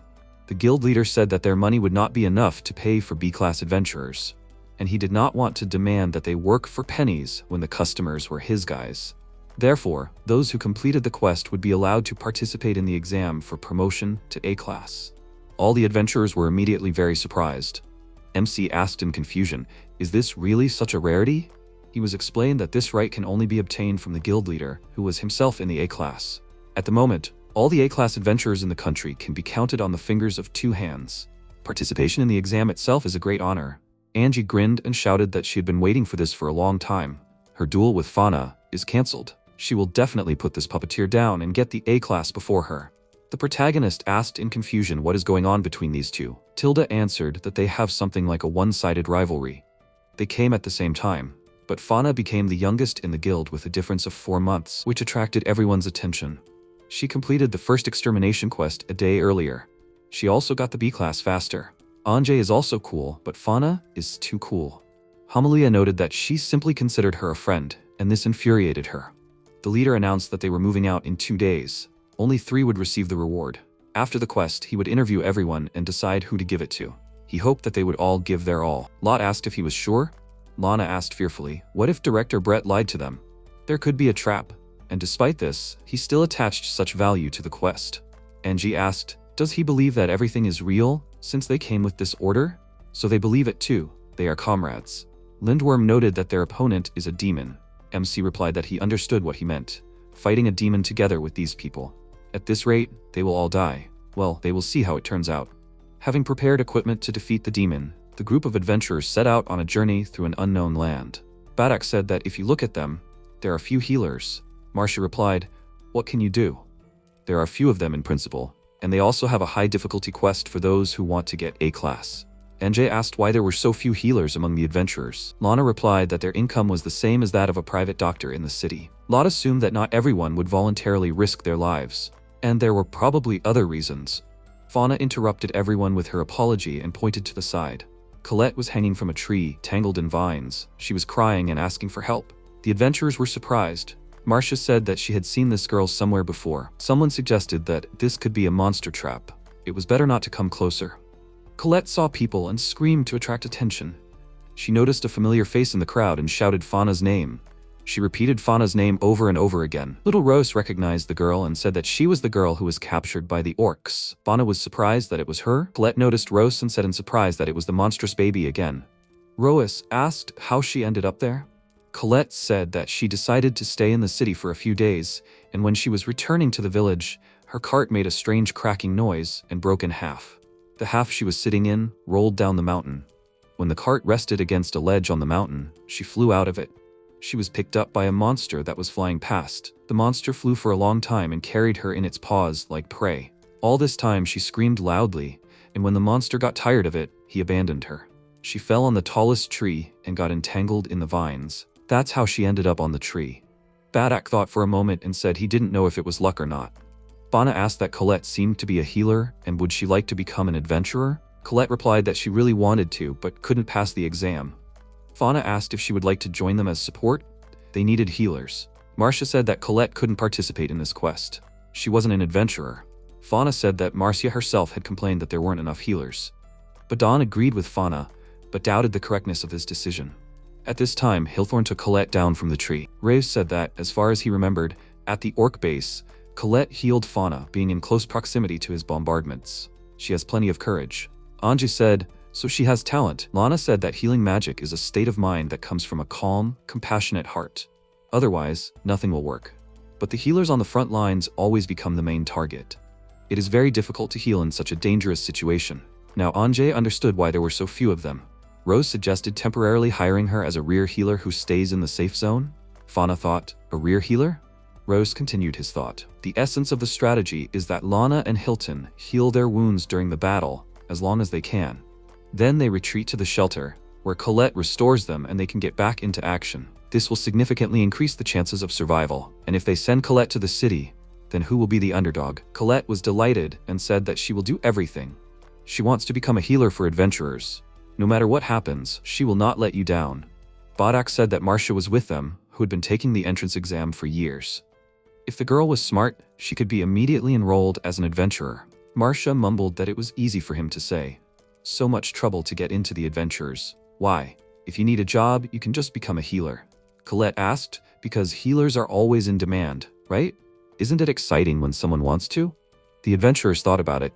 The guild leader said that their money would not be enough to pay for B-class adventurers, and he did not want to demand that they work for pennies when the customers were his guys. Therefore, those who completed the quest would be allowed to participate in the exam for promotion to A-class. All the adventurers were immediately very surprised. MC asked in confusion, is this really such a rarity? He was explained that this right can only be obtained from the guild leader, who was himself in the A-class. At the moment, all the A-class adventurers in the country can be counted on the fingers of 2 hands. Participation in the exam itself is a great honor. Angie grinned and shouted that she had been waiting for this for a long time. Her duel with Fauna is cancelled. She will definitely put this puppeteer down and get the A-class before her. The protagonist asked in confusion what is going on between these two. Tilda answered that they have something like a one-sided rivalry. They came at the same time, but Fauna became the youngest in the guild with a difference of 4 months, which attracted everyone's attention. She completed the first extermination quest a day earlier. She also got the B-class faster. Anjay is also cool, but Fauna is too cool. Hamalia noted that she simply considered her a friend, and this infuriated her. The leader announced that they were moving out in 2 days. Only 3 would receive the reward. After the quest, he would interview everyone and decide who to give it to. He hoped that they would all give their all. Lot asked if he was sure. Lana asked fearfully, what if Director Brett lied to them? There could be a trap. And despite this, he still attached such value to the quest. Angie asked, does he believe that everything is real, Since they came with this order, so they believe it too. They are comrades. Lindworm noted that their opponent is a demon. MC replied that he understood what he meant. Fighting a demon together with these people. At this rate, they will all die. Well, they will see how it turns out. Having prepared equipment to defeat the demon, the group of adventurers set out on a journey through an unknown land. Badak said that if you look at them, there are few healers. Marcia replied, "What can you do?" There are few of them in principle, and they also have a high difficulty quest for those who want to get A class. NJ asked why there were so few healers among the adventurers. Lana replied that their income was the same as that of a private doctor in the city. Lot assumed that not everyone would voluntarily risk their lives, and there were probably other reasons. Fauna interrupted everyone with her apology and pointed to the side. Colette was hanging from a tree, tangled in vines. She was crying and asking for help. The adventurers were surprised. Marcia said that she had seen this girl somewhere before. Someone suggested that this could be a monster trap. It was better not to come closer. Colette saw people and screamed to attract attention. She noticed a familiar face in the crowd and shouted Fauna's name. She repeated Fauna's name over and over again. Little Rose recognized the girl and said that she was the girl who was captured by the orcs. Fauna was surprised that it was her. Colette noticed Rose and said in surprise that it was the monstrous baby again. Rose asked how she ended up there. Colette said that she decided to stay in the city for a few days, and when she was returning to the village, her cart made a strange cracking noise and broke in half. The half she was sitting in rolled down the mountain. When the cart rested against a ledge on the mountain, she flew out of it. She was picked up by a monster that was flying past. The monster flew for a long time and carried her in its paws like prey. All this time she screamed loudly, and when the monster got tired of it, he abandoned her. She fell on the tallest tree and got entangled in the vines. That's how she ended up on the tree. Badak thought for a moment and said he didn't know if it was luck or not. Fauna asked that Colette seemed to be a healer and would she like to become an adventurer? Colette replied that she really wanted to but couldn't pass the exam. Fauna asked if she would like to join them as support. They needed healers. Marcia said that Colette couldn't participate in this quest. She wasn't an adventurer. Fauna said that Marcia herself had complained that there weren't enough healers. Badon agreed with Fauna, but doubted the correctness of his decision. At this time, Hilthorn took Colette down from the tree. Raves said that, as far as he remembered, at the orc base, Colette healed Fauna, being in close proximity to his bombardments. She has plenty of courage. Anji said, so she has talent. Lana said that healing magic is a state of mind that comes from a calm, compassionate heart. Otherwise, nothing will work. But the healers on the front lines always become the main target. It is very difficult to heal in such a dangerous situation. Now Anjay understood why there were so few of them. Rose suggested temporarily hiring her as a rear healer who stays in the safe zone. Fauna thought, a rear healer? Rose continued his thought. The essence of the strategy is that Lana and Hilton heal their wounds during the battle, as long as they can. Then they retreat to the shelter, where Colette restores them and they can get back into action. This will significantly increase the chances of survival, and if they send Colette to the city, then who will be the underdog? Colette was delighted and said that she will do everything. She wants to become a healer for adventurers. No matter what happens, she will not let you down. Badak said that Marcia was with them, who had been taking the entrance exam for years. If the girl was smart, she could be immediately enrolled as an adventurer. Marcia mumbled that it was easy for him to say. So much trouble to get into the adventurers. Why? If you need a job, you can just become a healer. Colette asked, because healers are always in demand, right? Isn't it exciting when someone wants to? The adventurers thought about it.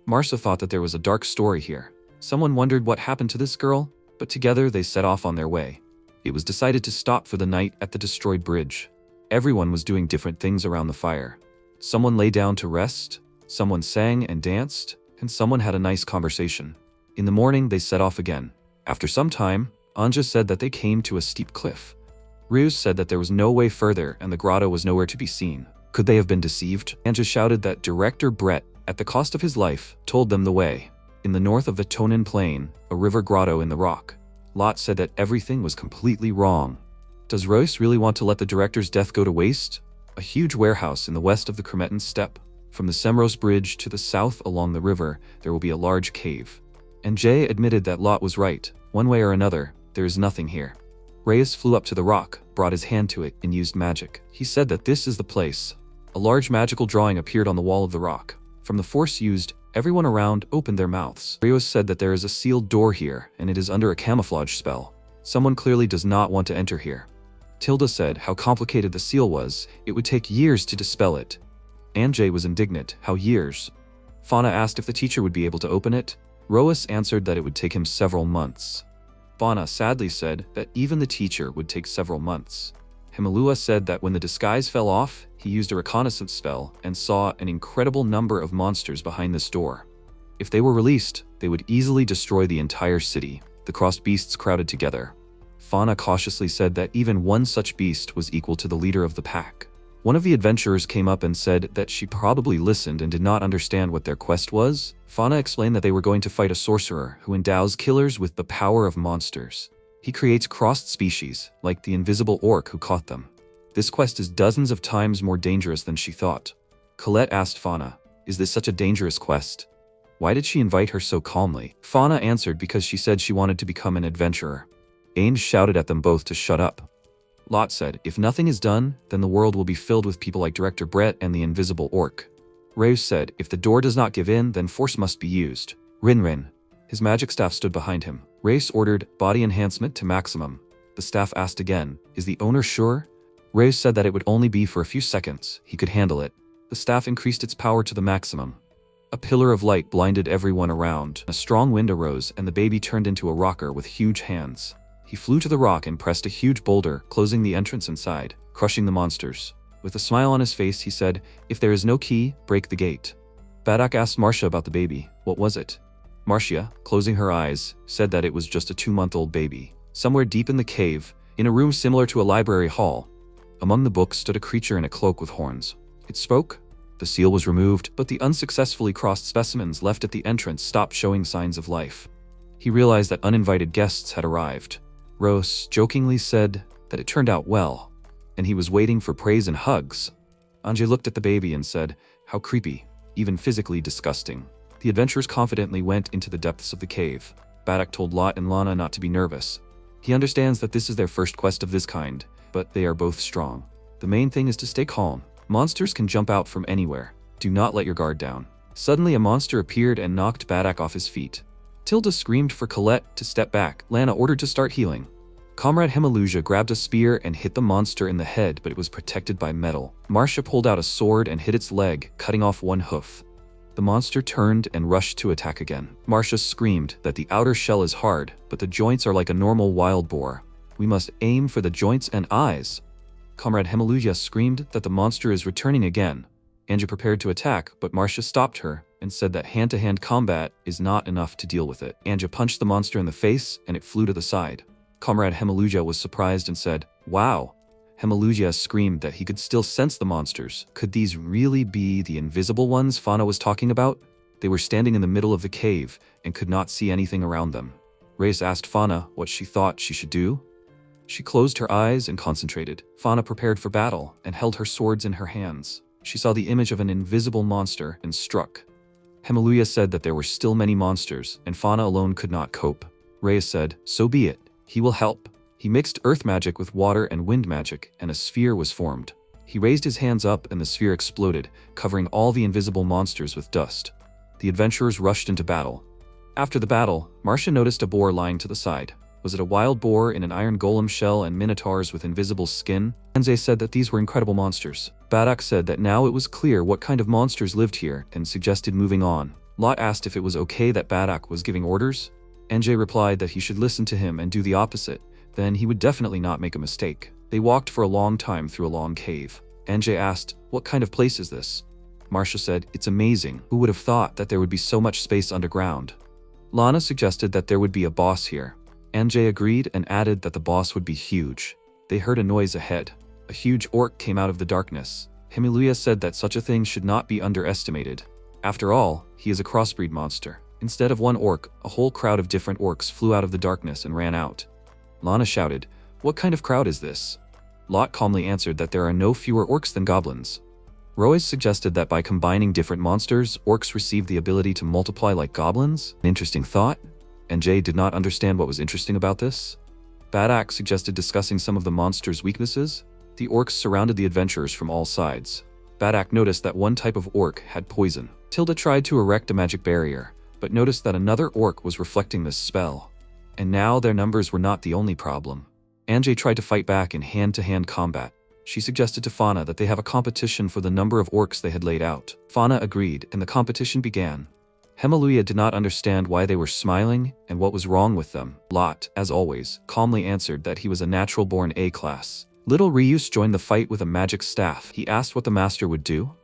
Marcia thought that there was a dark story here. Someone wondered what happened to this girl, but together they set off on their way. It was decided to stop for the night at the destroyed bridge. Everyone was doing different things around the fire. Someone lay down to rest, someone sang and danced, and someone had a nice conversation. In the morning, they set off again. After some time, Anja said that they came to a steep cliff. Ruse said that there was no way further and the grotto was nowhere to be seen. Could they have been deceived? Anja shouted that Director Brett, at the cost of his life, told them the way. In the north of the Tonin Plain, a river grotto in the rock. Lot said that everything was completely wrong. Does Royce really want to let the director's death go to waste? A huge warehouse in the west of the Kremetan steppe. From the Semros Bridge to the south along the river, there will be a large cave. And Jay admitted that Lot was right. One way or another, there is nothing here. Reyes flew up to the rock, brought his hand to it, and used magic. He said that this is the place. A large magical drawing appeared on the wall of the rock. From the force used, everyone around opened their mouths. Reyes said that there is a sealed door here, and it is under a camouflage spell. Someone clearly does not want to enter here. Tilda said how complicated the seal was, it would take years to dispel it. Anjay was indignant, how years? Fauna asked if the teacher would be able to open it. Roas answered that it would take him several months. Fauna sadly said that even the teacher would take several months. Himalua said that when the disguise fell off, he used a reconnaissance spell and saw an incredible number of monsters behind this door. If they were released, they would easily destroy the entire city. The crossed beasts crowded together. Fauna cautiously said that even one such beast was equal to the leader of the pack. One of the adventurers came up and said that she probably listened and did not understand what their quest was. Fauna explained that they were going to fight a sorcerer who endows killers with the power of monsters. He creates crossed species, like the invisible orc who caught them. This quest is dozens of times more dangerous than she thought. Colette asked Fauna, "Is this such a dangerous quest? Why did she invite her so calmly?" Fauna answered because she said she wanted to become an adventurer. Ainge shouted at them both to shut up. Lot said, "If nothing is done, then the world will be filled with people like Director Brett and the invisible orc." Reus said, "If the door does not give in, then force must be used." Rin. His magic staff stood behind him. Reus ordered body enhancement to maximum. The staff asked again, "Is the owner sure?" Reus said that it would only be for a few seconds. He could handle it. The staff increased its power to the maximum. A pillar of light blinded everyone around. A strong wind arose and the baby turned into a rocker with huge hands. He flew to the rock and pressed a huge boulder, closing the entrance inside, crushing the monsters. With a smile on his face, he said, "If there is no key, break the gate." Badak asked Marcia about the baby. What was it? Marcia, closing her eyes, said that it was just a 2-month-old baby. Somewhere deep in the cave, in a room similar to a library hall, among the books stood a creature in a cloak with horns. It spoke. The seal was removed, but the unsuccessfully crossed specimens left at the entrance stopped showing signs of life. He realized that uninvited guests had arrived. Rose jokingly said that it turned out well, and he was waiting for praise and hugs. Anjay looked at the baby and said, "How creepy, even physically disgusting." The adventurers confidently went into the depths of the cave. Badak told Lot and Lana not to be nervous. He understands that this is their first quest of this kind, but they are both strong. The main thing is to stay calm. Monsters can jump out from anywhere. Do not let your guard down. Suddenly a monster appeared and knocked Badak off his feet. Tilda screamed for Colette to step back. Lana ordered to start healing. Comrade Hemaluja grabbed a spear and hit the monster in the head, but it was protected by metal. Marcia pulled out a sword and hit its leg, cutting off one hoof. The monster turned and rushed to attack again. Marcia screamed that the outer shell is hard, but the joints are like a normal wild boar. We must aim for the joints and eyes. Comrade Hemaluja screamed that the monster is returning again. Anja prepared to attack, but Marcia stopped her and said that hand-to-hand combat is not enough to deal with it. Anja punched the monster in the face and it flew to the side. Comrade Hemaluja was surprised and said, "Wow." Hemaluja screamed that he could still sense the monsters. Could these really be the invisible ones Fauna was talking about? They were standing in the middle of the cave and could not see anything around them. Reyes asked Fauna what she thought she should do. She closed her eyes and concentrated. Fauna prepared for battle and held her swords in her hands. She saw the image of an invisible monster and struck. Hemaluja said that there were still many monsters, and Fauna alone could not cope. Reyes said, "So be it. He will help." He mixed earth magic with water and wind magic, and a sphere was formed. He raised his hands up and the sphere exploded, covering all the invisible monsters with dust. The adventurers rushed into battle. After the battle, Marcia noticed a boar lying to the side. Was it a wild boar in an iron golem shell and minotaurs with invisible skin? Enze said that these were incredible monsters. Badak said that now it was clear what kind of monsters lived here and suggested moving on. Lot asked if it was okay that Badak was giving orders. Enze replied that he should listen to him and do the opposite. Then he would definitely not make a mistake. They walked for a long time through a long cave. Enze asked, "What kind of place is this?" Marcia said, "It's amazing. Who would have thought that there would be so much space underground?" Lana suggested that there would be a boss here. Enze agreed and added that the boss would be huge. They heard a noise ahead. A huge orc came out of the darkness. Hemiluia said that such a thing should not be underestimated. After all, he is a crossbreed monster. Instead of one orc, a whole crowd of different orcs flew out of the darkness and ran out. Lana shouted, "What kind of crowd is this?" Lot calmly answered that there are no fewer orcs than goblins. Royce suggested that by combining different monsters, orcs receive the ability to multiply like goblins. An interesting thought. And Jay did not understand what was interesting about this. Badak suggested discussing some of the monsters' weaknesses. The orcs surrounded the adventurers from all sides. Badak noticed that one type of orc had poison. Tilda tried to erect a magic barrier, but noticed that another orc was reflecting this spell. And now their numbers were not the only problem. Anjay tried to fight back in hand-to-hand combat. She suggested to Fauna that they have a competition for the number of orcs they had laid out. Fauna agreed, and the competition began. Hallelujah did not understand why they were smiling and what was wrong with them. Lot, as always, calmly answered that he was a natural-born A-class. Little Reus joined the fight with a magic staff. He asked what the master would do.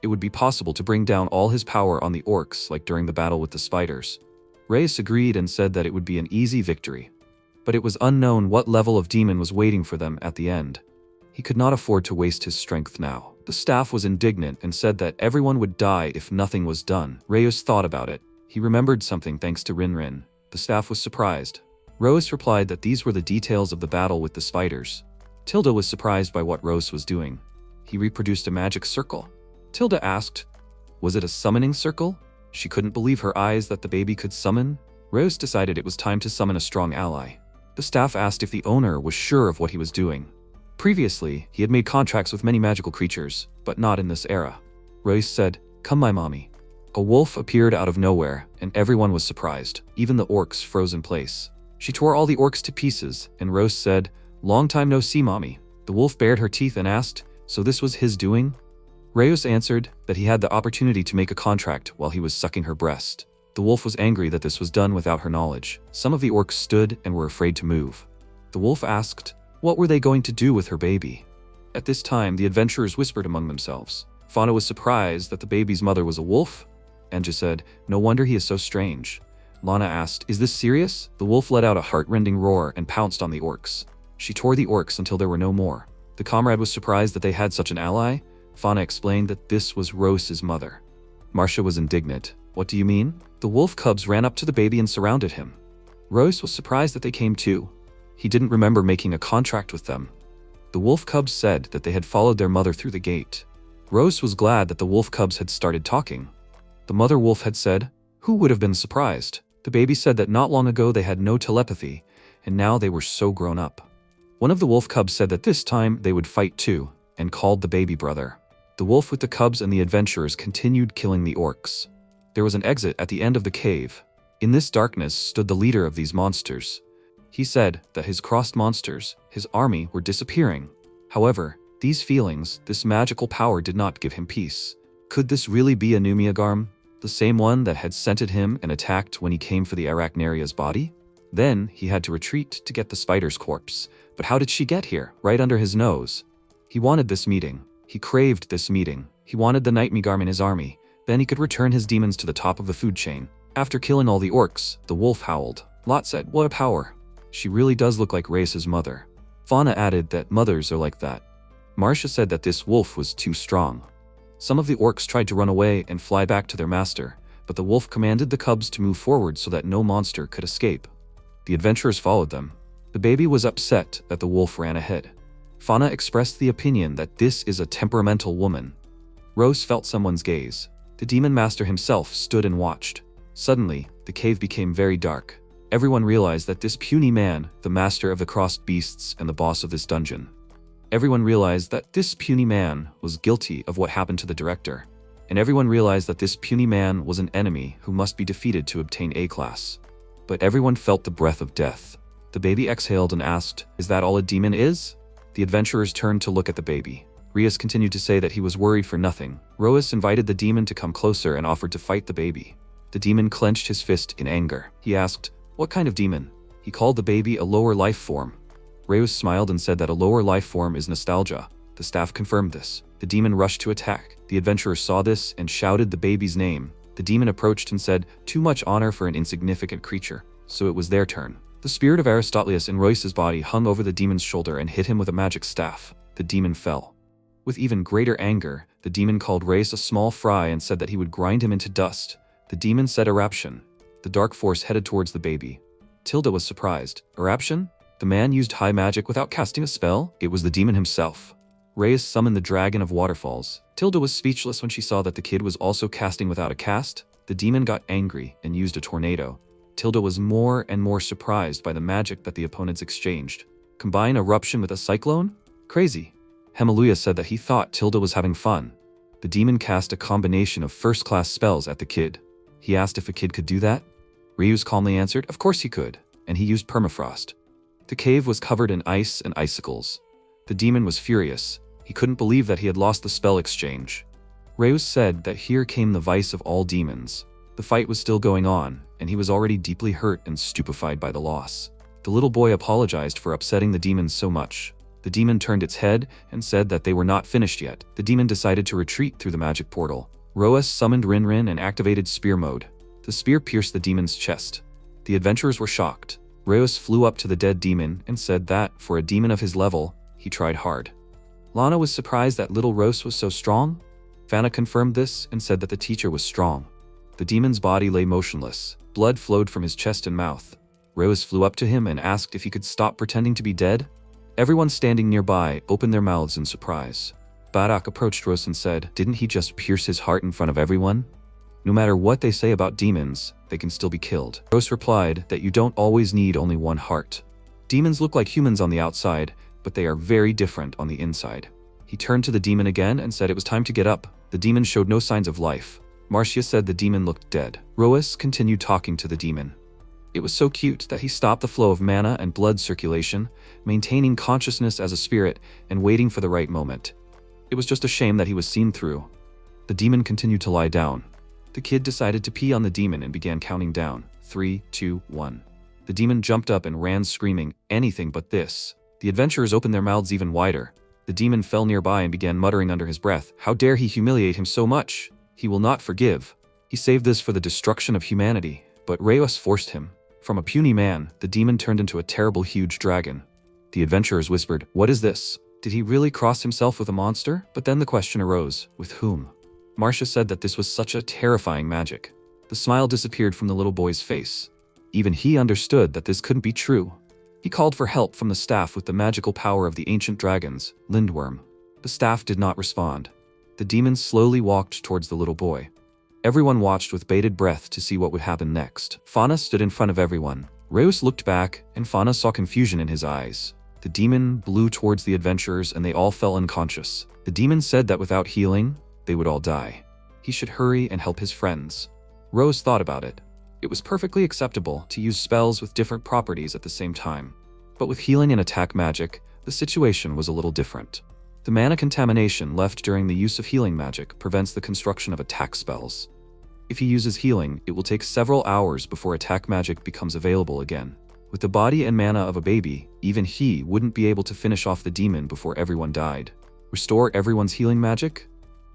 It would be possible to bring down all his power on the orcs like during the battle with the spiders. Reus agreed and said that it would be an easy victory. But it was unknown what level of demon was waiting for them at the end. He could not afford to waste his strength now. The staff was indignant and said that everyone would die if nothing was done. Reus thought about it. He remembered something thanks to Rin. The staff was surprised. Reus replied that these were the details of the battle with the spiders. Tilda was surprised by what Reus was doing. He reproduced a magic circle. Tilda asked, was it a summoning circle? She couldn't believe her eyes that the baby could summon. Reus decided it was time to summon a strong ally. The staff asked if the owner was sure of what he was doing. Previously, he had made contracts with many magical creatures, but not in this era. Reus said, "Come my mommy." A wolf appeared out of nowhere, and everyone was surprised. Even the orcs froze in place. She tore all the orcs to pieces, and Reus said, "Long time no see, mommy." The wolf bared her teeth and asked, "So this was his doing?" Reus answered that he had the opportunity to make a contract while he was sucking her breast. The wolf was angry that this was done without her knowledge. Some of the orcs stood and were afraid to move. The wolf asked, what were they going to do with her baby? At this time, the adventurers whispered among themselves. Fauna was surprised that the baby's mother was a wolf. Anja said, "No wonder he is so strange." Lana asked, "Is this serious?" The wolf let out a heart-rending roar and pounced on the orcs. She tore the orcs until there were no more. The comrade was surprised that they had such an ally. Fauna explained that this was Rose's mother. Marcia was indignant. "What do you mean?" The wolf cubs ran up to the baby and surrounded him. Rose was surprised that they came too. He didn't remember making a contract with them. The wolf cubs said that they had followed their mother through the gate. Rose was glad that the wolf cubs had started talking. The mother wolf had said, "Who would have been surprised?" The baby said that not long ago they had no telepathy, and now they were so grown up. One of the wolf cubs said that this time they would fight too, and called the baby brother. The wolf with the cubs and the adventurers continued killing the orcs. There was an exit at the end of the cave. In this darkness stood the leader of these monsters. He said that his crossed monsters, his army, were disappearing. However, these feelings, this magical power did not give him peace. Could this really be Anumiagarm, the same one that had scented him and attacked when he came for the Arachnaria's body? Then he had to retreat to get the spider's corpse. But how did she get here, right under his nose? He wanted this meeting. He craved this meeting. He wanted the Nightmigarm in his army. Then he could return his demons to the top of the food chain. After killing all the orcs, the wolf howled. Lot said, "What a power. She really does look like Race's mother." Fauna added that mothers are like that. Marcia said that this wolf was too strong. Some of the orcs tried to run away and fly back to their master, but the wolf commanded the cubs to move forward so that no monster could escape. The adventurers followed them. The baby was upset that the wolf ran ahead. Fauna expressed the opinion that this is a temperamental woman. Rose felt someone's gaze. The demon master himself stood and watched. Suddenly, the cave became very dark. Everyone realized that this puny man, the master of the crossed beasts and the boss of this dungeon. Everyone realized that this puny man was guilty of what happened to the director. And everyone realized that this puny man was an enemy who must be defeated to obtain A-class. But everyone felt the breath of death. The baby exhaled and asked, "Is that all a demon is?" The adventurers turned to look at the baby. Rias continued to say that he was worried for nothing. Roas invited the demon to come closer and offered to fight the baby. The demon clenched his fist in anger. He asked, "What kind of demon?" He called the baby a lower life form. Reus smiled and said that a lower life form is nostalgia. The staff confirmed this. The demon rushed to attack. The adventurers saw this and shouted the baby's name. The demon approached and said, "Too much honor for an insignificant creature." So it was their turn. The spirit of Aristotelius in Royce's body hung over the demon's shoulder and hit him with a magic staff. The demon fell. With even greater anger, the demon called Royce a small fry and said that he would grind him into dust. The demon said eruption. The dark force headed towards the baby. Tilda was surprised. Eruption? The man used high magic without casting a spell? It was the demon himself. Reyes summoned the dragon of waterfalls. Tilda was speechless when she saw that the kid was also casting without a cast. The demon got angry and used a tornado. Tilda was more and more surprised by the magic that the opponents exchanged. Combine eruption with a cyclone? Crazy. Hallelujah said that he thought Tilda was having fun. The demon cast a combination of first-class spells at the kid. He asked if a kid could do that. Ryuz calmly answered, of course he could, and he used permafrost. The cave was covered in ice and icicles. The demon was furious. He couldn't believe that he had lost the spell exchange. Reus said that here came the vice of all demons. The fight was still going on, and he was already deeply hurt and stupefied by the loss. The little boy apologized for upsetting the demons so much. The demon turned its head and said that they were not finished yet. The demon decided to retreat through the magic portal. Roas summoned Rinrin and activated spear mode. The spear pierced the demon's chest. The adventurers were shocked. Roas flew up to the dead demon and said that, for a demon of his level, he tried hard. Lana was surprised that little Roas was so strong. Vanna confirmed this and said that the teacher was strong. The demon's body lay motionless. Blood flowed from his chest and mouth. Roas flew up to him and asked if he could stop pretending to be dead. Everyone standing nearby opened their mouths in surprise. Barak approached Roas and said, "Didn't he just pierce his heart in front of everyone? No matter what they say about demons, they can still be killed." Roas replied that you don't always need only one heart. Demons look like humans on the outside, but they are very different on the inside. He turned to the demon again and said it was time to get up. The demon showed no signs of life. Marcia said the demon looked dead. Roas continued talking to the demon. It was so cute that he stopped the flow of mana and blood circulation, maintaining consciousness as a spirit and waiting for the right moment. It was just a shame that he was seen through. The demon continued to lie down. The kid decided to pee on the demon and began counting down. 3, 2, 1. The demon jumped up and ran screaming, "Anything but this." The adventurers opened their mouths even wider. The demon fell nearby and began muttering under his breath, "How dare he humiliate him so much? He will not forgive. He saved this for the destruction of humanity." But Reyes forced him. From a puny man, the demon turned into a terrible huge dragon. The adventurers whispered, "What is this? Did he really cross himself with a monster?" But then the question arose, with whom? Marcia said that this was such a terrifying magic. The smile disappeared from the little boy's face. Even he understood that this couldn't be true. He called for help from the staff with the magical power of the ancient dragons, Lindworm. The staff did not respond. The demon slowly walked towards the little boy. Everyone watched with bated breath to see what would happen next. Fauna stood in front of everyone. Reus looked back, and Fauna saw confusion in his eyes. The demon blew towards the adventurers and they all fell unconscious. The demon said that without healing, they would all die. He should hurry and help his friends. Rose thought about it. It was perfectly acceptable to use spells with different properties at the same time. But with healing and attack magic, the situation was a little different. The mana contamination left during the use of healing magic prevents the construction of attack spells. If he uses healing, it will take several hours before attack magic becomes available again. With the body and mana of a baby, even he wouldn't be able to finish off the demon before everyone died. Restore everyone's healing magic?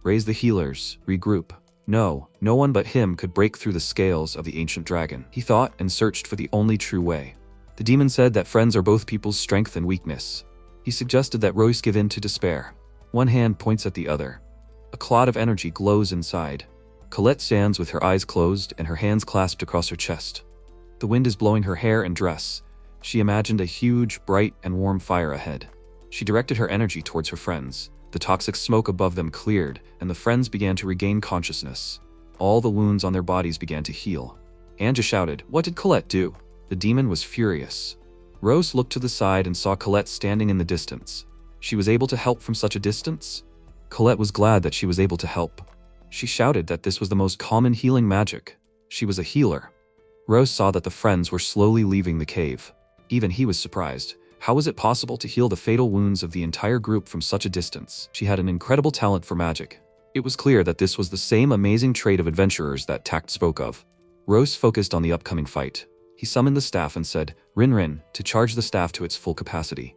Raise the healers, regroup. No one but him could break through the scales of the ancient dragon. He thought and searched for the only true way. The demon said that friends are both people's strength and weakness. He suggested that Royce give in to despair. One hand points at the other. A cloud of energy glows inside. Colette stands with her eyes closed and her hands clasped across her chest. The wind is blowing her hair and dress. She imagined a huge, bright, and warm fire ahead. She directed her energy towards her friends. The toxic smoke above them cleared, and the friends began to regain consciousness. All the wounds on their bodies began to heal. Anja shouted, "What did Colette do?" The demon was furious. Rose looked to the side and saw Colette standing in the distance. She was able to help from such a distance? Colette was glad that she was able to help. She shouted that this was the most common healing magic. She was a healer. Rose saw that the friends were slowly leaving the cave. Even he was surprised. How was it possible to heal the fatal wounds of the entire group from such a distance? She had an incredible talent for magic. It was clear that this was the same amazing trait of adventurers that Tact spoke of. Rose focused on the upcoming fight. He summoned the staff and said, "Rin, to charge the staff to its full capacity."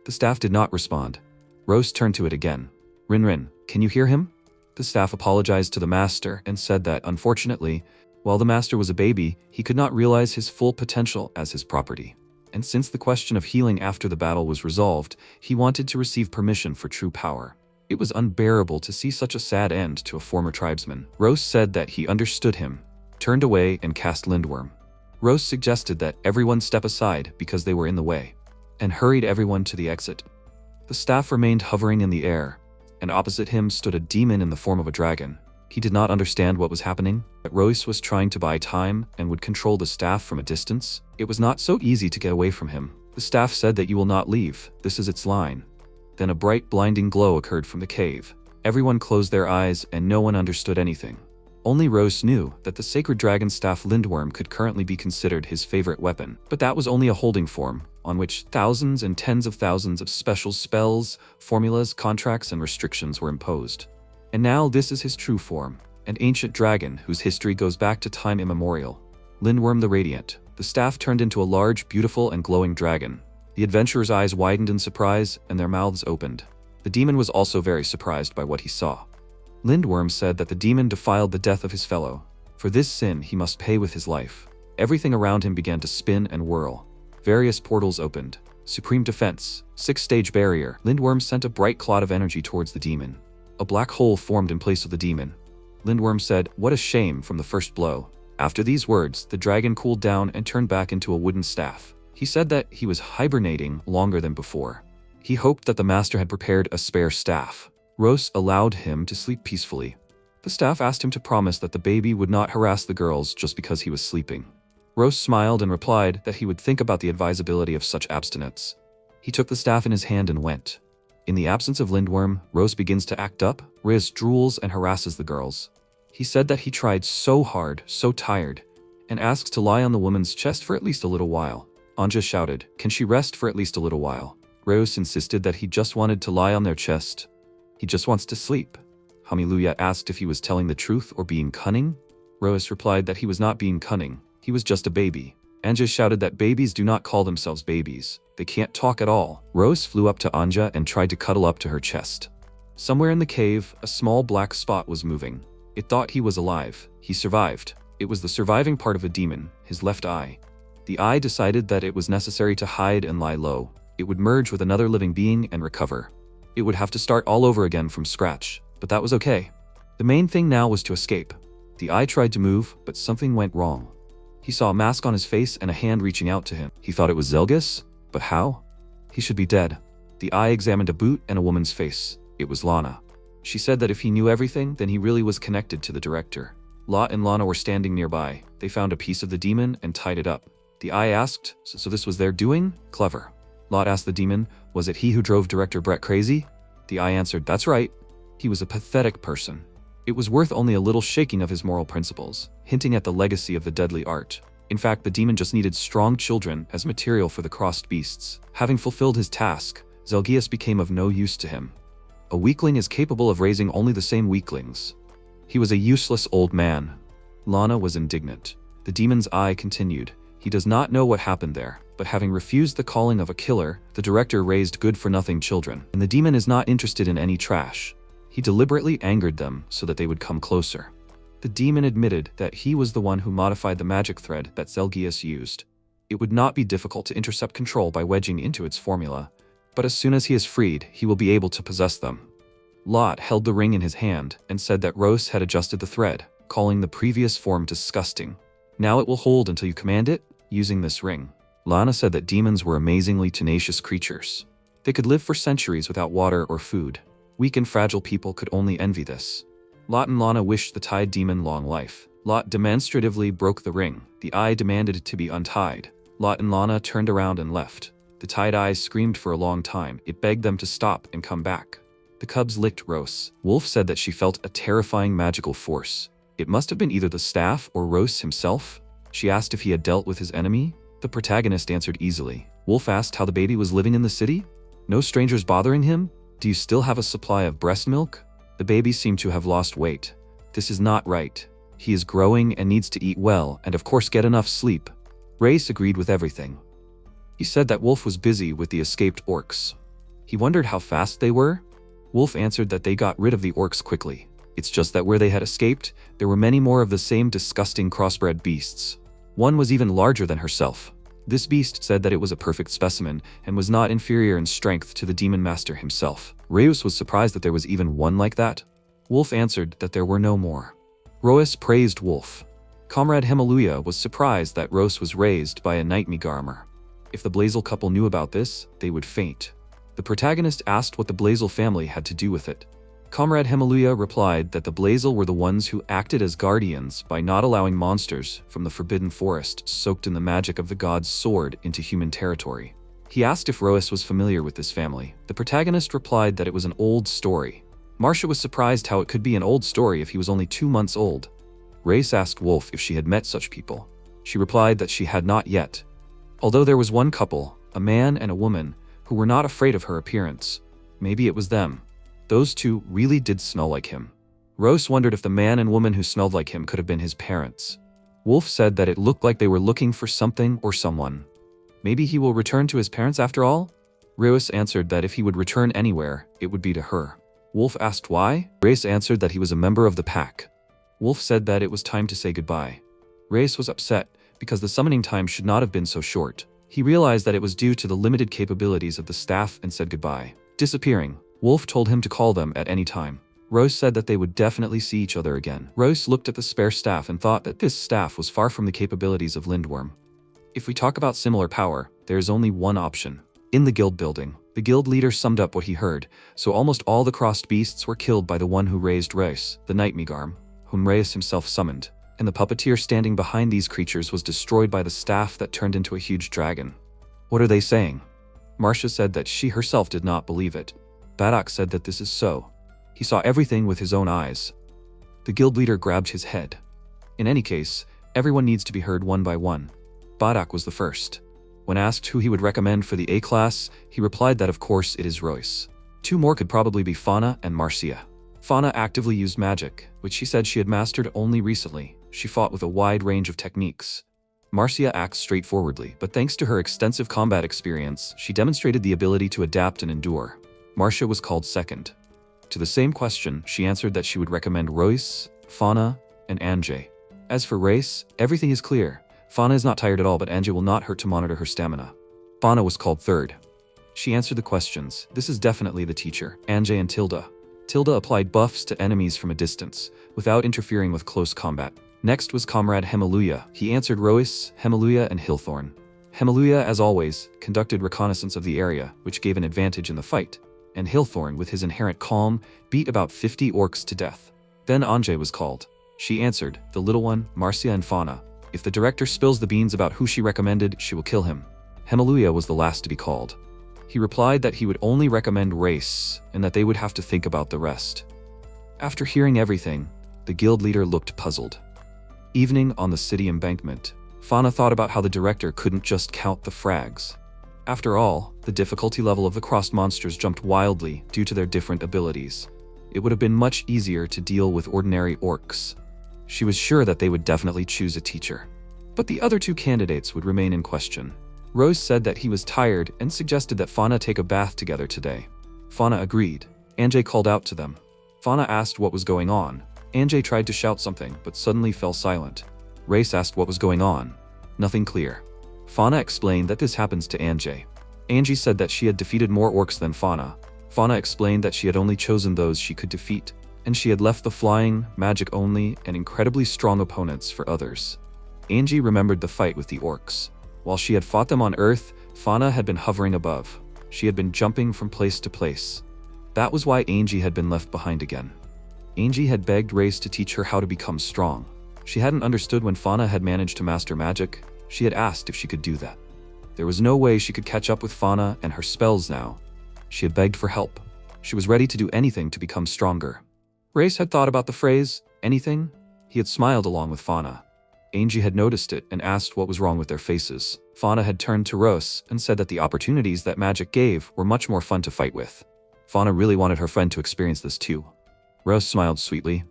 The staff did not respond. Rose turned to it again. Rin, can you hear him?" The staff apologized to the master and said that, unfortunately, while the master was a baby, he could not realize his full potential as his property. And since the question of healing after the battle was resolved, he wanted to receive permission for true power. It was unbearable to see such a sad end to a former tribesman. Rose said that he understood him, turned away and cast Lindworm. Rose suggested that everyone step aside because they were in the way, and hurried everyone to the exit. The staff remained hovering in the air, and opposite him stood a demon in the form of a dragon. He did not understand what was happening, but Royce was trying to buy time and would control the staff from a distance. It was not so easy to get away from him. The staff said that you will not leave, this is its line. Then a bright blinding glow occurred from the cave. Everyone closed their eyes and no one understood anything. Only Royce knew that the sacred dragon staff Lindworm could currently be considered his favorite weapon, but that was only a holding form, on which thousands and tens of thousands of special spells, formulas, contracts, and restrictions were imposed. And now this is his true form, an ancient dragon whose history goes back to time immemorial. Lindworm the Radiant. The staff turned into a large, beautiful, and glowing dragon. The adventurers' eyes widened in surprise, and their mouths opened. The demon was also very surprised by what he saw. Lindworm said that the demon defiled the death of his fellow. For this sin, he must pay with his life. Everything around him began to spin and whirl. Various portals opened. Supreme defense. 6-stage barrier. Lindworm sent a bright cloud of energy towards the demon. A black hole formed in place of the demon. Lindworm said, "What a shame," from the first blow. After these words, the dragon cooled down and turned back into a wooden staff. He said that he was hibernating longer than before. He hoped that the master had prepared a spare staff. Rose allowed him to sleep peacefully. The staff asked him to promise that the baby would not harass the girls just because he was sleeping. Rose smiled and replied that he would think about the advisability of such abstinence. He took the staff in his hand and went. In the absence of Lindworm, Rose begins to act up, Riz drools and harasses the girls. He said that he tried so hard, so tired, and asks to lie on the woman's chest for at least a little while. Anja shouted, "Can she rest for at least a little while?" Rose insisted that he just wanted to lie on their chest. He just wants to sleep. Hamiluya asked if he was telling the truth or being cunning. Rose replied that he was not being cunning, he was just a baby. Anja shouted that babies do not call themselves babies. They can't talk at all. Rose flew up to Anja and tried to cuddle up to her chest. Somewhere in the cave, a small black spot was moving. It thought he was alive. He survived. It was the surviving part of a demon, his left eye. The eye decided that it was necessary to hide and lie low. It would merge with another living being and recover. It would have to start all over again from scratch, but that was okay. The main thing now was to escape. The eye tried to move, but something went wrong. He saw a mask on his face and a hand reaching out to him. He thought it was Zelgis, but how? He should be dead. The eye examined a boot and a woman's face. It was Lana. She said that if he knew everything, then he really was connected to the director. Lot and Lana were standing nearby. They found a piece of the demon and tied it up. The eye asked, "So this was their doing? Clever." Lot asked the demon, "Was it he who drove director Brett crazy?" The eye answered, "That's right. He was a pathetic person. It was worth only a little shaking of his moral principles, hinting at the legacy of the deadly art. In fact, the demon just needed strong children as material for the crossed beasts. Having fulfilled his task, Zelgius became of no use to him. A weakling is capable of raising only the same weaklings. He was a useless old man." Lana was indignant. The demon's eye continued. He does not know what happened there, but having refused the calling of a killer, the director raised good-for-nothing children, and the demon is not interested in any trash. He deliberately angered them so that they would come closer. The demon admitted that he was the one who modified the magic thread that Zelgius used. It would not be difficult to intercept control by wedging into its formula, but as soon as he is freed, he will be able to possess them. Lot held the ring in his hand and said that Rose had adjusted the thread, calling the previous form disgusting. "Now it will hold until you command it, using this ring." Lana said that demons were amazingly tenacious creatures. They could live for centuries without water or food. Weak and fragile people could only envy this. Lot and Lana wished the tied demon long life. Lot demonstratively broke the ring. The eye demanded it to be untied. Lot and Lana turned around and left. The tied eyes screamed for a long time. It begged them to stop and come back. The cubs licked Rose. Wolf said that she felt a terrifying magical force. It must have been either the staff or Rose himself. She asked if he had dealt with his enemy. The protagonist answered easily. Wolf asked how the baby was living in the city. "No strangers bothering him? Do you still have a supply of breast milk?" The baby seemed to have lost weight. "This is not right. He is growing and needs to eat well and of course get enough sleep." Race agreed with everything. He said that Wolf was busy with the escaped orcs. He wondered how fast they were. Wolf answered that they got rid of the orcs quickly. It's just that where they had escaped, there were many more of the same disgusting crossbred beasts. One was even larger than herself. This beast said that it was a perfect specimen and was not inferior in strength to the demon master himself. Reus was surprised that there was even one like that. Wolf answered that there were no more. Roas praised Wolf. Comrade Hemaluya was surprised that Rose was raised by a Nightmegarmer. If the Blazel couple knew about this, they would faint. The protagonist asked what the Blazel family had to do with it. Comrade Hemaluya replied that the Blazel were the ones who acted as guardians by not allowing monsters from the Forbidden Forest soaked in the magic of the god's sword into human territory. He asked if Roas was familiar with this family. The protagonist replied that it was an old story. Marcia was surprised how it could be an old story if he was only 2 months old. Race asked Wolf if she had met such people. She replied that she had not yet. Although there was one couple, a man and a woman, who were not afraid of her appearance. Maybe it was them. Those two really did smell like him. Rose wondered if the man and woman who smelled like him could have been his parents. Wolf said that it looked like they were looking for something or someone. Maybe he will return to his parents after all? Rose answered that if he would return anywhere, it would be to her. Wolf asked why. Reyes answered that he was a member of the pack. Wolf said that it was time to say goodbye. Reyes was upset because the summoning time should not have been so short. He realized that it was due to the limited capabilities of the staff and said goodbye. Disappearing, Wolf told him to call them at any time. Rose said that they would definitely see each other again. Rose looked at the spare staff and thought that this staff was far from the capabilities of Lindworm. If we talk about similar power, there is only one option. In the guild building, the guild leader summed up what he heard, so almost all the crossed beasts were killed by the one who raised Reyes, the Nightmegarm, whom Reyes himself summoned, and the puppeteer standing behind these creatures was destroyed by the staff that turned into a huge dragon. What are they saying? Marcia said that she herself did not believe it. Baddock said that this is so. He saw everything with his own eyes. The guild leader grabbed his head. In any case, everyone needs to be heard one by one. Baddock was the first. When asked who he would recommend for the A-class, he replied that of course it is Royce. Two more could probably be Fauna and Marcia. Fauna actively used magic, which she said she had mastered only recently. She fought with a wide range of techniques. Marcia acts straightforwardly, but thanks to her extensive combat experience, she demonstrated the ability to adapt and endure. Marcia was called second. To the same question, she answered that she would recommend Royce, Fauna, and Anjay. As for Race, everything is clear. Fauna is not tired at all, but Anjay will not hurt to monitor her stamina. Fauna was called third. She answered the questions. This is definitely the teacher, Anjay and Tilda. Tilda applied buffs to enemies from a distance, without interfering with close combat. Next was Comrade Hemaluya. He answered Royce, Hemaluya, and Hillthorn. Hemaluya, as always, conducted reconnaissance of the area, which gave an advantage in the fight, and Hillthorn, with his inherent calm, beat about 50 orcs to death. Then Anjay was called. She answered, the little one, Marcia and Fauna. If the director spills the beans about who she recommended, she will kill him. Hemaluya was the last to be called. He replied that he would only recommend Race, and that they would have to think about the rest. After hearing everything, the guild leader looked puzzled. Evening on the city embankment, Fauna thought about how the director couldn't just count the frags. After all, the difficulty level of the crossed monsters jumped wildly due to their different abilities. It would have been much easier to deal with ordinary orcs. She was sure that they would definitely choose a teacher. But the other two candidates would remain in question. Rose said that he was tired and suggested that Fauna take a bath together today. Fauna agreed. Anjay called out to them. Fauna asked what was going on. Anjay tried to shout something, but suddenly fell silent. Race asked what was going on. Nothing clear. Fauna explained that this happens to Anjay. Anjay said that she had defeated more orcs than Fauna. Fauna explained that she had only chosen those she could defeat, and she had left the flying, magic-only, and incredibly strong opponents for others. Anjay remembered the fight with the orcs. While she had fought them on Earth, Fauna had been hovering above. She had been jumping from place to place. That was why Anjay had been left behind again. Anjay had begged Race to teach her how to become strong. She hadn't understood when Fauna had managed to master magic. She had asked if she could do that. There was no way she could catch up with Fauna and her spells now. She had begged for help. She was ready to do anything to become stronger. Race had thought about the phrase, anything. He had smiled along with Fauna. Anjay had noticed it and asked what was wrong with their faces. Fauna had turned to Rose and said that the opportunities that magic gave were much more fun to fight with. Fauna really wanted her friend to experience this too. Rose smiled sweetly.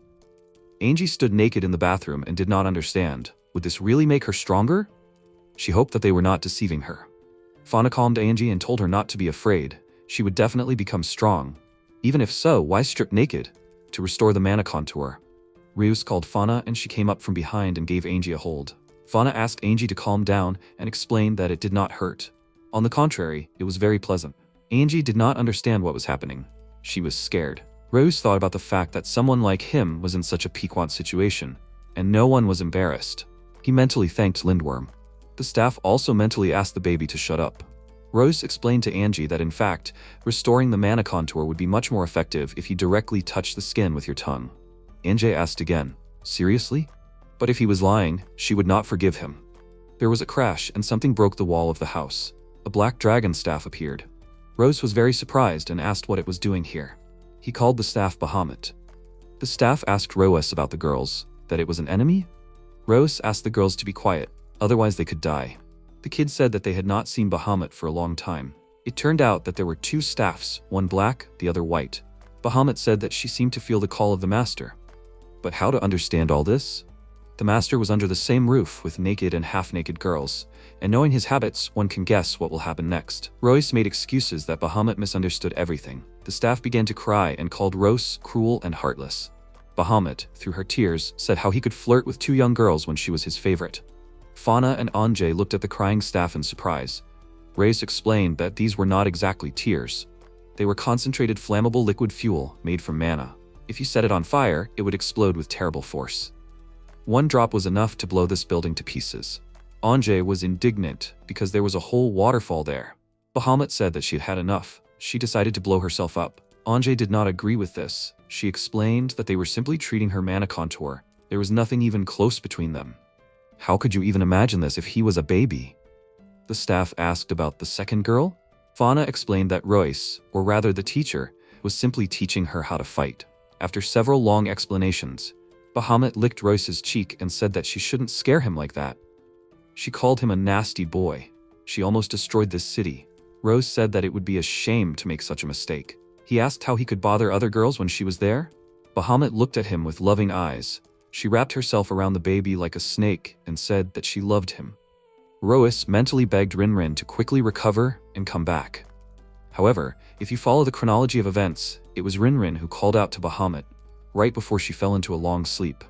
Anjay stood naked in the bathroom and did not understand. Would this really make her stronger? She hoped that they were not deceiving her. Fauna calmed Anjay and told her not to be afraid. She would definitely become strong. Even if so, why strip naked? To restore the mana contour. Ryus called Fauna and she came up from behind and gave Anjay a hold. Fauna asked Anjay to calm down and explained that it did not hurt. On the contrary, it was very pleasant. Anjay did not understand what was happening. She was scared. Ryus thought about the fact that someone like him was in such a piquant situation, and no one was embarrassed. He mentally thanked Lindworm. The staff also mentally asked the baby to shut up. Rose explained to Anjay that in fact, restoring the mana contour would be much more effective if you directly touch the skin with your tongue. Anjay asked again, seriously? But if he was lying, she would not forgive him. There was a crash and something broke the wall of the house. A black dragon staff appeared. Rose was very surprised and asked what it was doing here. He called the staff Bahamut. The staff asked Rose about the girls, that it was an enemy? Rose asked the girls to be quiet, otherwise they could die. The kids said that they had not seen Bahamut for a long time. It turned out that there were two staffs, one black, the other white. Bahamut said that she seemed to feel the call of the master. But how to understand all this? The master was under the same roof with naked and half-naked girls, and knowing his habits, one can guess what will happen next. Royce made excuses that Bahamut misunderstood everything. The staff began to cry and called Royce cruel and heartless. Bahamut, through her tears, said how he could flirt with 2 young girls when she was his favorite. Fauna and Anjay looked at the crying staff in surprise. Royce explained that these were not exactly tears. They were concentrated flammable liquid fuel made from mana. If you set it on fire, it would explode with terrible force. 1 drop was enough to blow this building to pieces. Anjay was indignant because there was a whole waterfall there. Bahamut said that she had had enough. She decided to blow herself up. Anjay did not agree with this. She explained that they were simply treating her mana contour. There was nothing even close between them. How could you even imagine this if he was a baby? The staff asked about the second girl. Fauna explained that Royce, or rather the teacher, was simply teaching her how to fight. After several long explanations, Bahamut licked Royce's cheek and said that she shouldn't scare him like that. She called him a nasty boy. She almost destroyed this city. Royce said that it would be a shame to make such a mistake. He asked how he could bother other girls when she was there. Bahamut looked at him with loving eyes. She wrapped herself around the baby like a snake and said that she loved him. Royce mentally begged Rinrin to quickly recover and come back. However, if you follow the chronology of events, it was Rinrin who called out to Bahamut right before she fell into a long sleep.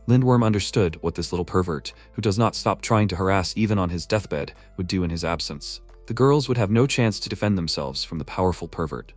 Lindworm understood what this little pervert, who does not stop trying to harass even on his deathbed, would do in his absence. The girls would have no chance to defend themselves from the powerful pervert.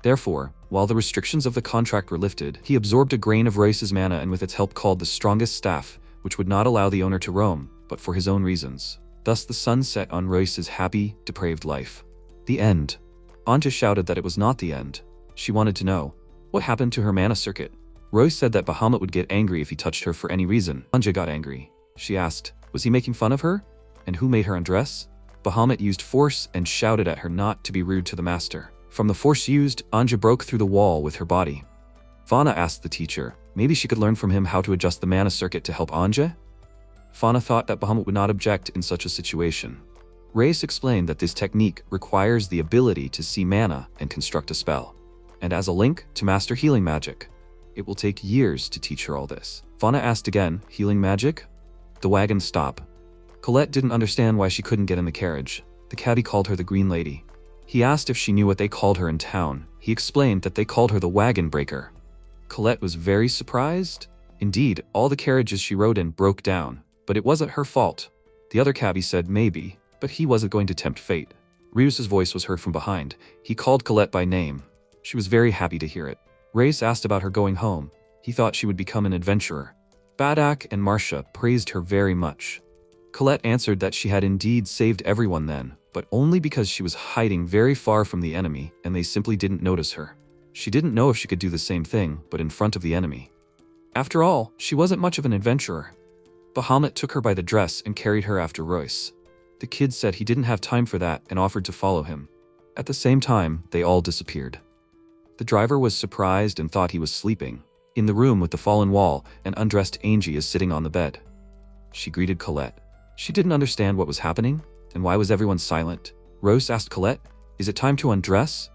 Therefore, while the restrictions of the contract were lifted, he absorbed a grain of Royce's mana and with its help called the strongest staff, which would not allow the owner to roam, but for his own reasons. Thus the sun set on Royce's happy, depraved life. The end. Anja shouted that it was not the end. She wanted to know, what happened to her mana circuit? Royce said that Bahamut would get angry if he touched her for any reason. Anja got angry. She asked, was he making fun of her? And who made her undress? Bahamut used force and shouted at her not to be rude to the master. From the force used, Anja broke through the wall with her body. Fauna asked the teacher, maybe she could learn from him how to adjust the mana circuit to help Anja? Fauna thought that Bahamut would not object in such a situation. Reyes explained that this technique requires the ability to see mana and construct a spell, and as a link to master healing magic. It will take years to teach her all this. Fauna asked again, healing magic? The wagon stopped. Colette didn't understand why she couldn't get in the carriage. The cabbie called her the Green Lady. He asked if she knew what they called her in town. He explained that they called her the Wagon Breaker. Colette was very surprised. Indeed, all the carriages she rode in broke down, but it wasn't her fault. The other cabbie said maybe, but he wasn't going to tempt fate. Rius's voice was heard from behind. He called Colette by name. She was very happy to hear it. Reyes asked about her going home. He thought she would become an adventurer. Badak and Marcia praised her very much. Colette answered that she had indeed saved everyone then, but only because she was hiding very far from the enemy and they simply didn't notice her. She didn't know if she could do the same thing, but in front of the enemy. After all, she wasn't much of an adventurer. Bahamut took her by the dress and carried her after Royce. The kid said he didn't have time for that and offered to follow him. At the same time, they all disappeared. The driver was surprised and thought he was sleeping. In the room with the fallen wall, an undressed Angie is sitting on the bed. She greeted Colette. She didn't understand what was happening, and why was everyone silent. Rose asked Colette, is it time to undress?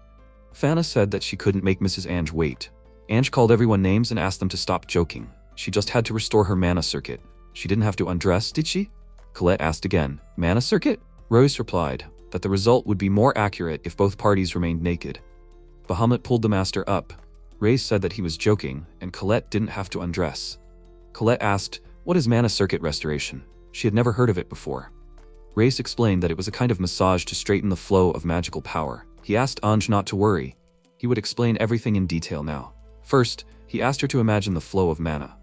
Fana said that she couldn't make Mrs. Ange wait. Ange called everyone names and asked them to stop joking. She just had to restore her mana circuit. She didn't have to undress, did she? Colette asked again, mana circuit? Rose replied that the result would be more accurate if both parties remained naked. Bahamut pulled the master up. Reyes said that he was joking, and Colette didn't have to undress. Colette asked, what is mana circuit restoration? She had never heard of it before. Reyes explained that it was a kind of massage to straighten the flow of magical power. He asked Ange not to worry. He would explain everything in detail now. First, he asked her to imagine the flow of mana.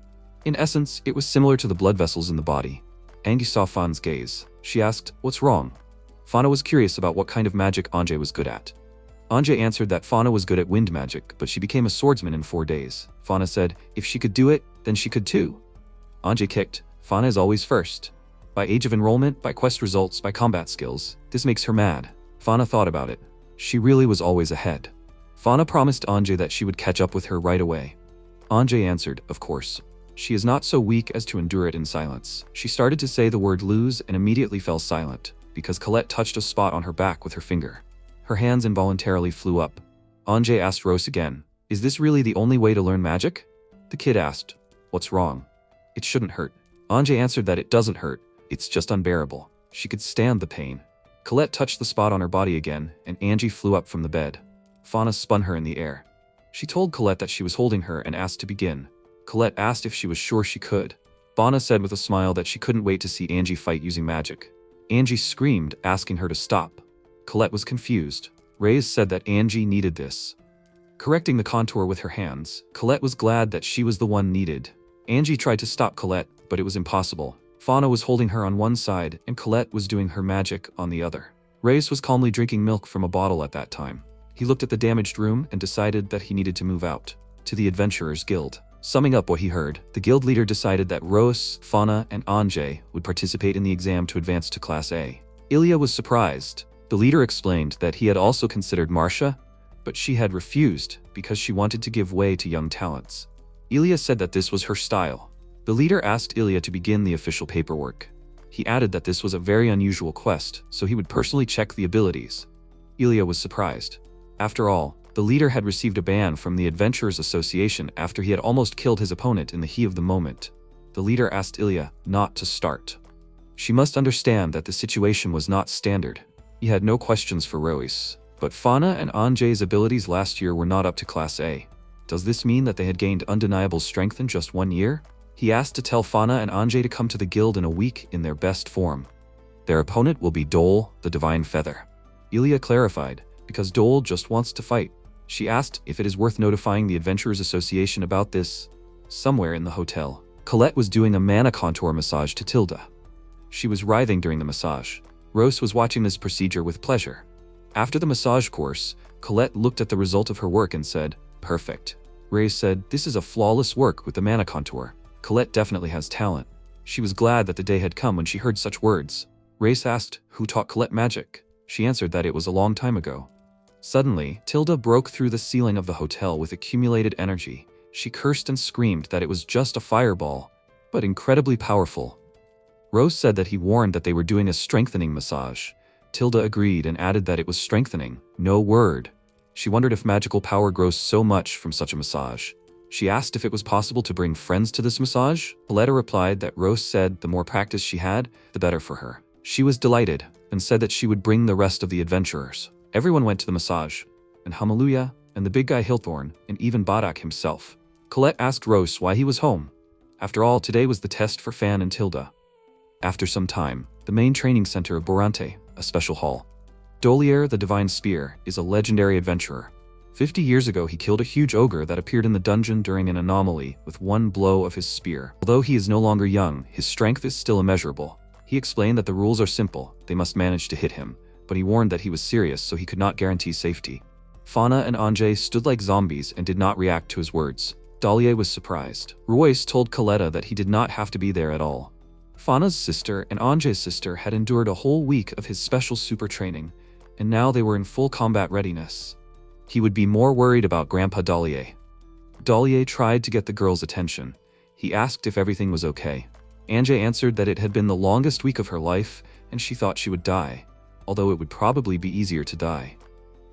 In essence, it was similar to the blood vessels in the body. Angie saw Fan's gaze. She asked, what's wrong? Fana was curious about what kind of magic Ange was good at. Ange answered that Fana was good at wind magic, but she became a swordsman in 4 days. Fana said, if she could do it, then she could too. Ange kicked. Fana is always first. By age of enrollment, by quest results, by combat skills. This makes her mad. Fana thought about it. She really was always ahead. Fana promised Ange that she would catch up with her right away. Ange answered, of course. She is not so weak as to endure it in silence. She started to say the word lose and immediately fell silent, because Colette touched a spot on her back with her finger. Her hands involuntarily flew up. Ange asked Rose again, is this really the only way to learn magic? The kid asked, "What's wrong?" "It shouldn't hurt." Anjay answered that it doesn't hurt, it's just unbearable. She could stand the pain. Colette touched the spot on her body again, and Angie flew up from the bed. Fauna spun her in the air. She told Colette that she was holding her and asked to begin. Colette asked if she was sure she could. Fauna said with a smile that she couldn't wait to see Angie fight using magic. Angie screamed, asking her to stop. Colette was confused. Reyes said that Angie needed this. Correcting the contour with her hands, Colette was glad that she was the one needed. Angie tried to stop Colette, but it was impossible. Fauna was holding her on one side, and Colette was doing her magic on the other. Reyes was calmly drinking milk from a bottle at that time. He looked at the damaged room and decided that he needed to move out. To the Adventurers Guild. Summing up what he heard, the guild leader decided that Rose, Fauna, and Anjay would participate in the exam to advance to Class A. Ilya was surprised. The leader explained that he had also considered Marcia, but she had refused because she wanted to give way to young talents. Ilya said that this was her style. The leader asked Ilya to begin the official paperwork. He added that this was a very unusual quest, so he would personally check the abilities. Ilya was surprised. After all, the leader had received a ban from the Adventurers Association after he had almost killed his opponent in the heat of the moment. The leader asked Ilya not to start. She must understand that the situation was not standard. He had no questions for Rose, but Fauna and Anjay's abilities last year were not up to Class A. Does this mean that they had gained undeniable strength in just 1 year? He asked to tell Fauna and Anjay to come to the guild in a week in their best form. Their opponent will be Dole, the Divine Feather. Ilya clarified, because Dole just wants to fight. She asked if it is worth notifying the Adventurers Association about this. Somewhere in the hotel, Colette was doing a mana contour massage to Tilda. She was writhing during the massage. Rose was watching this procedure with pleasure. After the massage course, Colette looked at the result of her work and said, "Perfect." Reyes said, "This is a flawless work with the mana contour. Colette definitely has talent." She was glad that the day had come when she heard such words. Reyes asked who taught Colette magic. She answered that it was a long time ago. Suddenly, Tilda broke through the ceiling of the hotel with accumulated energy. She cursed and screamed that it was just a fireball, but incredibly powerful. Rose said that he warned that they were doing a strengthening massage. Tilda agreed and added that it was strengthening, no word. She wondered if magical power grows so much from such a massage. She asked if it was possible to bring friends to this massage. Paletta replied that Rose said the more practice she had, the better for her. She was delighted and said that she would bring the rest of the adventurers. Everyone went to the massage, and Hamaluya, and the big guy Hilthorn, and even Badak himself. Colette asked Rose why he was home. After all, today was the test for Fan and Tilda. After some time, the main training center of Borante, a special hall. Dolier, the Divine Spear, is a legendary adventurer. 50 years ago, he killed a huge ogre that appeared in the dungeon during an anomaly with one blow of his spear. Although he is no longer young, his strength is still immeasurable. He explained that the rules are simple, they must manage to hit him, but he warned that he was serious so he could not guarantee safety. Fauna and Anjay stood like zombies and did not react to his words. Dalier was surprised. Royce told Coletta that he did not have to be there at all. Fauna's sister and Anjay's sister had endured a whole week of his special super training, and now they were in full combat readiness. He would be more worried about Grandpa Dalier. Dalier tried to get the girl's attention. He asked if everything was okay. Anjay answered that it had been the longest week of her life, and she thought she would die, although it would probably be easier to die.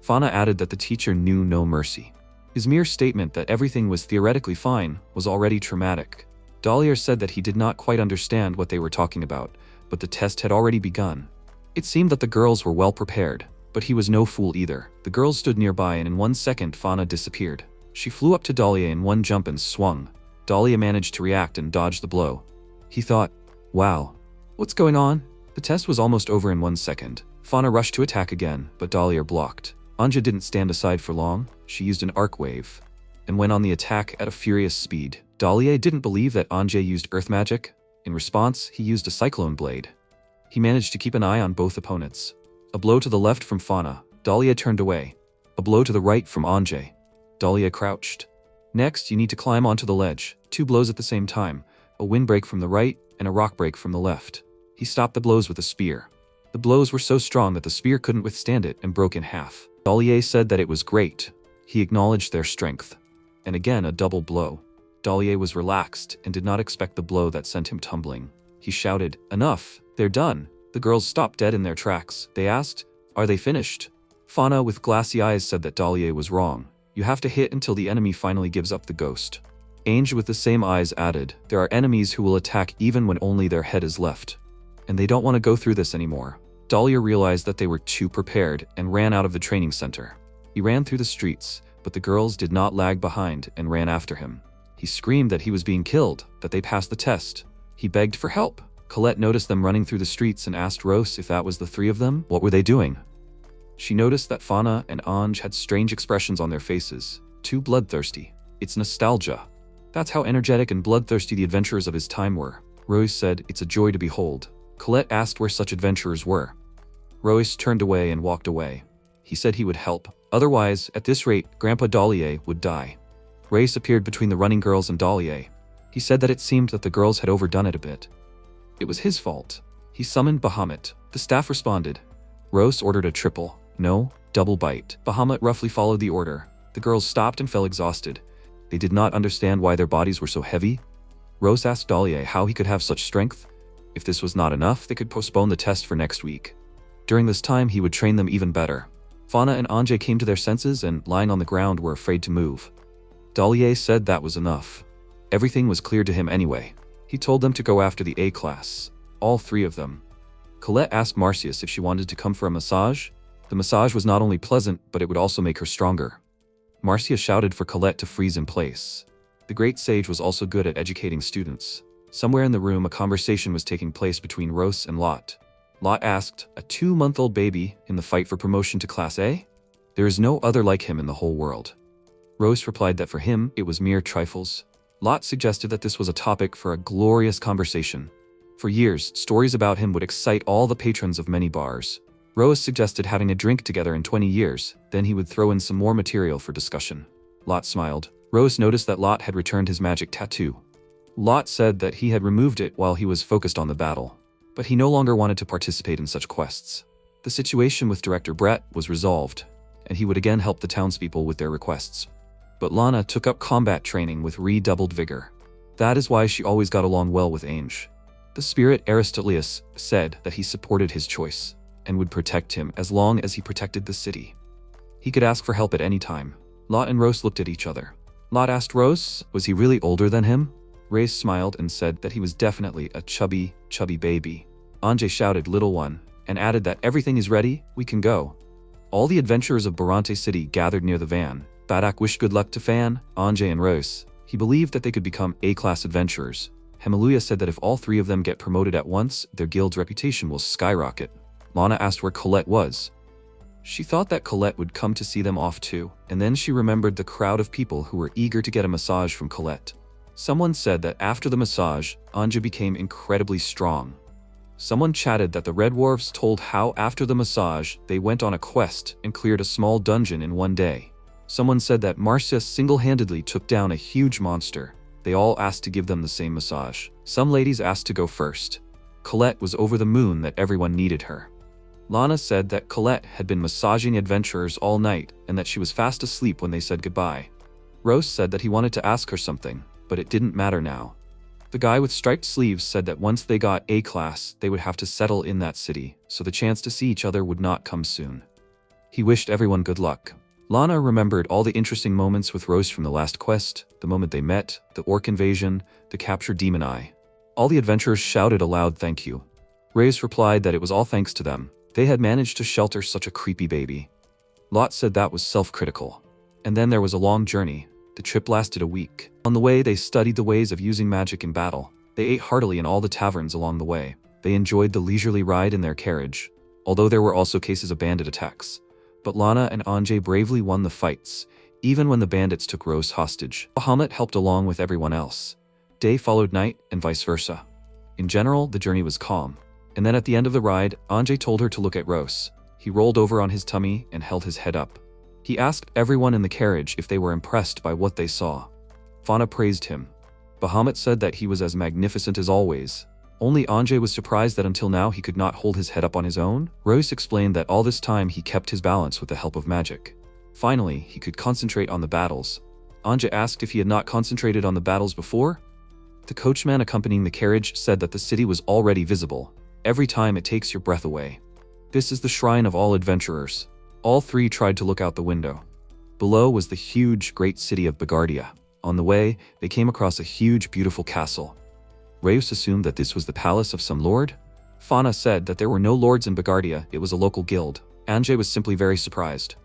Fauna added that the teacher knew no mercy. His mere statement that everything was theoretically fine was already traumatic. Dalier said that he did not quite understand what they were talking about, but the test had already begun. It seemed that the girls were well prepared, but he was no fool either. The girls stood nearby and in 1 second Fauna disappeared. She flew up to Dalier in one jump and swung. Dalier managed to react and dodge the blow. He thought, wow, what's going on? The test was almost over in 1 second. Fauna rushed to attack again, but Dalier blocked. Anja didn't stand aside for long. She used an arc wave and went on the attack at a furious speed. Dalier didn't believe that Anjay used earth magic. In response, he used a cyclone blade. He managed to keep an eye on both opponents. A blow to the left from Fauna, Dalier turned away. A blow to the right from Anjay. Dalier crouched. Next, you need to climb onto the ledge. 2 blows at the same time, a windbreak from the right and a rock break from the left. He stopped the blows with a spear. The blows were so strong that the spear couldn't withstand it and broke in half. Dalier said that it was great. He acknowledged their strength. And again, a double blow. Dalier was relaxed and did not expect the blow that sent him tumbling. He shouted, "Enough, they're done." The girls stopped dead in their tracks. They asked, "Are they finished?" Fauna with glassy eyes said that Dalier was wrong. You have to hit until the enemy finally gives up the ghost. Ange with the same eyes added, there are enemies who will attack even when only their head is left. And they don't want to go through this anymore. Dahlia realized that they were too prepared and ran out of the training center. He ran through the streets, but the girls did not lag behind and ran after him. He screamed that he was being killed, that they passed the test. He begged for help. Colette noticed them running through the streets and asked Rose if that was the three of them. What were they doing? She noticed that Fauna and Ange had strange expressions on their faces, too bloodthirsty. It's nostalgia. That's how energetic and bloodthirsty the adventurers of his time were. Rose said, it's a joy to behold. Colette asked where such adventurers were. Rose turned away and walked away. He said he would help. Otherwise, at this rate, Grandpa Dahlia would die. Rose appeared between the running girls and Dahlia. He said that it seemed that the girls had overdone it a bit. It was his fault. He summoned Bahamut. The staff responded. Rose ordered a triple, no, double bite. Bahamut roughly followed the order. The girls stopped and fell exhausted. They did not understand why their bodies were so heavy. Rose asked Dahlia how he could have such strength. If this was not enough, they could postpone the test for next week. During this time, he would train them even better. Fauna and Ange came to their senses and, lying on the ground, were afraid to move. Dahlia said that was enough. Everything was clear to him anyway. He told them to go after the A class. All three of them. Colette asked Marcius if she wanted to come for a massage. The massage was not only pleasant, but it would also make her stronger. Marcia shouted for Colette to freeze in place. The great sage was also good at educating students. Somewhere in the room, a conversation was taking place between Rose and Lot. Lot asked, a 2-month-old baby in the fight for promotion to Class A? There is no other like him in the whole world. Rose replied that for him, it was mere trifles. Lot suggested that this was a topic for a glorious conversation. For years, stories about him would excite all the patrons of many bars. Rose suggested having a drink together in 20 years, then he would throw in some more material for discussion. Lot smiled. Rose noticed that Lot had returned his magic tattoo. Lot said that he had removed it while he was focused on the battle, but he no longer wanted to participate in such quests. The situation with Director Brett was resolved, and he would again help the townspeople with their requests. But Lana took up combat training with redoubled vigor. That is why she always got along well with Ange. The spirit Aristotelius said that he supported his choice, and would protect him as long as he protected the city. He could ask for help at any time. Lot and Rose looked at each other. Lot asked Rose, was he really older than him? Rose smiled and said that he was definitely a chubby baby. Ange shouted, little one, and added that everything is ready, we can go. All the adventurers of Barante City gathered near the van. Badak wished good luck to Fan, Ange and Rose. He believed that they could become A-class adventurers. Hemaluya said that if all three of them get promoted at once, their guild's reputation will skyrocket. Lana asked where Colette was. She thought that Colette would come to see them off too, and then she remembered the crowd of people who were eager to get a massage from Colette. Someone said that after the massage, Anja became incredibly strong. Someone chatted that the Red Dwarfs told how after the massage, they went on a quest and cleared a small dungeon in one day. Someone said that Marcia single-handedly took down a huge monster. They all asked to give them the same massage. Some ladies asked to go first. Colette was over the moon that everyone needed her. Lana said that Colette had been massaging adventurers all night and that she was fast asleep when they said goodbye. Rose said that he wanted to ask her something, but it didn't matter now. The guy with striped sleeves said that once they got A-class, they would have to settle in that city, so the chance to see each other would not come soon. He wished everyone good luck. Lana remembered all the interesting moments with Rose from the last quest, the moment they met, the orc invasion, the captured demon eye. All the adventurers shouted a loud thank you. Reyes replied that it was all thanks to them. They had managed to shelter such a creepy baby. Lot said that was self-critical. And then there was a long journey. The trip lasted a week. On the way, they studied the ways of using magic in battle. They ate heartily in all the taverns along the way. They enjoyed the leisurely ride in their carriage, although there were also cases of bandit attacks. But Lana and Anjay bravely won the fights, even when the bandits took Rose hostage. Bahamut helped along with everyone else. Day followed night, and vice versa. In general, the journey was calm. And then at the end of the ride, Anjay told her to look at Rose. He rolled over on his tummy and held his head up. He asked everyone in the carriage if they were impressed by what they saw. Fauna praised him. Bahamut said that he was as magnificent as always. Only Anjay was surprised that until now he could not hold his head up on his own. Rose explained that all this time he kept his balance with the help of magic. Finally, he could concentrate on the battles. Anjay asked if he had not concentrated on the battles before. The coachman accompanying the carriage said that the city was already visible. Every time it takes your breath away. This is the shrine of all adventurers. All three tried to look out the window. Below was the huge, great city of Bagardia. On the way, they came across a huge, beautiful castle. Reus assumed that this was the palace of some lord. Fauna said that there were no lords in Bagardia, it was a local guild. Anjay was simply very surprised.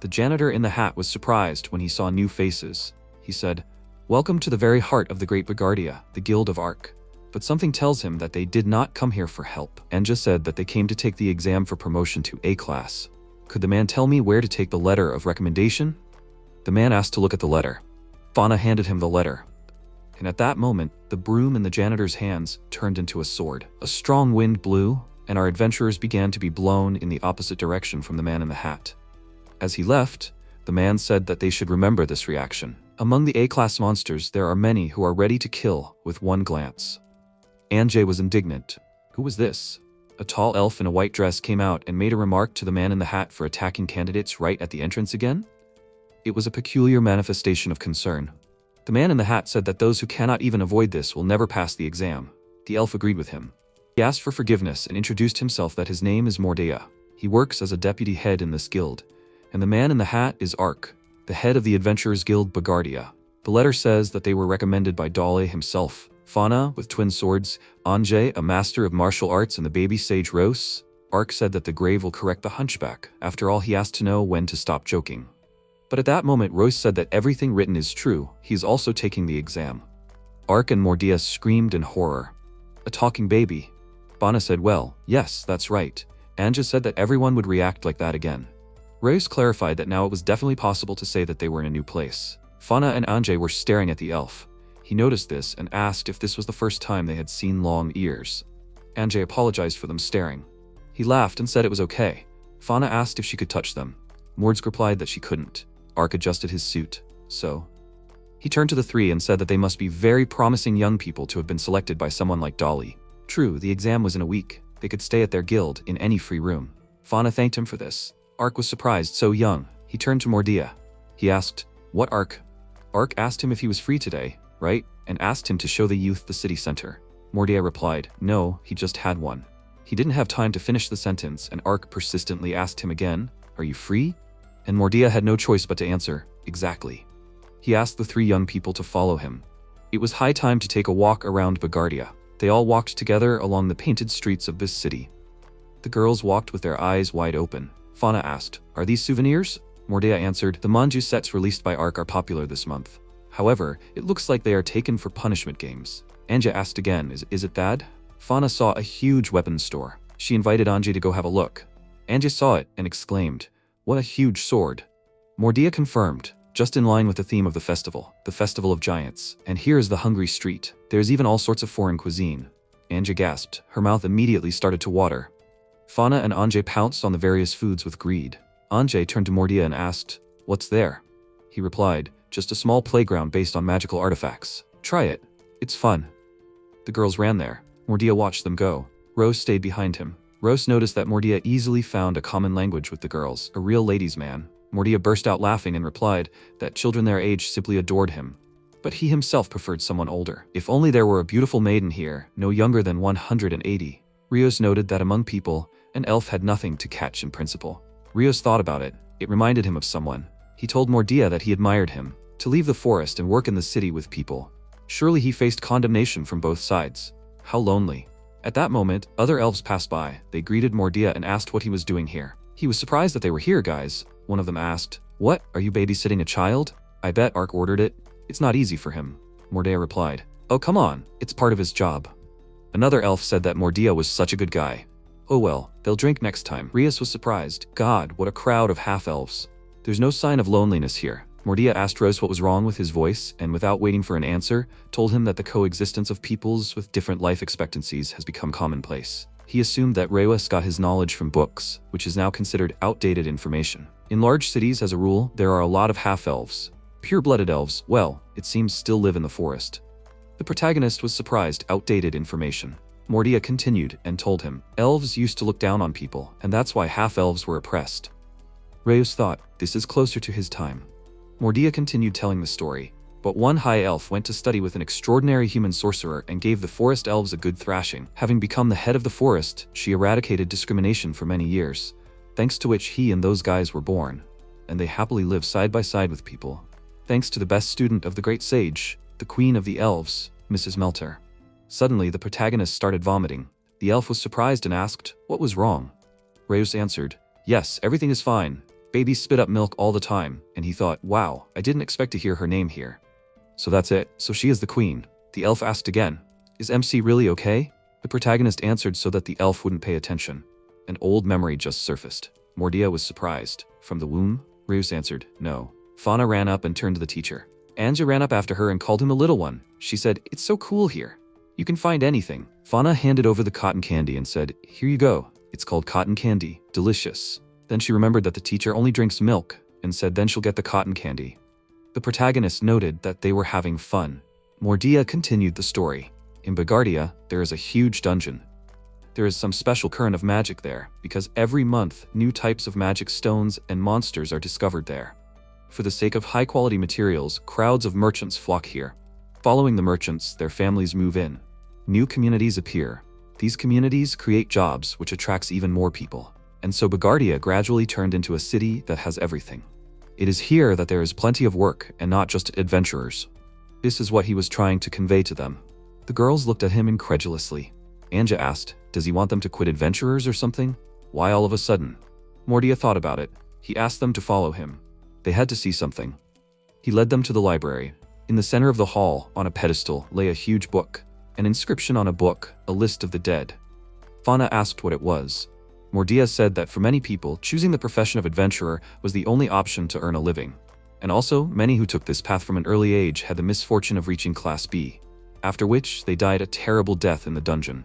The janitor in the hat was surprised when he saw new faces. He said, "Welcome to the very heart of the Great Bagardia, the Guild of Arc." But something tells him that they did not come here for help. Anja said that they came to take the exam for promotion to A class. Could the man tell me where to take the letter of recommendation? The man asked to look at the letter. Fauna handed him the letter. And at that moment, the broom in the janitor's hands turned into a sword. A strong wind blew, and our adventurers began to be blown in the opposite direction from the man in the hat. As he left, the man said that they should remember this reaction. Among the A-class monsters, there are many who are ready to kill with one glance. Anjay was indignant. Who was this? A tall elf in a white dress came out and made a remark to the man in the hat for attacking candidates right at the entrance again? It was a peculiar manifestation of concern. The man in the hat said that those who cannot even avoid this will never pass the exam. The elf agreed with him. He asked for forgiveness and introduced himself that his name is Mordea. He works as a deputy head in this guild. And the man in the hat is Ark, the head of the Adventurers Guild Bagardia. The letter says that they were recommended by Dale himself, Fauna with twin swords, Anjay, a master of martial arts, and the baby sage Rose. Ark said that the grave will correct the hunchback. After all, he asked to know when to stop joking. But at that moment, Rose said that everything written is true. He is also taking the exam. Ark and Mordea screamed in horror. A talking baby. Bana said, "Well, yes, that's right." Anja said that everyone would react like that again. Rose clarified that now it was definitely possible to say that they were in a new place. Fauna and Anjay were staring at the elf. He noticed this and asked if this was the first time they had seen long ears. Anjay apologized for them staring. He laughed and said it was okay. Fauna asked if she could touch them. Mordsk replied that she couldn't. Ark adjusted his suit. So? He turned to the three and said that they must be very promising young people to have been selected by someone like Dolly. True, the exam was in a week. They could stay at their guild in any free room. Fauna thanked him for this. Ark was surprised, so young. He turned to Mordea. He asked, "What Ark?" Ark asked him if he was free today, right? And asked him to show the youth the city center. Mordea replied, "No, he just had one." He didn't have time to finish the sentence, and Ark persistently asked him again, "Are you free?" And Mordea had no choice but to answer, "Exactly." He asked the three young people to follow him. It was high time to take a walk around Bagardia. They all walked together along the painted streets of this city. The girls walked with their eyes wide open. Fauna asked, "Are these souvenirs?" Mordea answered, "The manju sets released by Ark are popular this month. However, it looks like they are taken for punishment games." Anja asked again, is it bad? Fauna saw a huge weapons store. She invited Anjay to go have a look. Anjay saw it and exclaimed, "What a huge sword." Mordea confirmed, just in line with the theme of the Festival of Giants. And here is the hungry street. There's even all sorts of foreign cuisine. Anja gasped. Her mouth immediately started to water. Fauna and Anjay pounced on the various foods with greed. Anjay turned to Mordea and asked, "What's there?" He replied, "Just a small playground based on magical artifacts. Try it. It's fun." The girls ran there. Mordea watched them go. Rose stayed behind him. Rose noticed that Mordea easily found a common language with the girls, a real ladies' man. Mordea burst out laughing and replied that children their age simply adored him. But he himself preferred someone older. If only there were a beautiful maiden here, no younger than 180. Rios noted that among people, an elf had nothing to catch in principle. Rios thought about it. It reminded him of someone. He told Mordea that he admired him, to leave the forest and work in the city with people. Surely he faced condemnation from both sides. How lonely. At that moment, other elves passed by. They greeted Mordea and asked what he was doing here. He was surprised that they were here, guys. One of them asked, "What, are you babysitting a child?" "I bet Ark ordered it. It's not easy for him." Mordea replied, "Oh, come on, it's part of his job." Another elf said that Mordea was such a good guy. "Oh well, they'll drink next time." Rios was surprised. God, what a crowd of half-elves. There's no sign of loneliness here. Mordea asked Rose what was wrong with his voice, and without waiting for an answer, told him that the coexistence of peoples with different life expectancies has become commonplace. He assumed that Reus got his knowledge from books, which is now considered outdated information. In large cities, as a rule, there are a lot of half-elves. Pure-blooded elves, well, it seems still live in the forest. The protagonist was surprised. Outdated information. Mordea continued and told him, elves used to look down on people, and that's why half-elves were oppressed. Reus thought, this is closer to his time. Mordea continued telling the story, but one high elf went to study with an extraordinary human sorcerer and gave the forest elves a good thrashing. Having become the head of the forest, she eradicated discrimination for many years, thanks to which he and those guys were born, and they happily live side by side with people. Thanks to the best student of the great sage, the queen of the elves, Mrs. Melter. Suddenly, the protagonist started vomiting. The elf was surprised and asked, "What was wrong?" Reyes answered, "Yes, everything is fine. Babies spit up milk all the time," and he thought, "Wow, I didn't expect to hear her name here." "So that's it, so she is the queen." The elf asked again, "Is MC really okay?" The protagonist answered so that the elf wouldn't pay attention. An old memory just surfaced. Mordia was surprised. "From the womb?" Reyes answered, "No." Fauna ran up and turned to the teacher. Anja ran up after her and called him a little one. She said, "It's so cool here. You can find anything." Fauna handed over the cotton candy and said, "Here you go. It's called cotton candy. Delicious." Then she remembered that the teacher only drinks milk and said then she'll get the cotton candy. The protagonist noted that they were having fun. Mordia continued the story. In Bagardia, there is a huge dungeon. There is some special current of magic there, because every month new types of magic stones and monsters are discovered there. For the sake of high-quality materials, crowds of merchants flock here. Following the merchants, their families move in. New communities appear. These communities create jobs, which attracts even more people. And so Bagardia gradually turned into a city that has everything. It is here that there is plenty of work and not just adventurers. This is what he was trying to convey to them. The girls looked at him incredulously. Anja asked, "Does he want them to quit adventurers or something? Why all of a sudden?" Mordia thought about it. He asked them to follow him. They had to see something. He led them to the library. In the center of the hall, on a pedestal, lay a huge book. An inscription on a book, a list of the dead. Fauna asked what it was. Mordia said that for many people, choosing the profession of adventurer was the only option to earn a living. And also, many who took this path from an early age had the misfortune of reaching Class B, after which they died a terrible death in the dungeon.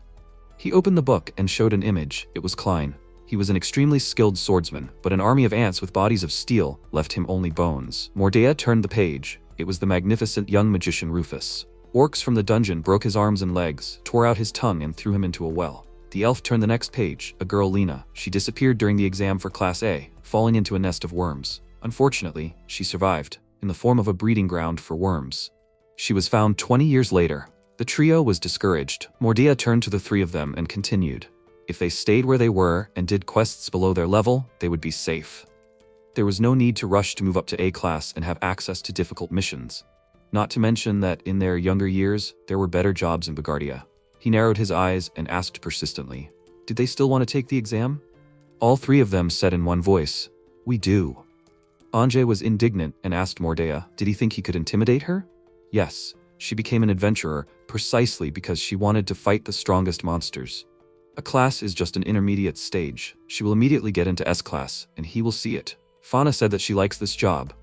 He opened the book and showed an image. It was Klein. He was an extremely skilled swordsman, but an army of ants with bodies of steel left him only bones. Mordia turned the page. It was the magnificent young magician Rufus. Orcs from the dungeon broke his arms and legs, tore out his tongue and threw him into a well. The elf turned the next page, a girl Lena. She disappeared during the exam for Class A, falling into a nest of worms. Unfortunately, she survived, in the form of a breeding ground for worms. She was found 20 years later. The trio was discouraged. Mordia turned to the three of them and continued. If they stayed where they were and did quests below their level, they would be safe. There was no need to rush to move up to A class and have access to difficult missions. Not to mention that in their younger years, there were better jobs in Bagardia. He narrowed his eyes and asked persistently, "Did they still want to take the exam?" All three of them said in one voice, "We do." Anje was indignant and asked Mordia, did he think he could intimidate her? Yes, she became an adventurer precisely because she wanted to fight the strongest monsters. A class is just an intermediate stage. She will immediately get into S class, and he will see it. Fauna said that she likes this job.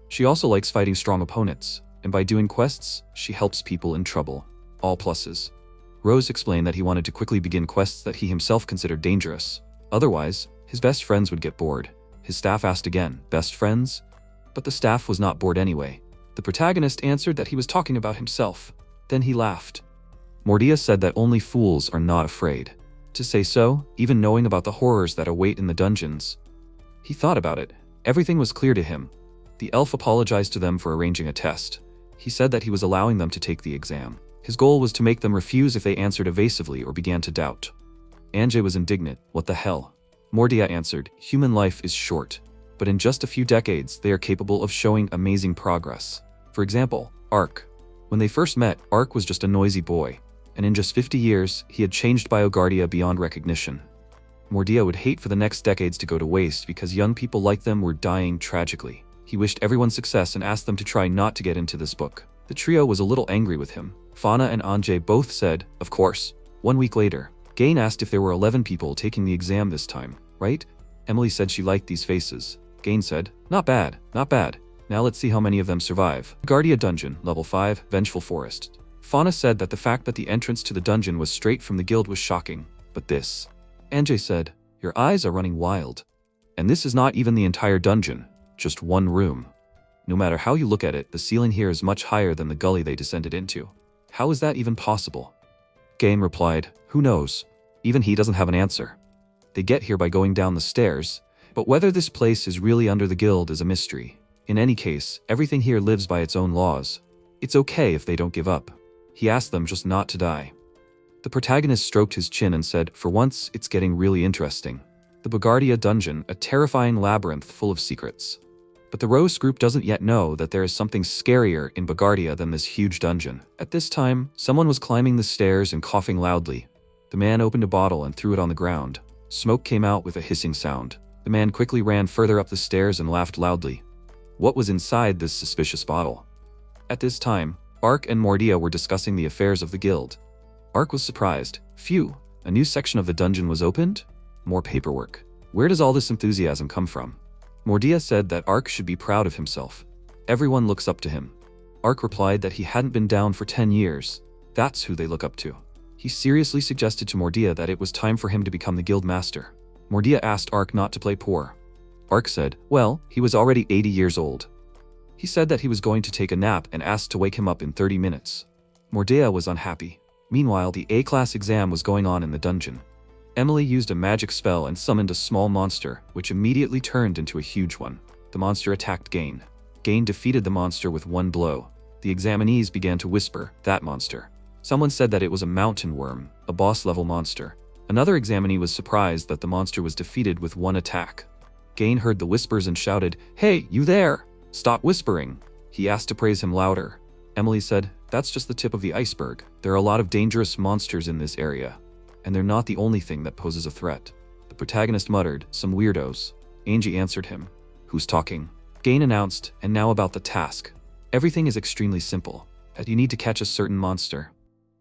She also likes fighting strong opponents, and by doing quests, she helps people in trouble. All pluses. Rose explained that he wanted to quickly begin quests that he himself considered dangerous. Otherwise, his best friends would get bored. His staff asked again, "Best friends?" But the staff was not bored anyway. The protagonist answered that he was talking about himself. Then he laughed. Mordia said that only fools are not afraid. To say so, even knowing about the horrors that await in the dungeons. He thought about it. Everything was clear to him. The elf apologized to them for arranging a test. He said that he was allowing them to take the exam. His goal was to make them refuse if they answered evasively or began to doubt. Anje was indignant. What the hell? Mordia answered, human life is short, but in just a few decades they are capable of showing amazing progress. For example, Ark. When they first met, Ark was just a noisy boy, and in just 50 years, he had changed Biogardia beyond recognition. Mordia would hate for the next decades to go to waste because young people like them were dying tragically. He wished everyone success and asked them to try not to get into this book. The trio was a little angry with him. Fauna and Anje both said, of course. 1 week later, Gain asked if there were 11 people taking the exam this time, right? Emily said she liked these faces. Gain said, not bad, not bad. Now let's see how many of them survive. Guardia Dungeon, Level 5, Vengeful Forest. Fauna said that the fact that the entrance to the dungeon was straight from the guild was shocking, but this. Anje said, your eyes are running wild. And this is not even the entire dungeon, just one room. No matter how you look at it, the ceiling here is much higher than the gully they descended into. How is that even possible? Gain replied, who knows? Even he doesn't have an answer. They get here by going down the stairs, but whether this place is really under the guild is a mystery. In any case, everything here lives by its own laws. It's okay if they don't give up. He asked them just not to die. The protagonist stroked his chin and said, for once, it's getting really interesting. The Bagardia dungeon, a terrifying labyrinth full of secrets. But the Rose group doesn't yet know that there is something scarier in Bagardia than this huge dungeon. At this time, someone was climbing the stairs and coughing loudly. The man opened a bottle and threw it on the ground. Smoke came out with a hissing sound. The man quickly ran further up the stairs and laughed loudly. What was inside this suspicious bottle? At this time, Ark and Mordia were discussing the affairs of the guild. Ark was surprised. Phew, a new section of the dungeon was opened? More paperwork. Where does all this enthusiasm come from? Mordia said that Ark should be proud of himself. Everyone looks up to him. Ark replied that he hadn't been down for 10 years. That's who they look up to. He seriously suggested to Mordia that it was time for him to become the guild master. Mordia asked Ark not to play poor. Ark said, well, he was already 80 years old. He said that he was going to take a nap and asked to wake him up in 30 minutes. Mordia was unhappy. Meanwhile, the A-class exam was going on in the dungeon. Emily used a magic spell and summoned a small monster, which immediately turned into a huge one. The monster attacked Gain. Gain defeated the monster with one blow. The examinees began to whisper, that monster. Someone said that it was a mountain worm, a boss-level monster. Another examinee was surprised that the monster was defeated with one attack. Gain heard the whispers and shouted, hey, you there! Stop whispering! He asked to praise him louder. Emily said, that's just the tip of the iceberg. There are a lot of dangerous monsters in this area. And they're not the only thing that poses a threat. The protagonist muttered, some weirdos. Angie answered him. Who's talking? Gain announced, and now about the task. Everything is extremely simple. You need to catch a certain monster.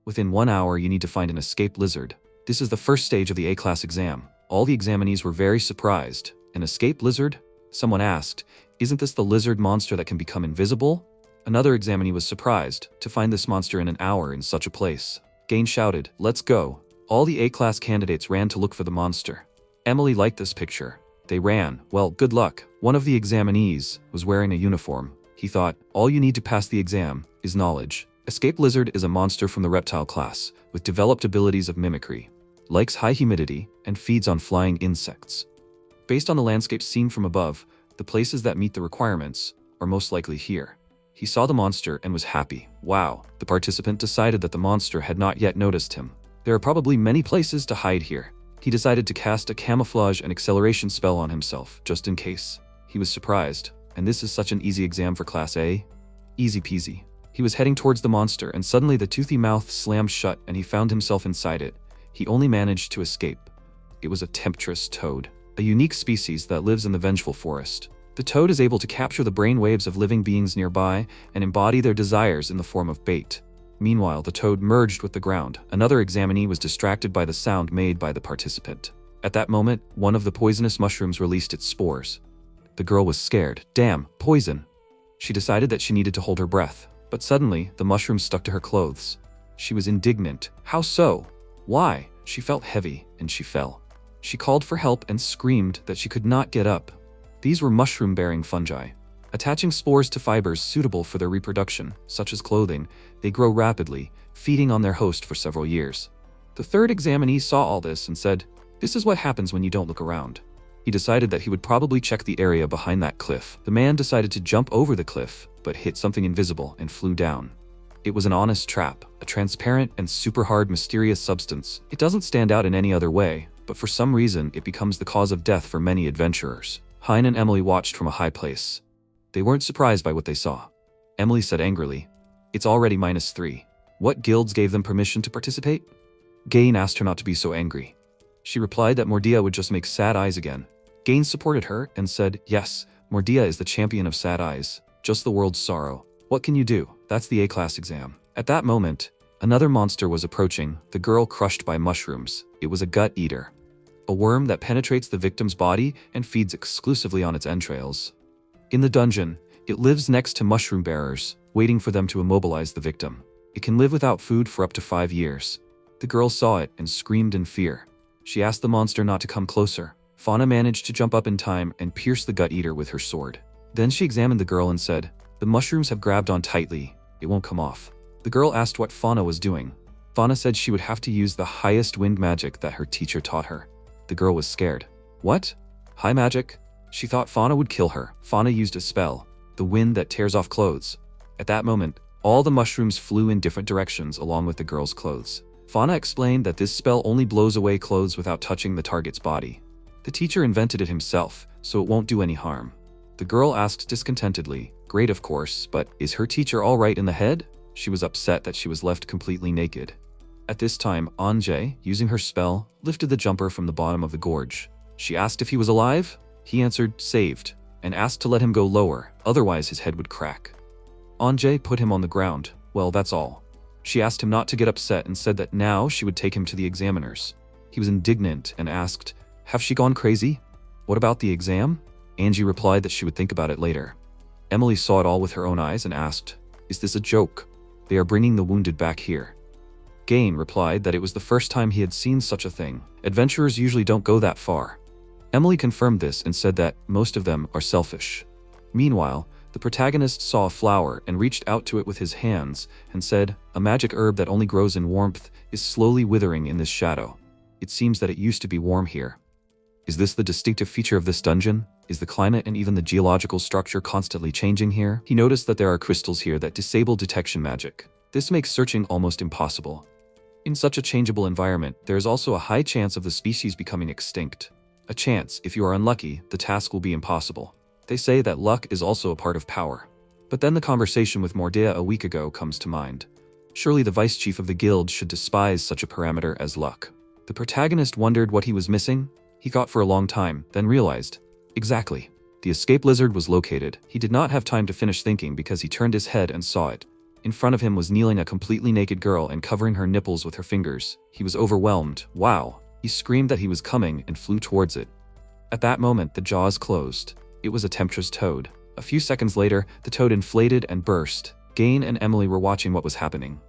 Within 1 hour, you need to find an escaped lizard. This is the first stage of the A-class exam. All the examinees were very surprised. An escaped lizard? Someone asked, isn't this the lizard monster that can become invisible? Another examinee was surprised to find this monster in an hour in such a place. Gain shouted, let's go. All the A-class candidates ran to look for the monster. Emily liked this picture. They ran. Well, good luck. One of the examinees was wearing a uniform. He thought, all you need to pass the exam is knowledge. Escape Lizard is a monster from the reptile class, with developed abilities of mimicry, likes high humidity, and feeds on flying insects. Based on the landscape seen from above, the places that meet the requirements are most likely here. He saw the monster and was happy. Wow, the participant decided that the monster had not yet noticed him. There are probably many places to hide here. He decided to cast a camouflage and acceleration spell on himself, just in case. He was surprised, and this is such an easy exam for Class A. Easy peasy. He was heading towards the monster, and suddenly the toothy mouth slammed shut and he found himself inside it. He only managed to escape. It was a temptress toad, a unique species that lives in the vengeful forest. The toad is able to capture the brain waves of living beings nearby and embody their desires in the form of bait. Meanwhile, the toad merged with the ground. Another examinee was distracted by the sound made by the participant. At that moment, one of the poisonous mushrooms released its spores. The girl was scared. Damn, poison. She decided that she needed to hold her breath, but suddenly, the mushroom stuck to her clothes. She was indignant. How so? Why? She felt heavy, and she fell. She called for help and screamed that she could not get up. These were mushroom-bearing fungi. Attaching spores to fibers suitable for their reproduction, such as clothing, they grow rapidly, feeding on their host for several years. The third examinee saw all this and said, this is what happens when you don't look around. He decided that he would probably check the area behind that cliff. The man decided to jump over the cliff, but hit something invisible and flew down. It was an honest trap, a transparent and super hard mysterious substance. It doesn't stand out in any other way, but for some reason it becomes the cause of death for many adventurers. Hein and Emily watched from a high place. They weren't surprised by what they saw. Emily said angrily, it's already -3. What guilds gave them permission to participate? Gain asked her not to be so angry. She replied that Mordia would just make sad eyes again. Gain supported her and said, yes, Mordia is the champion of sad eyes, just the world's sorrow. What can you do? That's the A-class exam. At that moment, another monster was approaching, the girl crushed by mushrooms. It was a gut eater, a worm that penetrates the victim's body and feeds exclusively on its entrails. In the dungeon, it lives next to mushroom bearers, waiting for them to immobilize the victim. It can live without food for up to 5 years. The girl saw it and screamed in fear. She asked the monster not to come closer. Fauna managed to jump up in time and pierce the gut eater with her sword. Then she examined the girl and said, the mushrooms have grabbed on tightly. It won't come off. The girl asked what Fauna was doing. Fauna said she would have to use the highest wind magic that her teacher taught her. The girl was scared. What? High magic? She thought Fauna would kill her. Fauna used a spell, the wind that tears off clothes. At that moment, all the mushrooms flew in different directions along with the girl's clothes. Fauna explained that this spell only blows away clothes without touching the target's body. The teacher invented it himself, so it won't do any harm. The girl asked discontentedly. Great, of course, but is her teacher all right in the head? She was upset that she was left completely naked. At this time, Anje, using her spell, lifted the jumper from the bottom of the gorge. She asked if he was alive. He answered, saved, and asked to let him go lower, otherwise his head would crack. Anje put him on the ground. Well, that's all. She asked him not to get upset and said that now she would take him to the examiners. He was indignant and asked, have she gone crazy? What about the exam? Angie replied that she would think about it later. Emily saw it all with her own eyes and asked, is this a joke? They are bringing the wounded back here. Gain replied that it was the first time he had seen such a thing. Adventurers usually don't go that far. Emily confirmed this and said that most of them are selfish. Meanwhile, the protagonist saw a flower and reached out to it with his hands and said, a magic herb that only grows in warmth is slowly withering in this shadow. It seems that it used to be warm here. Is this the distinctive feature of this dungeon? Is the climate and even the geological structure constantly changing here? He noticed that there are crystals here that disable detection magic. This makes searching almost impossible. In such a changeable environment, there is also a high chance of the species becoming extinct. A chance, if you are unlucky, the task will be impossible. They say that luck is also a part of power. But then the conversation with Mordea a week ago comes to mind. Surely the vice chief of the guild should despise such a parameter as luck. The protagonist wondered what he was missing. He thought for a long time, then realized. Exactly. The escape lizard was located. He did not have time to finish thinking because he turned his head and saw it. In front of him was kneeling a completely naked girl and covering her nipples with her fingers. He was overwhelmed. Wow. He screamed that he was coming and flew towards it. At that moment, the jaws closed. It was a temptress toad. A few seconds later, the toad inflated and burst. Gain and Emily were watching what was happening.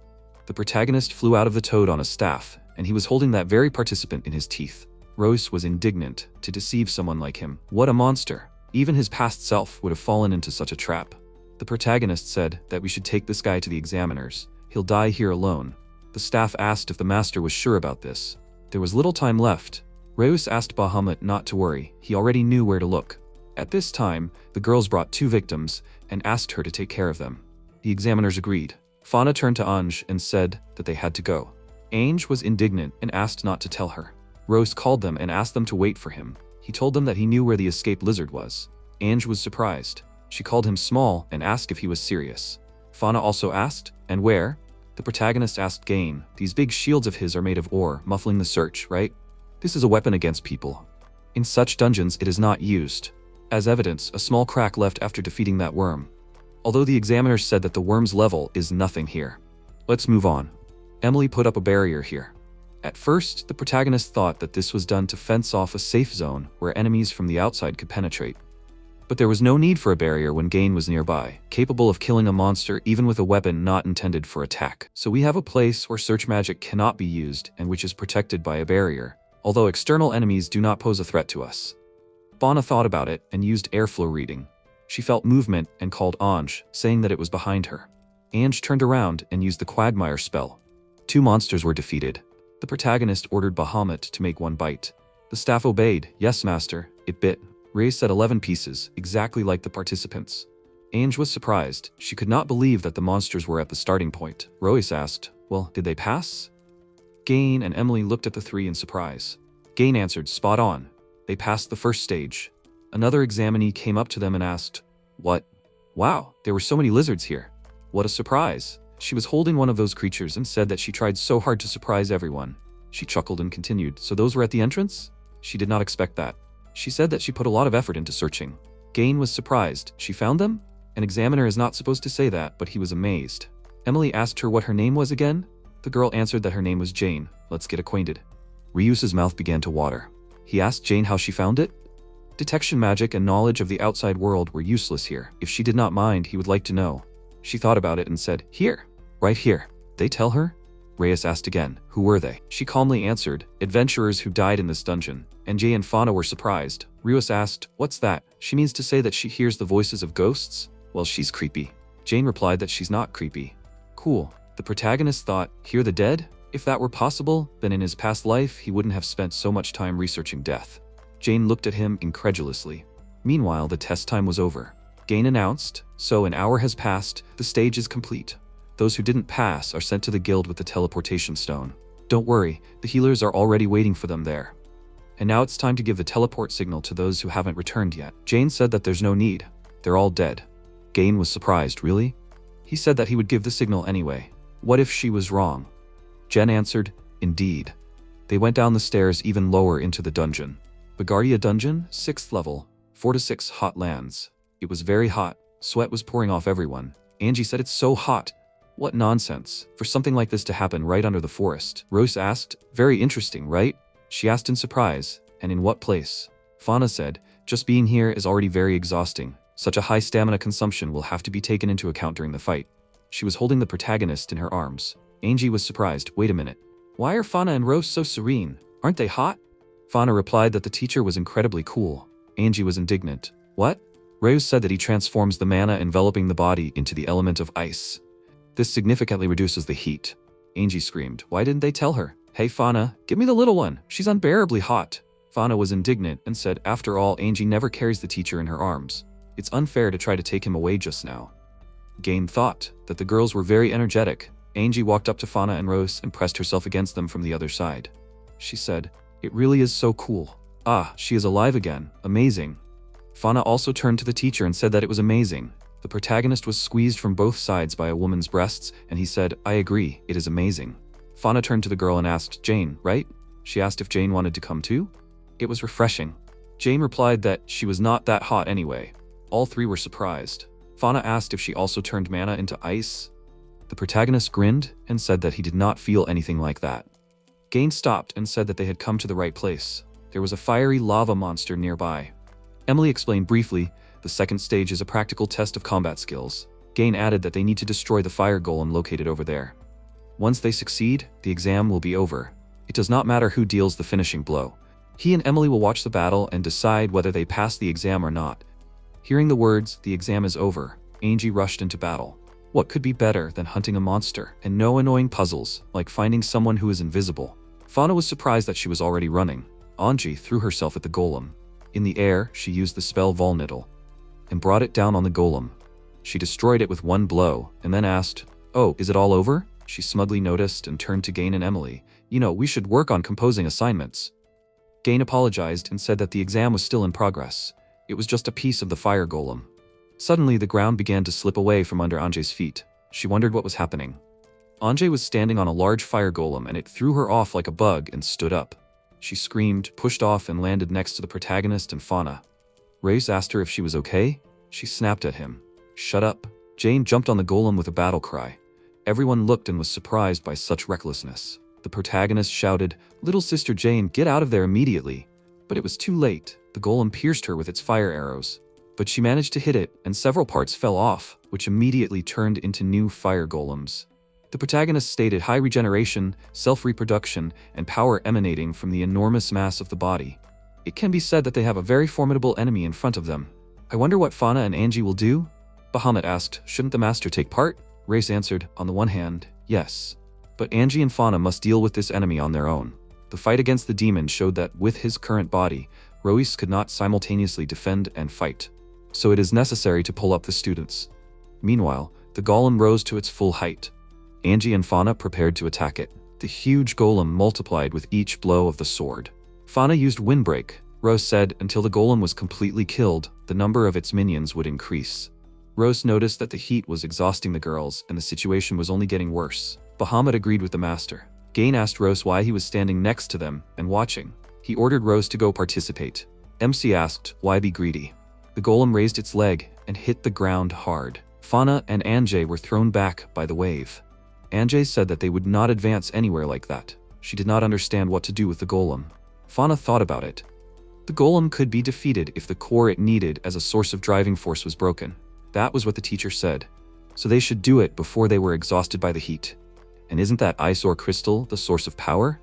The protagonist flew out of the toad on a staff, and he was holding that very participant in his teeth. Rose was indignant to deceive someone like him. What a monster. Even his past self would have fallen into such a trap. The protagonist said that we should take this guy to the examiners. He'll die here alone. The staff asked if the master was sure about this. There was little time left. Reus asked Bahamut not to worry. He already knew where to look. At this time, the girls brought 2 victims and asked her to take care of them. The examiners agreed. Fauna turned to Ange and said that they had to go. Ange was indignant and asked not to tell her. Rose called them and asked them to wait for him. He told them that he knew where the escaped lizard was. Ange was surprised. She called him small and asked if he was serious. Fauna also asked, and where? The protagonist asked Gain. These big shields of his are made of ore, muffling the search, right? This is a weapon against people. In such dungeons, it is not used. As evidence, a small crack left after defeating that worm. Although the examiners said that the worm's level is nothing here. Let's move on. Emily put up a barrier here. At first, the protagonist thought that this was done to fence off a safe zone where enemies from the outside could penetrate. But there was no need for a barrier when Gain was nearby, capable of killing a monster even with a weapon not intended for attack. So we have a place where search magic cannot be used and which is protected by a barrier, although external enemies do not pose a threat to us. Fauna thought about it and used airflow reading. She felt movement and called Ange, saying that it was behind her. Ange turned around and used the Quagmire spell. 2 monsters were defeated. The protagonist ordered Bahamut to make 1 bite. The staff obeyed. Yes, master. It bit. Ray said 11 pieces, exactly like the participants. Ange was surprised. She could not believe that the monsters were at the starting point. Royce asked, well, did they pass? Gain and Emily looked at the 3 in surprise. Gain answered, spot on. They passed the first stage. Another examinee came up to them and asked, what? Wow, there were so many lizards here. What a surprise. She was holding one of those creatures and said that she tried so hard to surprise everyone. She chuckled and continued, so those were at the entrance? She did not expect that. She said that she put a lot of effort into searching. Gain was surprised. She found them? An examiner is not supposed to say that, but he was amazed. Emily asked her what her name was again. The girl answered that her name was Jane. Let's get acquainted. Ryus's mouth began to water. He asked Jane how she found it. Detection magic and knowledge of the outside world were useless here. If she did not mind, he would like to know. She thought about it and said, here, right here. They tell her? Reyes asked again, who were they? She calmly answered, adventurers who died in this dungeon. And Jay and Fauna were surprised. Ryus asked, what's that? She means to say that she hears the voices of ghosts? Well, she's creepy. Jane replied that she's not creepy. Cool. The protagonist thought, hear the dead? If that were possible, then in his past life, he wouldn't have spent so much time researching death. Jane looked at him incredulously. Meanwhile, the test time was over. Gain announced, so an hour has passed, the stage is complete. Those who didn't pass are sent to the guild with the teleportation stone. Don't worry, the healers are already waiting for them there. And now it's time to give the teleport signal to those who haven't returned yet. Jane said that there's no need. They're all dead. Gain was surprised, really? He said that he would give the signal anyway. What if she was wrong? Jen answered, indeed. They went down the stairs even lower into the dungeon. Bagardia dungeon, 6th level, 4 to 6 hot lands. It was very hot. Sweat was pouring off everyone. Angie said it's so hot. What nonsense, for something like this to happen right under the forest. Rose asked, very interesting, right? She asked in surprise, and in what place? Fauna said, just being here is already very exhausting. Such a high stamina consumption will have to be taken into account during the fight. She was holding the protagonist in her arms. Angie was surprised, wait a minute. Why are Fauna and Rose so serene? Aren't they hot? Fauna replied that the teacher was incredibly cool. Angie was indignant. What? Rose said that he transforms the mana enveloping the body into the element of ice. This significantly reduces the heat. Angie screamed, why didn't they tell her? Hey Fauna, give me the little one, she's unbearably hot. Fauna was indignant and said, after all, Angie never carries the teacher in her arms. It's unfair to try to take him away just now. Gain thought that the girls were very energetic. Angie walked up to Fauna and Rose and pressed herself against them from the other side. She said, it really is so cool. Ah, she is alive again, amazing. Fauna also turned to the teacher and said that it was amazing. The protagonist was squeezed from both sides by a woman's breasts, and he said, I agree, it is amazing. Fauna turned to the girl and asked, Jane, right? She asked if Jane wanted to come too. It was refreshing. Jane replied that she was not that hot anyway. All three were surprised. Fauna asked if she also turned mana into ice. The protagonist grinned and said that he did not feel anything like that. Gain stopped and said that they had come to the right place. There was a fiery lava monster nearby. Emily explained briefly, the second stage is a practical test of combat skills. Gain added that they need to destroy the fire golem located over there. Once they succeed, the exam will be over. It does not matter who deals the finishing blow. He and Emily will watch the battle and decide whether they pass the exam or not. Hearing the words, the exam is over, Angie rushed into battle. What could be better than hunting a monster and no annoying puzzles, like finding someone who is invisible? Fauna was surprised that she was already running. Angie threw herself at the golem. In the air, she used the spell Volnittle and brought it down on the golem. She destroyed it with one blow and then asked, oh, is it all over? She smugly noticed and turned to Gain and Emily. You know, we should work on composing assignments. Gain apologized and said that the exam was still in progress. It was just a piece of the fire golem. Suddenly, the ground began to slip away from under Angie's feet. She wondered what was happening. Angie was standing on a large fire golem and it threw her off like a bug and stood up. She screamed, pushed off and landed next to the protagonist and Fauna. Reyes asked her if she was okay. She snapped at him. Shut up. Jane jumped on the golem with a battle cry. Everyone looked and was surprised by such recklessness. The protagonist shouted, little sister Jane, get out of there immediately. But it was too late. The golem pierced her with its fire arrows. But she managed to hit it, and several parts fell off, which immediately turned into new fire golems. The protagonist stated high regeneration, self-reproduction, and power emanating from the enormous mass of the body. It can be said that they have a very formidable enemy in front of them. I wonder what Fauna and Angie will do? Bahamut asked, shouldn't the master take part? Race answered, on the one hand, yes. But Angie and Fauna must deal with this enemy on their own. The fight against the demon showed that with his current body, Rois could not simultaneously defend and fight. So it is necessary to pull up the students. Meanwhile, the golem rose to its full height. Angie and Fauna prepared to attack it. The huge golem multiplied with each blow of the sword. Fauna used Windbreak. Rose said until the golem was completely killed, the number of its minions would increase. Rose noticed that the heat was exhausting the girls and the situation was only getting worse. Bahamut agreed with the master. Gain asked Rose why he was standing next to them and watching. He ordered Rose to go participate. MC asked, why be greedy? The golem raised its leg and hit the ground hard. Fauna and Angie were thrown back by the wave. Angie said that they would not advance anywhere like that. She did not understand what to do with the golem. Fauna thought about it. The golem could be defeated if the core it needed as a source of driving force was broken. That was what the teacher said. So they should do it before they were exhausted by the heat. And isn't that ice or crystal the source of power?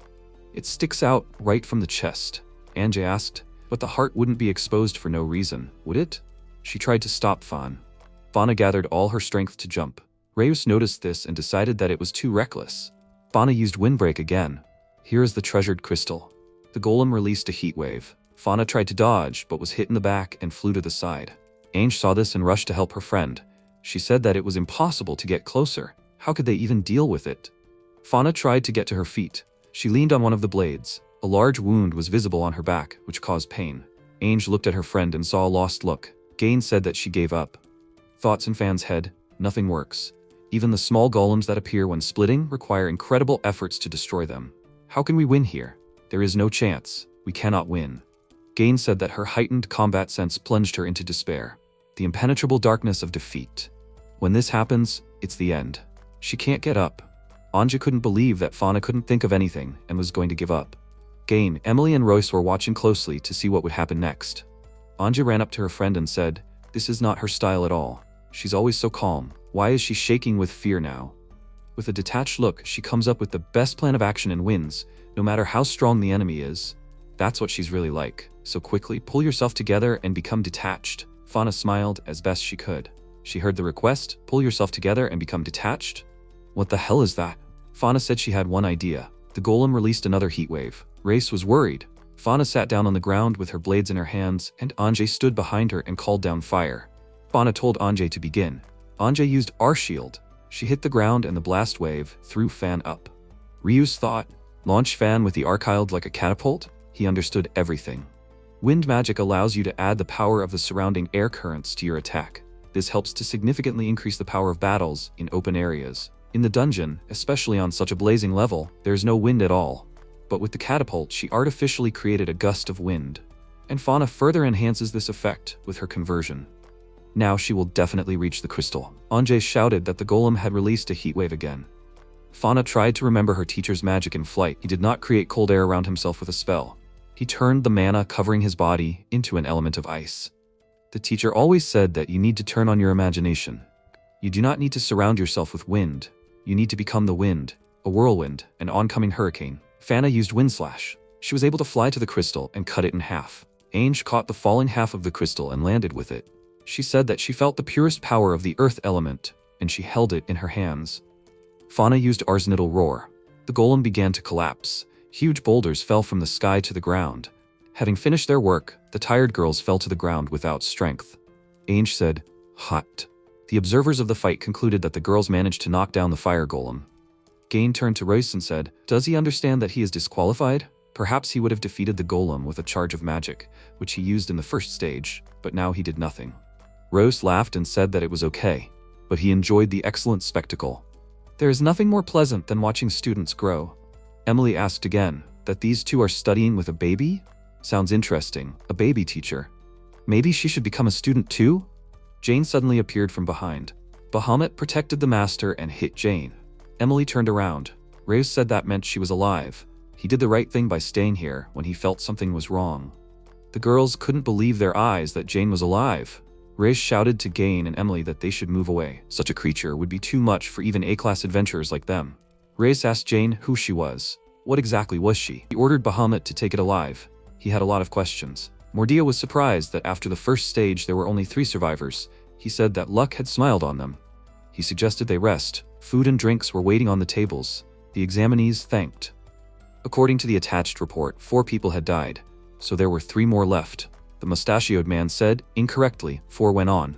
It sticks out right from the chest. Angie asked, but the heart wouldn't be exposed for no reason, would it? She tried to stop Fauna gathered all her strength to jump. Reyes noticed this and decided that it was too reckless. Fauna used Windbreak again. Here is the treasured crystal. The golem released a heat wave. Fauna tried to dodge, but was hit in the back and flew to the side. Ange saw this and rushed to help her friend. She said that it was impossible to get closer. How could they even deal with it? Fauna tried to get to her feet. She leaned on one of the blades. A large wound was visible on her back, which caused pain. Ange looked at her friend and saw a lost look. Gain said that she gave up. Thoughts in Fan's head, nothing works. Even the small golems that appear when splitting require incredible efforts to destroy them. How can we win here? There is no chance. We cannot win. Gain said that her heightened combat sense plunged her into despair. The impenetrable darkness of defeat. When this happens, it's the end. She can't get up. Anja couldn't believe that Fauna couldn't think of anything and was going to give up. Gain, Emily and Royce were watching closely to see what would happen next. Anja ran up to her friend and said, "This is not her style at all. She's always so calm. Why is she shaking with fear now?" With a detached look, she comes up with the best plan of action and wins, no matter how strong the enemy is. That's what she's really like. So quickly, pull yourself together and become detached. Fauna smiled as best she could. She heard the request, pull yourself together and become detached? What the hell is that? Fauna said she had one idea. The golem released another heat wave. Race was worried. Fauna sat down on the ground with her blades in her hands, and Anjay stood behind her and called down fire. Fauna told Anjay to begin. Anjay used R shield. She hit the ground and the blast wave threw Fan up. Ryu's thought, launch Fan with the archild like a catapult? He understood everything. Wind magic allows you to add the power of the surrounding air currents to your attack. This helps to significantly increase the power of battles in open areas. In the dungeon, especially on such a blazing level, there's no wind at all. But with the catapult, she artificially created a gust of wind. And Fauna further enhances this effect with her conversion. Now she will definitely reach the crystal. Anjay shouted that the golem had released a heatwave again. Fauna tried to remember her teacher's magic in flight. He did not create cold air around himself with a spell. He turned the mana covering his body into an element of ice. The teacher always said that you need to turn on your imagination. You do not need to surround yourself with wind. You need to become the wind, a whirlwind, an oncoming hurricane. Fana used Wind Slash. She was able to fly to the crystal and cut it in half. Ainge caught the falling half of the crystal and landed with it. She said that she felt the purest power of the earth element, and she held it in her hands. Fauna used Arsenital Roar. The golem began to collapse. Huge boulders fell from the sky to the ground. Having finished their work, the tired girls fell to the ground without strength. Ainge said, "Hot." The observers of the fight concluded that the girls managed to knock down the fire golem. Gain turned to Royce and said, "Does he understand that he is disqualified? Perhaps he would have defeated the golem with a charge of magic, which he used in the first stage, but now he did nothing." Royce laughed and said that it was okay, but he enjoyed the excellent spectacle. There is nothing more pleasant than watching students grow. Emily asked again, that these two are studying with a baby? Sounds interesting, a baby teacher. Maybe she should become a student too? Jane suddenly appeared from behind. Bahamut protected the master and hit Jane. Emily turned around. Reyes said that meant she was alive. He did the right thing by staying here when he felt something was wrong. The girls couldn't believe their eyes that Jane was alive. Reyes shouted to Gain and Emily that they should move away. Such a creature would be too much for even A-class adventurers like them. Reyes asked Jane who she was. What exactly was she? He ordered Bahamut to take it alive. He had a lot of questions. Mordia was surprised that after the first stage there were only 3 survivors. He said that luck had smiled on them. He suggested they rest. Food and drinks were waiting on the tables. The examinees thanked. According to the attached report, 4 people had died, so there were 3 more left. The mustachioed man said, incorrectly, 4 went on.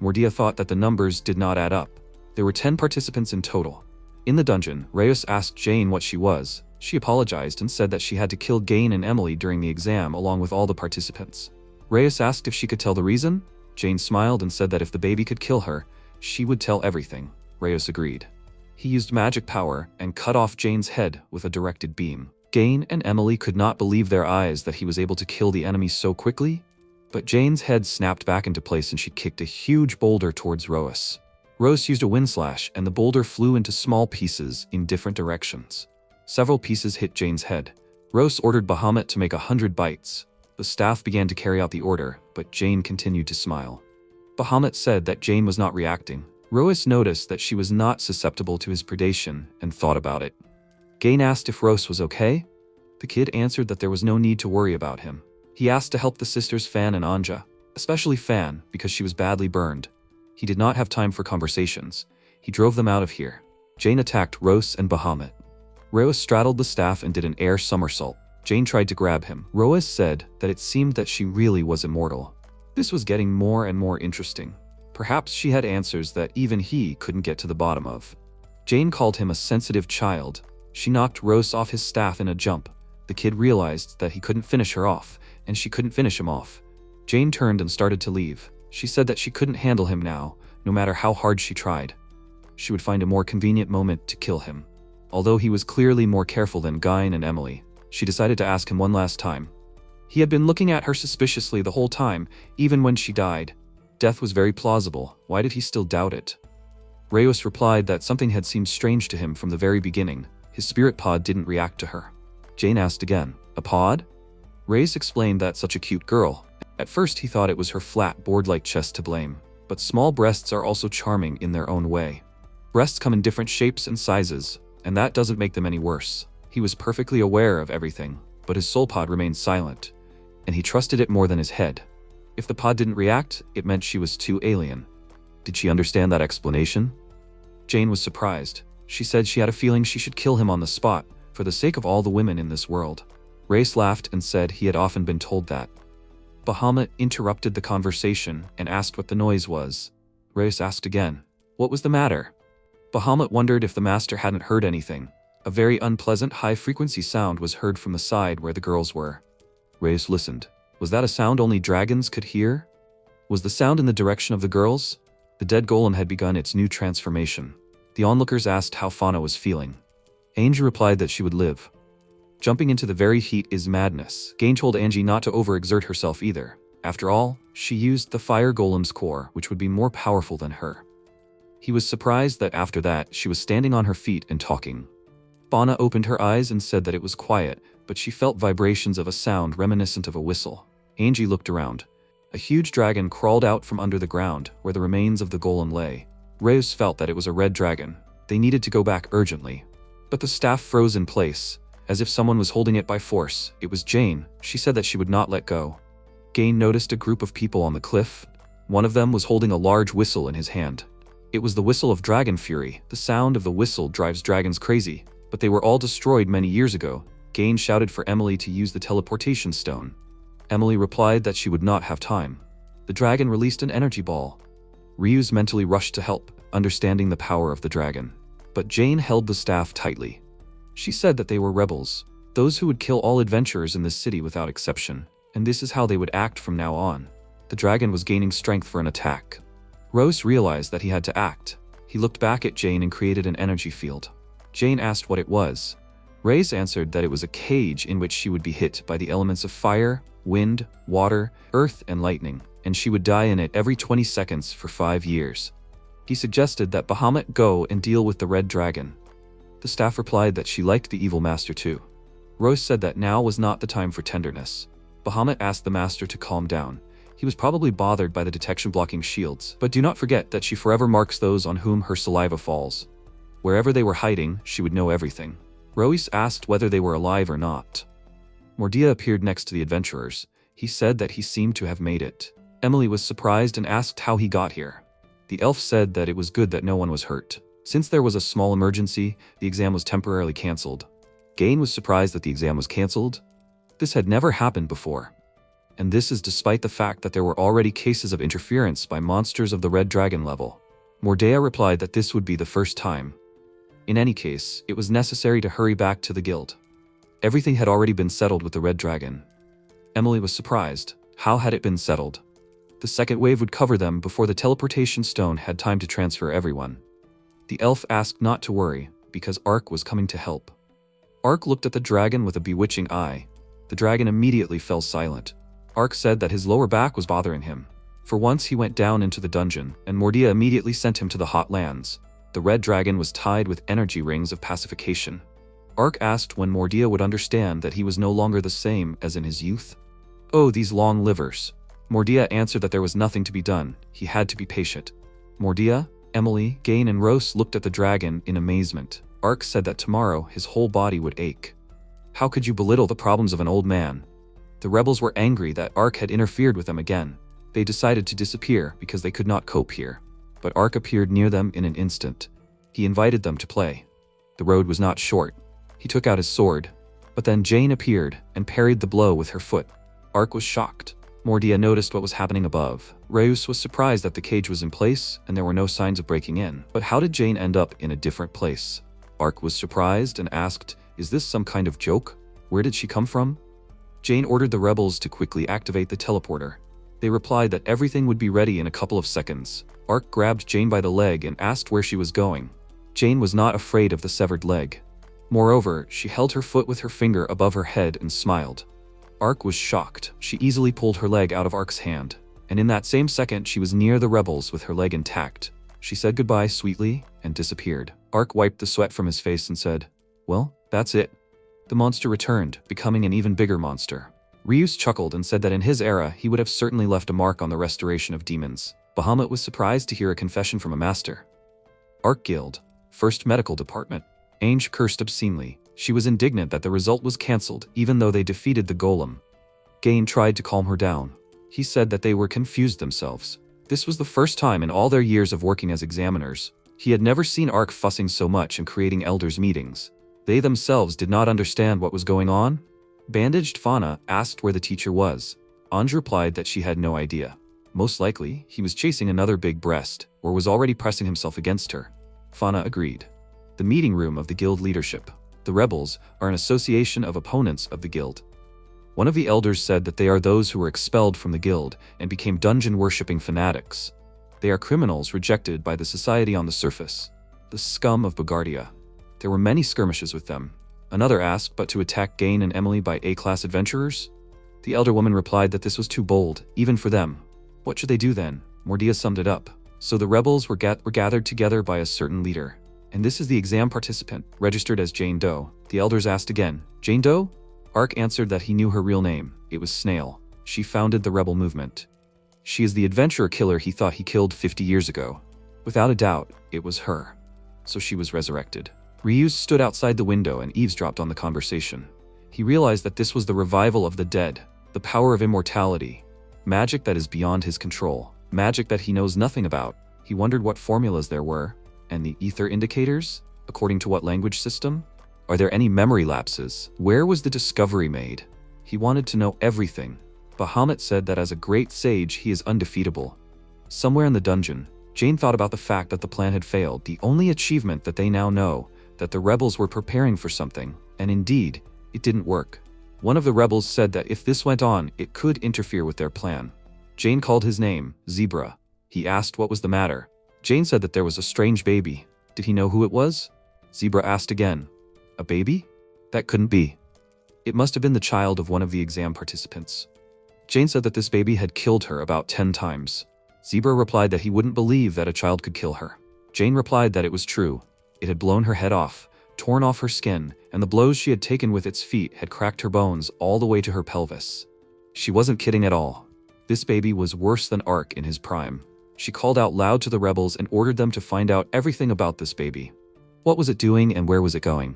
Mordia thought that the numbers did not add up. There were 10 participants in total. In the dungeon, Reyes asked Jane what she was. She apologized and said that she had to kill Gain and Emily during the exam along with all the participants. Reyes asked if she could tell the reason. Jane smiled and said that if the baby could kill her, she would tell everything. Reyes agreed. He used magic power and cut off Jane's head with a directed beam. Gain and Emily could not believe their eyes that he was able to kill the enemy so quickly, but Jane's head snapped back into place and she kicked a huge boulder towards Reyes. Reyes used a wind slash and the boulder flew into small pieces in different directions. Several pieces hit Jane's head. Reyes ordered Bahamut to make 100 bites. The staff began to carry out the order, but Jane continued to smile. Bahamut said that Jane was not reacting. Reyes noticed that she was not susceptible to his predation and thought about it. Gain asked if Reyes was okay. The kid answered that there was no need to worry about him. He asked to help the sisters Fan and Anja, especially Fan because she was badly burned. He did not have time for conversations. He drove them out of here. Jane attacked Reyes and Bahamut. Reyes straddled the staff and did an air somersault. Jane tried to grab him. Reyes said that it seemed that she really was immortal. This was getting more and more interesting. Perhaps she had answers that even he couldn't get to the bottom of. Jane called him a sensitive child. She knocked Reyes off his staff in a jump. The kid realized that he couldn't finish her off, and she couldn't finish him off. Jane turned and started to leave. She said that she couldn't handle him now, no matter how hard she tried. She would find a more convenient moment to kill him. Although he was clearly more careful than Gain and Emily, she decided to ask him one last time. He had been looking at her suspiciously the whole time, even when she died. Death was very plausible. Why did he still doubt it? Reyes replied that something had seemed strange to him from the very beginning. His spirit pod didn't react to her. Jane asked again, "A pod?" Reyes explained that such a cute girl. At first he thought it was her flat, board-like chest to blame. But small breasts are also charming in their own way. Breasts come in different shapes and sizes, and that doesn't make them any worse. He was perfectly aware of everything, but his soul pod remained silent, and he trusted it more than his head. If the pod didn't react, it meant she was too alien. Did she understand that explanation? Jane was surprised. She said she had a feeling she should kill him on the spot, for the sake of all the women in this world. Reyes laughed and said he had often been told that. Bahamut interrupted the conversation and asked what the noise was. Reyes asked again, "What was the matter?" Bahamut wondered if the master hadn't heard anything. A very unpleasant high-frequency sound was heard from the side where the girls were. Reyes listened. Was that a sound only dragons could hear? Was the sound in the direction of the girls? The dead golem had begun its new transformation. The onlookers asked how Fauna was feeling. Angie replied that she would live. Jumping into the very heat is madness. Gain told Angie not to overexert herself either. After all, she used the fire golem's core, which would be more powerful than her. He was surprised that after that, she was standing on her feet and talking. Fauna opened her eyes and said that it was quiet, but she felt vibrations of a sound reminiscent of a whistle. Angie looked around. A huge dragon crawled out from under the ground, where the remains of the golem lay. Reyes felt that it was a red dragon. They needed to go back urgently. But the staff froze in place, as if someone was holding it by force. It was Jane. She said that she would not let go. Gain noticed a group of people on the cliff. One of them was holding a large whistle in his hand. It was the whistle of Dragon Fury. The sound of the whistle drives dragons crazy, but they were all destroyed many years ago. Gain shouted for Emily to use the teleportation stone. Emily replied that she would not have time. The dragon released an energy ball. Ryu's mentally rushed to help, understanding the power of the dragon. But Jane held the staff tightly. She said that they were rebels, those who would kill all adventurers in this city without exception, and this is how they would act from now on. The dragon was gaining strength for an attack. Rose realized that he had to act. He looked back at Jane and created an energy field. Jane asked what it was. Reyes answered that it was a cage in which she would be hit by the elements of fire, wind, water, earth, and lightning, and she would die in it every 20 seconds for 5 years. He suggested that Bahamut go and deal with the red dragon. The staff replied that she liked the evil master too. Rose said that now was not the time for tenderness. Bahamut asked the master to calm down. He was probably bothered by the detection-blocking shields, but do not forget that she forever marks those on whom her saliva falls. Wherever they were hiding, she would know everything. Rose asked whether they were alive or not. Mordia appeared next to the adventurers. He said that he seemed to have made it. Emily was surprised and asked how he got here. The elf said that it was good that no one was hurt. Since there was a small emergency, the exam was temporarily cancelled. Gain was surprised that the exam was cancelled. This had never happened before. And this is despite the fact that there were already cases of interference by monsters of the Red Dragon level. Mordea replied that this would be the first time. In any case, it was necessary to hurry back to the guild. Everything had already been settled with the Red Dragon. Emily was surprised. How had it been settled? The second wave would cover them before the teleportation stone had time to transfer everyone. The elf asked not to worry, because Ark was coming to help. Ark looked at the dragon with a bewitching eye. The dragon immediately fell silent. Ark said that his lower back was bothering him. For once he went down into the dungeon, and Mordia immediately sent him to the hot lands. The red dragon was tied with energy rings of pacification. Ark asked when Mordia would understand that he was no longer the same as in his youth. Oh, these long livers. Mordia answered that there was nothing to be done. He had to be patient. Mordia, Emily, Gain, and Rose looked at the dragon in amazement. Ark said that tomorrow his whole body would ache. How could you belittle the problems of an old man? The rebels were angry that Ark had interfered with them again. They decided to disappear because they could not cope here. But Ark appeared near them in an instant. He invited them to play. The road was not short. He took out his sword. But then Jane appeared and parried the blow with her foot. Ark was shocked. Mordia noticed what was happening above. Reus was surprised that the cage was in place and there were no signs of breaking in. But how did Jane end up in a different place? Ark was surprised and asked, "Is this some kind of joke? Where did she come from?" Jane ordered the rebels to quickly activate the teleporter. They replied that everything would be ready in a couple of seconds. Ark grabbed Jane by the leg and asked where she was going. Jane was not afraid of the severed leg. Moreover, she held her foot with her finger above her head and smiled. Ark was shocked. She easily pulled her leg out of Ark's hand, and in that same second she was near the rebels with her leg intact. She said goodbye sweetly and disappeared. Ark wiped the sweat from his face and said, "Well, that's it." The monster returned, becoming an even bigger monster. Ryus chuckled and said that in his era he would have certainly left a mark on the restoration of demons. Bahamut was surprised to hear a confession from a master. Ark Guild, First Medical Department. Ainge cursed obscenely. She was indignant that the result was cancelled even though they defeated the golem. Gain tried to calm her down. He said that they were confused themselves. This was the first time in all their years of working as examiners. He had never seen Ark fussing so much and creating elders' meetings. They themselves did not understand what was going on. Bandaged Fauna asked where the teacher was. Anj replied that she had no idea. Most likely, he was chasing another big breast, or was already pressing himself against her. Fauna agreed. The meeting room of the guild leadership. The rebels are an association of opponents of the guild. One of the elders said that they are those who were expelled from the guild and became dungeon-worshipping fanatics. They are criminals rejected by the society on the surface. The scum of Bogardia. There were many skirmishes with them. Another asked but to attack Gain and Emily by A-class adventurers? The elder woman replied that this was too bold, even for them. What should they do then? Mordia summed it up. So the rebels were gathered together by a certain leader. And this is the exam participant, registered as Jane Doe. The elders asked again, "Jane Doe?" Ark answered that he knew her real name. It was Snail. She founded the rebel movement. She is the adventurer killer he thought he killed 50 years ago. Without a doubt, it was her. So she was resurrected. Ryus stood outside the window and eavesdropped on the conversation. He realized that this was the revival of the dead, the power of immortality, magic that is beyond his control, magic that he knows nothing about. He wondered what formulas there were, and the ether indicators? According to what language system? Are there any memory lapses? Where was the discovery made? He wanted to know everything. Bahamut said that as a great sage he is undefeatable. Somewhere in the dungeon, Jane thought about the fact that the plan had failed, the only achievement that they now know, that the rebels were preparing for something, and indeed, it didn't work. One of the rebels said that if this went on, it could interfere with their plan. Jane called his name, Zebra. He asked what was the matter. Jane said that there was a strange baby. Did he know who it was? Zebra asked again. A baby? That couldn't be. It must have been the child of one of the exam participants. Jane said that this baby had killed her about 10 times. Zebra replied that he wouldn't believe that a child could kill her. Jane replied that it was true. It had blown her head off, torn off her skin, and the blows she had taken with its feet had cracked her bones all the way to her pelvis. She wasn't kidding at all. This baby was worse than Ark in his prime. She called out loud to the rebels and ordered them to find out everything about this baby. What was it doing and where was it going?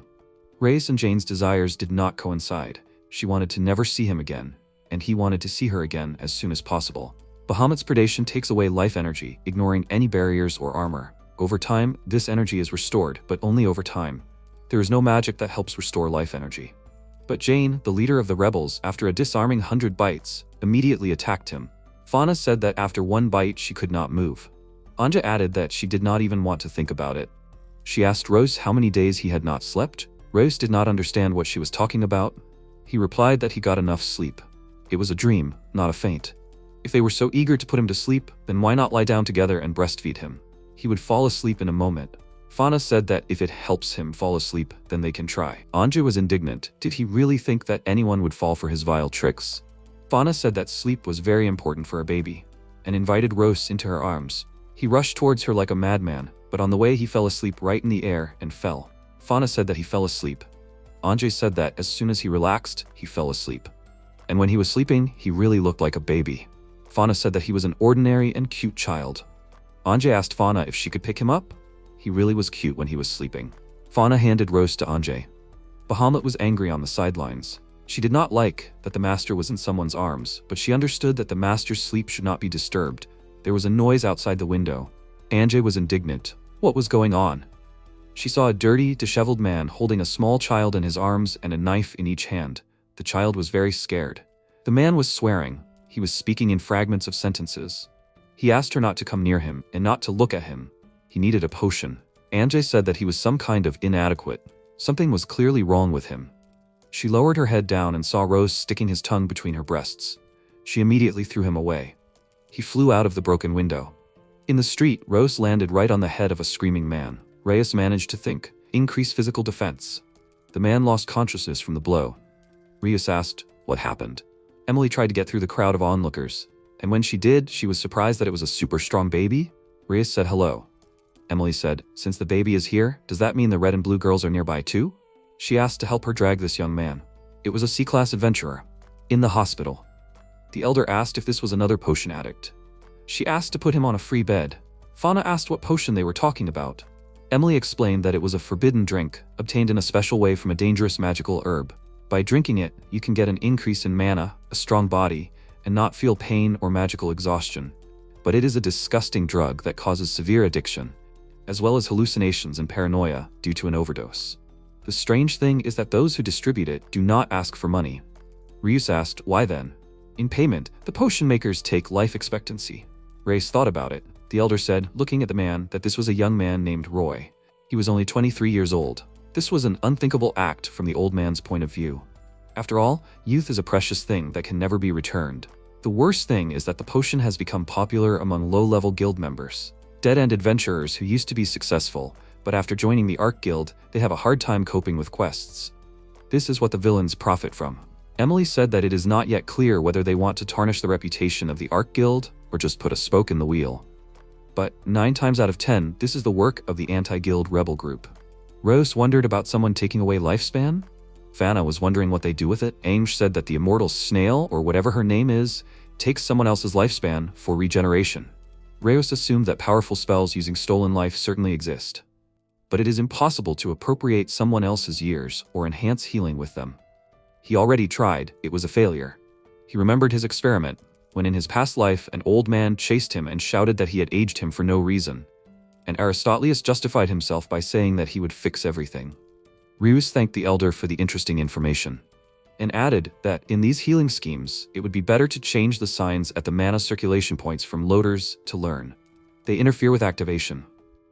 Reyes and Jane's desires did not coincide. She wanted to never see him again, and he wanted to see her again as soon as possible. Bahamut's predation takes away life energy, ignoring any barriers or armor. Over time, this energy is restored, but only over time. There is no magic that helps restore life energy. But Jane, the leader of the rebels, after a disarming 100 bites, immediately attacked him. Fauna said that after one bite she could not move. Anja added that she did not even want to think about it. She asked Rose how many days he had not slept. Rose did not understand what she was talking about. He replied that he got enough sleep. It was a dream, not a faint. If they were so eager to put him to sleep, then why not lie down together and breastfeed him? He would fall asleep in a moment. Fauna said that if it helps him fall asleep, then they can try. Anja was indignant. Did he really think that anyone would fall for his vile tricks? Fauna said that sleep was very important for a baby, and invited Rose into her arms. He rushed towards her like a madman, but on the way he fell asleep right in the air and fell. Fauna said that he fell asleep. Anja said that as soon as he relaxed, he fell asleep. And when he was sleeping, he really looked like a baby. Fauna said that he was an ordinary and cute child. Anja asked Fauna if she could pick him up. He really was cute when he was sleeping. Fauna handed Rose to Anja. Bahamut was angry on the sidelines. She did not like that the master was in someone's arms, but she understood that the master's sleep should not be disturbed. There was a noise outside the window. Anja was indignant. What was going on? She saw a dirty, disheveled man holding a small child in his arms and a knife in each hand. The child was very scared. The man was swearing. He was speaking in fragments of sentences. He asked her not to come near him and not to look at him. He needed a potion. Anja said that he was some kind of inadequate. Something was clearly wrong with him. She lowered her head down and saw Rose sticking his tongue between her breasts. She immediately threw him away. He flew out of the broken window. In the street, Rose landed right on the head of a screaming man. Reyes managed to think. Increase physical defense. The man lost consciousness from the blow. Reyes asked, "What happened?" Emily tried to get through the crowd of onlookers, and when she did, she was surprised that it was a super strong baby. Reyes said hello. Emily said, "Since the baby is here, does that mean the red and blue girls are nearby too?" She asked to help her drag this young man. It was a C-class adventurer. In the hospital. The elder asked if this was another potion addict. She asked to put him on a free bed. Fauna asked what potion they were talking about. Emily explained that it was a forbidden drink, obtained in a special way from a dangerous magical herb. By drinking it, you can get an increase in mana, a strong body, and not feel pain or magical exhaustion. But it is a disgusting drug that causes severe addiction, as well as hallucinations and paranoia due to an overdose. The strange thing is that those who distribute it do not ask for money. Ryus asked, "Why then?" In payment, the potion makers take life expectancy. Reyes thought about it. The elder said, looking at the man, that this was a young man named Roy. He was only 23 years old. This was an unthinkable act from the old man's point of view. After all, youth is a precious thing that can never be returned. The worst thing is that the potion has become popular among low-level guild members. Dead-end adventurers who used to be successful, but after joining the Arc Guild, they have a hard time coping with quests. This is what the villains profit from. Emily said that it is not yet clear whether they want to tarnish the reputation of the Arc Guild or just put a spoke in the wheel. But 9 times out of 10, this is the work of the anti-guild rebel group. Rose wondered about someone taking away lifespan. Fana was wondering what they do with it. Ainge said that the immortal snail, or whatever her name is, takes someone else's lifespan for regeneration. Reyes assumed that powerful spells using stolen life certainly exist. But it is impossible to appropriate someone else's years or enhance healing with them. He already tried, it was a failure. He remembered his experiment, when in his past life an old man chased him and shouted that he had aged him for no reason. And Aristotelius justified himself by saying that he would fix everything. Ryus thanked the elder for the interesting information, and added that in these healing schemes, it would be better to change the signs at the mana circulation points from loaders to learn. They interfere with activation.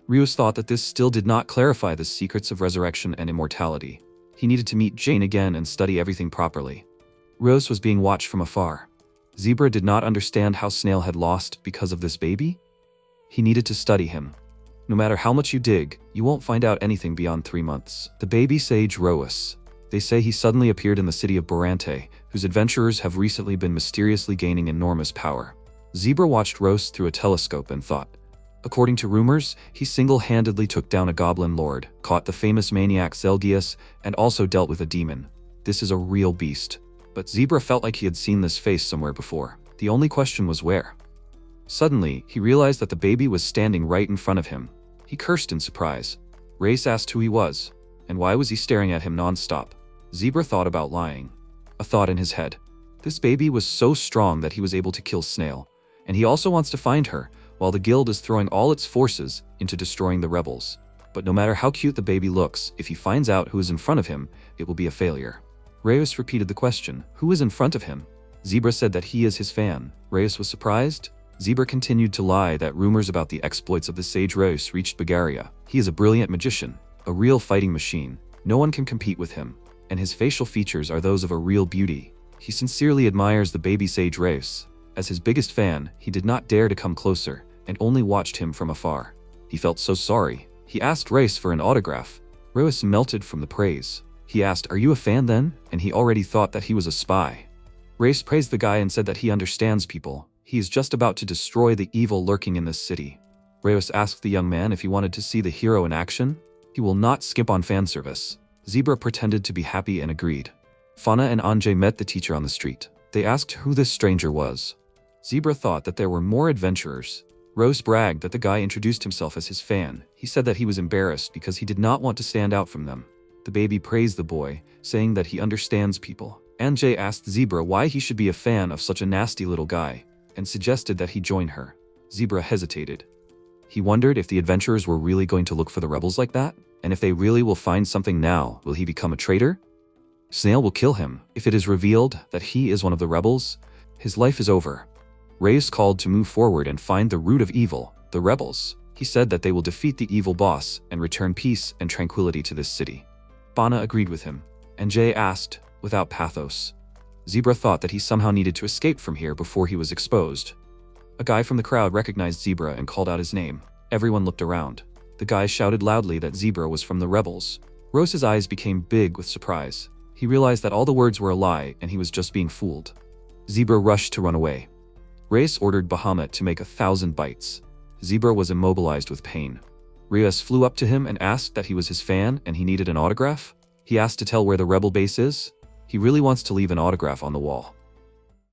Ryus thought that this still did not clarify the secrets of resurrection and immortality. He needed to meet Jane again and study everything properly. Rose was being watched from afar. Zebra did not understand how Snail had lost because of this baby. He needed to study him. No matter how much you dig, you won't find out anything beyond 3 months. The baby sage Roas. They say he suddenly appeared in the city of Borante, whose adventurers have recently been mysteriously gaining enormous power. Zebra watched Rose through a telescope and thought. According to rumors, he single-handedly took down a goblin lord, caught the famous maniac Zelgius, and also dealt with a demon. This is a real beast. But Zebra felt like he had seen this face somewhere before. The only question was where. Suddenly, he realized that the baby was standing right in front of him. He cursed in surprise. Reyes asked who he was, and why was he staring at him non-stop. Zebra thought about lying. A thought in his head. This baby was so strong that he was able to kill Snail, and he also wants to find her, while the guild is throwing all its forces into destroying the rebels. But no matter how cute the baby looks, if he finds out who is in front of him, it will be a failure. Reyes repeated the question, who is in front of him? Zebra said that he is his fan. Reyes was surprised. Zebra continued to lie that rumors about the exploits of the sage Reyes reached Bagaria. He is a brilliant magician, a real fighting machine. No one can compete with him, and his facial features are those of a real beauty. He sincerely admires the baby sage Reyes. As his biggest fan, he did not dare to come closer, and only watched him from afar. He felt so sorry. He asked Reyes for an autograph. Reyes melted from the praise. He asked, "Are you a fan then?" And he already thought that he was a spy. Reyes praised the guy and said that he understands people. He is just about to destroy the evil lurking in this city. Reyes asked the young man if he wanted to see the hero in action. He will not skip on fan service. Zebra pretended to be happy and agreed. Fauna and Anjay met the teacher on the street. They asked who this stranger was. Zebra thought that there were more adventurers. Rose bragged that the guy introduced himself as his fan. He said that he was embarrassed because he did not want to stand out from them. The baby praised the boy, saying that he understands people. Anjay asked Zebra why he should be a fan of such a nasty little guy, and suggested that he join her. Zebra hesitated. He wondered if the adventurers were really going to look for the rebels like that, and if they really will find something now, will he become a traitor? Snail will kill him. If it is revealed that he is one of the rebels, his life is over. Reyes called to move forward and find the root of evil, the rebels. He said that they will defeat the evil boss and return peace and tranquility to this city. Bana agreed with him, and Jay asked, without pathos. Zebra thought that he somehow needed to escape from here before he was exposed. A guy from the crowd recognized Zebra and called out his name. Everyone looked around. The guy shouted loudly that Zebra was from the rebels. Rose's eyes became big with surprise. He realized that all the words were a lie and he was just being fooled. Zebra rushed to run away. Reyes ordered Bahamut to make 1,000 bites. Zebra was immobilized with pain. Reyes flew up to him and asked that he was his fan and he needed an autograph. He asked to tell where the rebel base is. He really wants to leave an autograph on the wall.